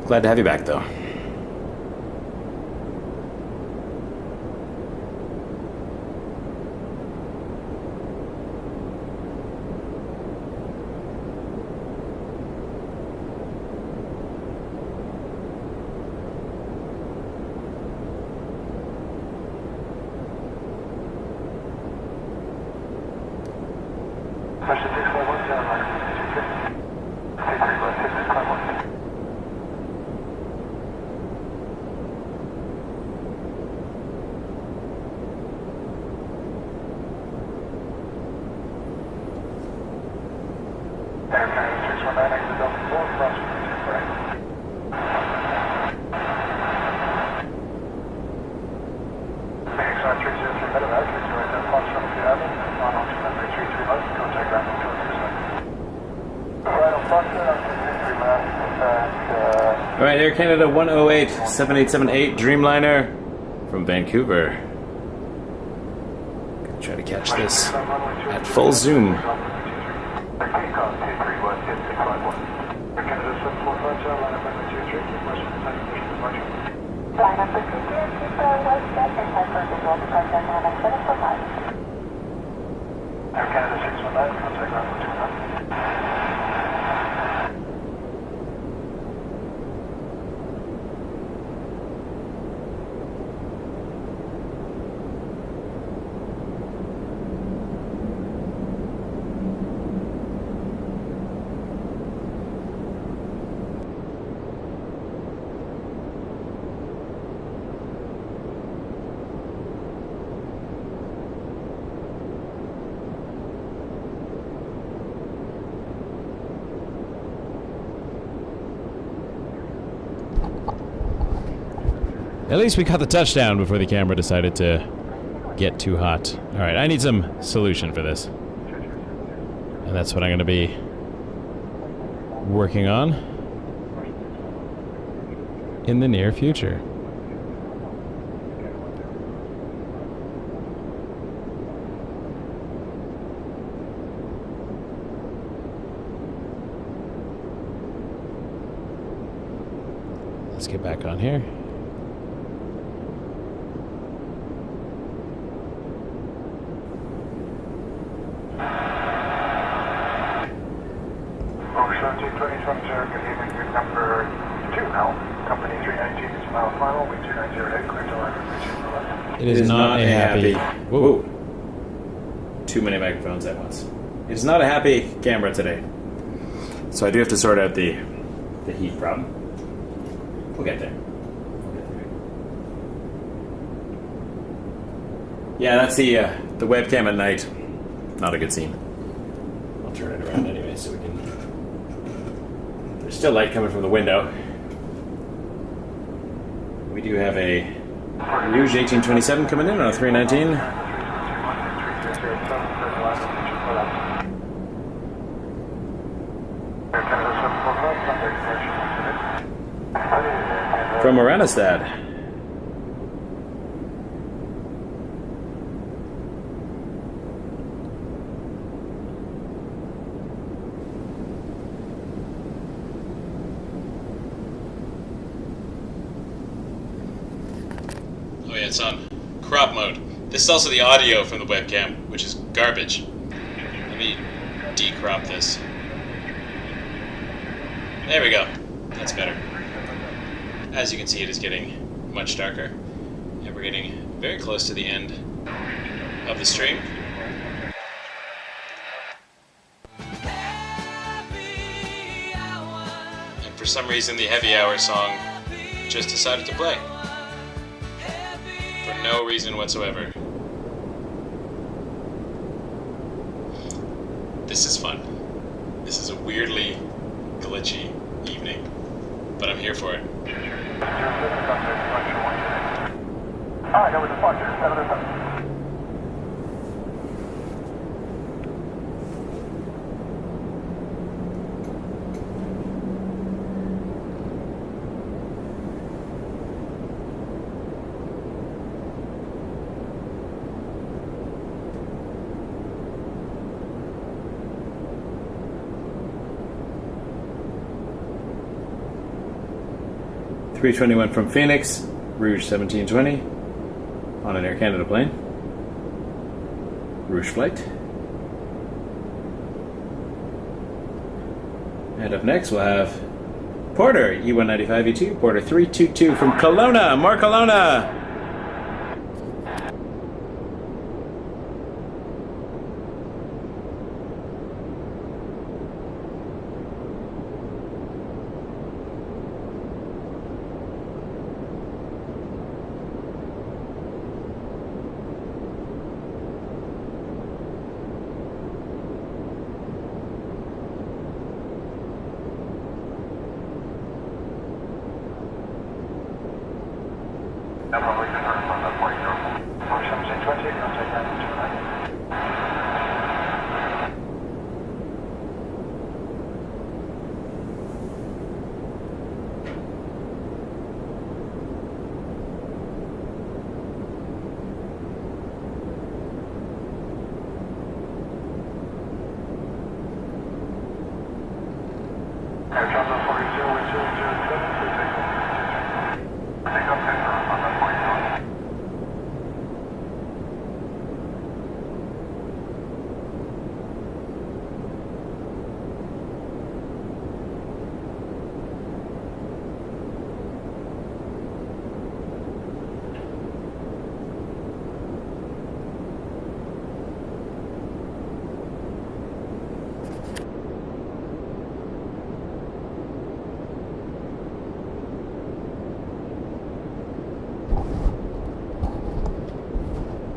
Glad to have you back, though. Alright, Air Canada 108 7878 Dreamliner from Vancouver. Gonna try to catch this at full zoom. Air Canada 619, contact ground 129. At least we caught the touchdown before the camera decided to get too hot. Alright, I need some solution for this. And that's what I'm going to be working on in the near future. Let's get back on here. It is not a happy... Whoa. Too many microphones at once. It is not a happy camera today. So I do have to sort out the heat problem. We'll get there. Yeah, that's the webcam at night. Not a good scene. I'll turn it around anyway so we can... There's still light coming from the window. We do have a Rouge 1827 coming in on a 319. From Moranistad. Oh yeah, it's on crop mode. This is also the audio from the webcam, which is garbage. Let me decrop this. There we go. That's better. As you can see, it is getting much darker. And we're getting very close to the end of the stream. I'm for some reason the heavy hour song just decided to play. For no reason whatsoever. This is fun. This is a weirdly glitchy evening, but I'm here for it. Alright, over departure, 707. .321 from Phoenix, Rouge 1720, on an Air Canada plane. Rouge flight. And up next we'll have Porter, E195E2, Porter 322 from Kelowna, more Kelowna!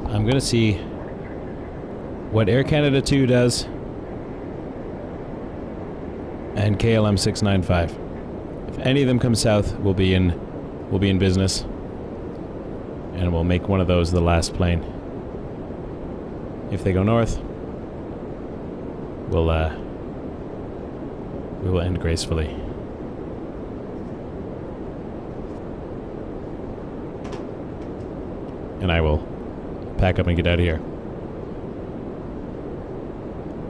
I'm going to see what Air Canada 2 does and KLM 695. If any of them come south, we'll be in business, and we'll make one of those the last plane. If they go north, we will end gracefully. And I will pack up and get out of here.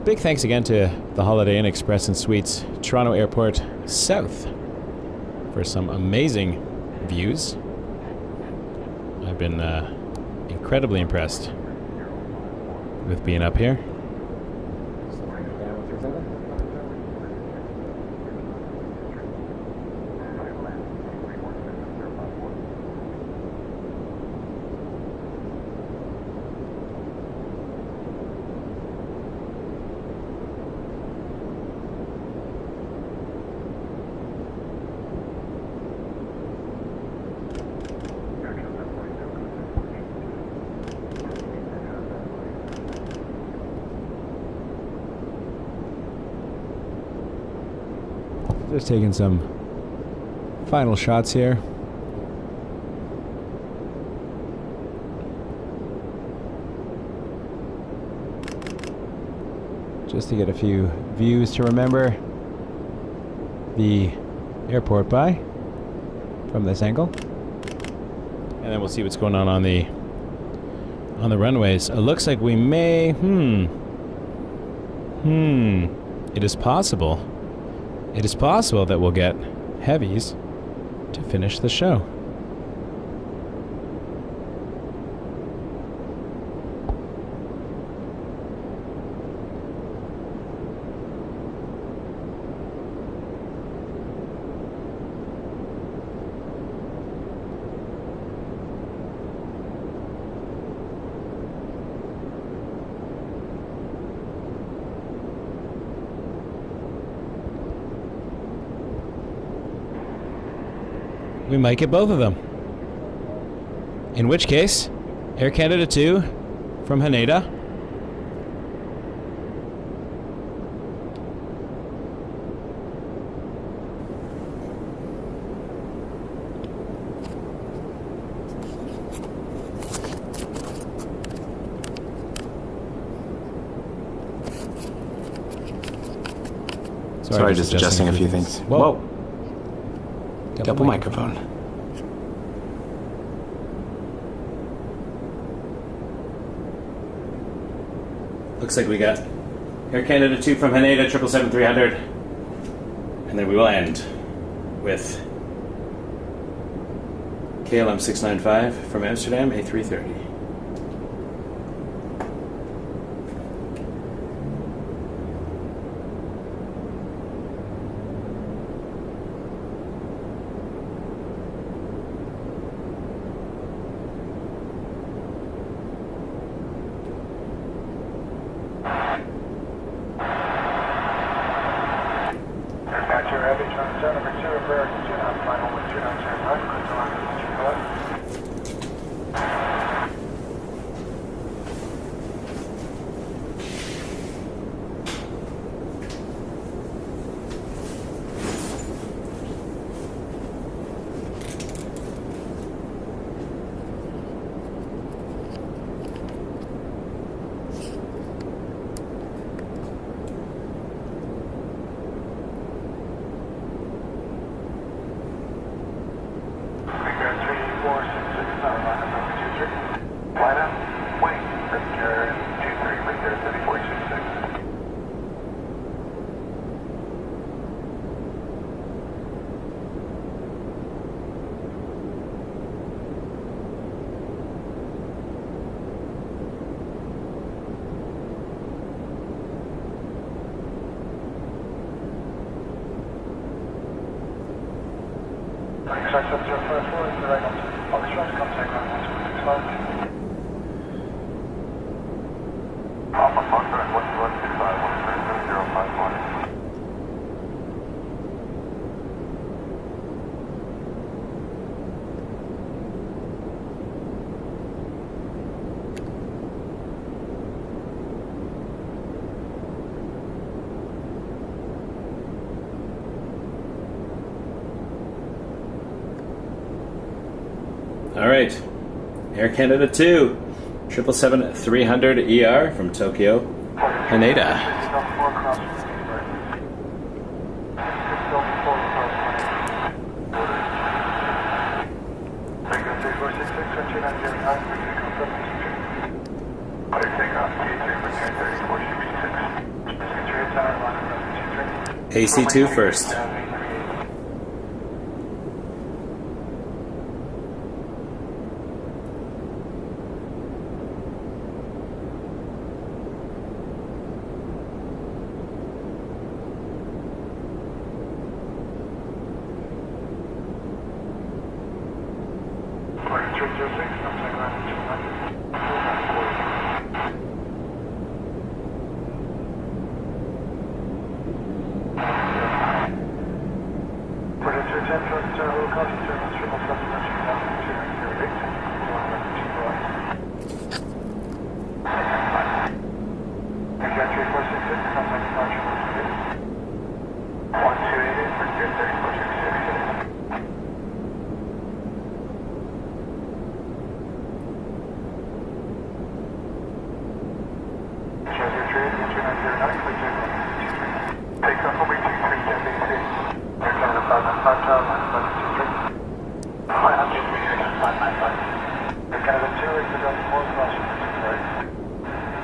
Big thanks again to the Holiday Inn Express and Suites, Toronto Airport South, for some amazing views. I've been incredibly impressed with being up here. Just taking some final shots here. Just to get a few views to remember the airport by from this angle. And then we'll see what's going on the runways. It looks like we may it is possible. It is possible that we'll get heavies to finish the show. we might get both of them. In which case, Air Canada 2 from Haneda. Sorry, just adjusting a few things. Whoa. Double microphone. Looks like we got Air Canada 2 from Haneda, 777-300. And then we will end with KLM 695 from Amsterdam, A330. All right, Air Canada 2, 777-300 ER from Tokyo, Haneda. AC2 first.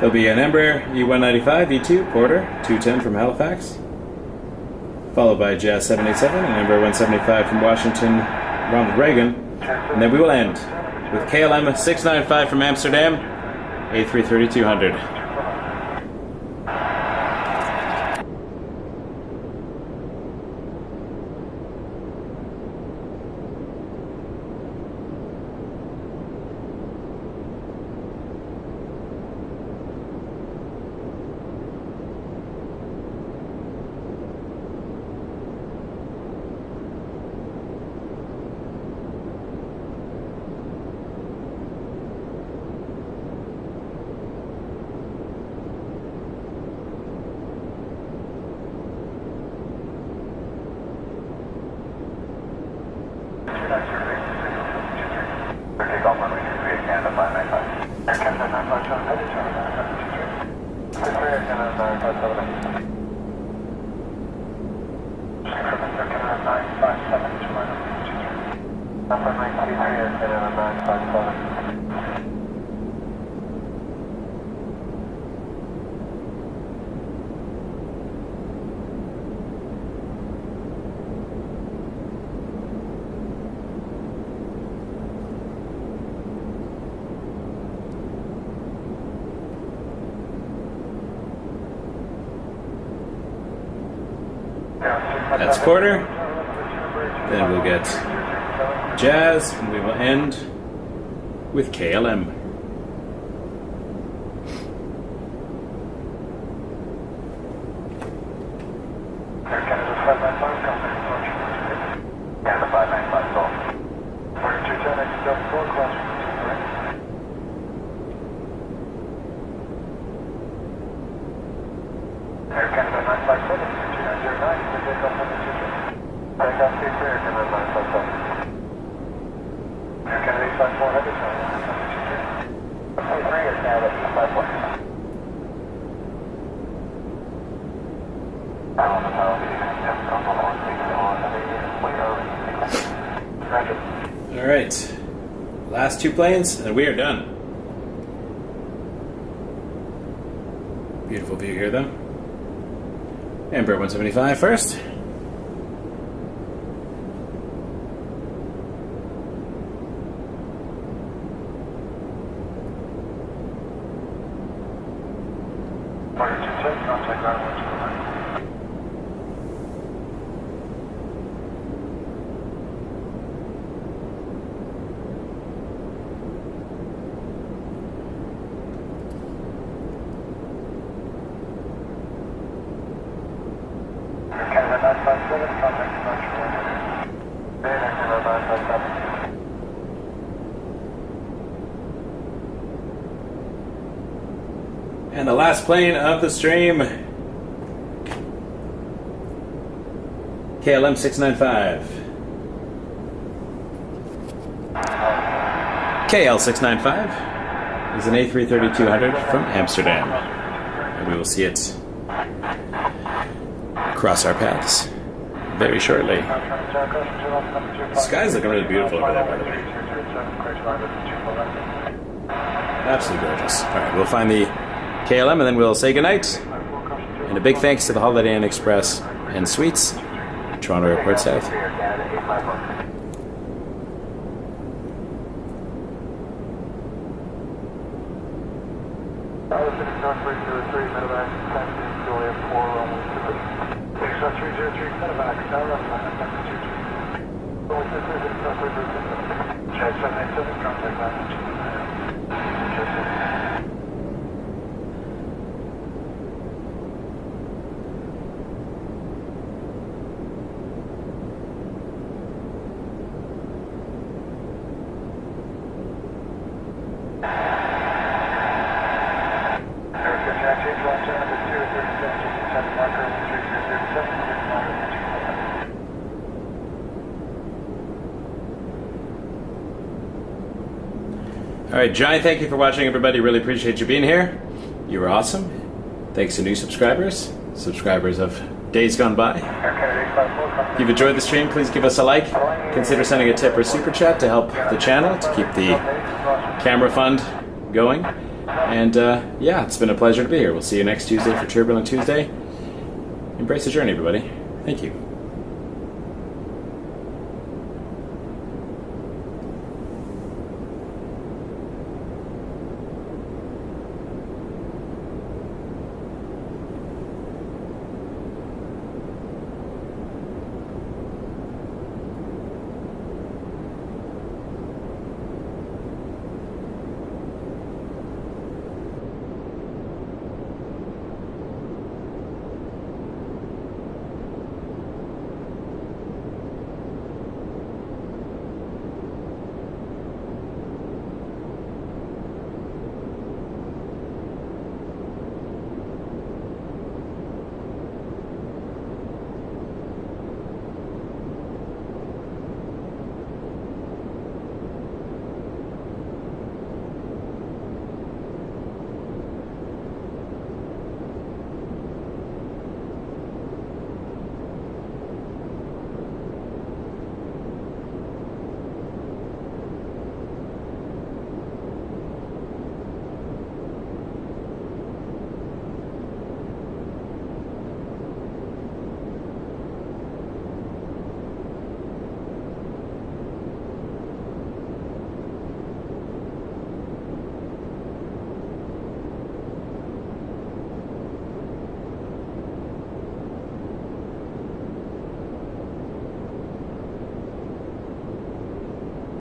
There'll be an Embraer E195 E2 Porter 210 from Halifax, followed by Jazz 787 and Embraer 175 from Washington, Ronald Reagan, and then we will end with KLM 695 from Amsterdam, A330-200. runway 23 antenna on 957. That's quarter. Then we'll get jazz, and we will end with KLM. Yeah, the 595 call. Order 210, exit double four, crosswind, correct? Air Canada 957, 2909, you can take off on the 210. Take off C3, Air Canada 957. Air Canada 854, heavy, sorry, on the 210. 23, Air Canada 854. All right, last two planes, and we are done. Beautiful view here, though. Embraer 175 first. Order 210, contact ground 129. Canada 957, contact departure 100. Canada 957. And the last plane of the stream, KLM 695. KL 695 is an A330-200 from Amsterdam. And we will see it cross our paths very shortly. The sky's looking really beautiful over there, by the way. Absolutely gorgeous. All right, we'll find the KLM and then we'll say goodnight. And a big thanks to the Holiday Inn Express and Suites, Toronto Airport South. All right, giant thank you for watching, everybody. Really appreciate you being here. You were awesome. Thanks to new subscribers of days gone by. If you've enjoyed the stream, please give us a like. Consider sending a tip or super chat to help the channel, to keep the camera fund going. And yeah, it's been a pleasure to be here. We'll see you next Tuesday for Turbulent Tuesday. Embrace the journey, everybody. Thank you.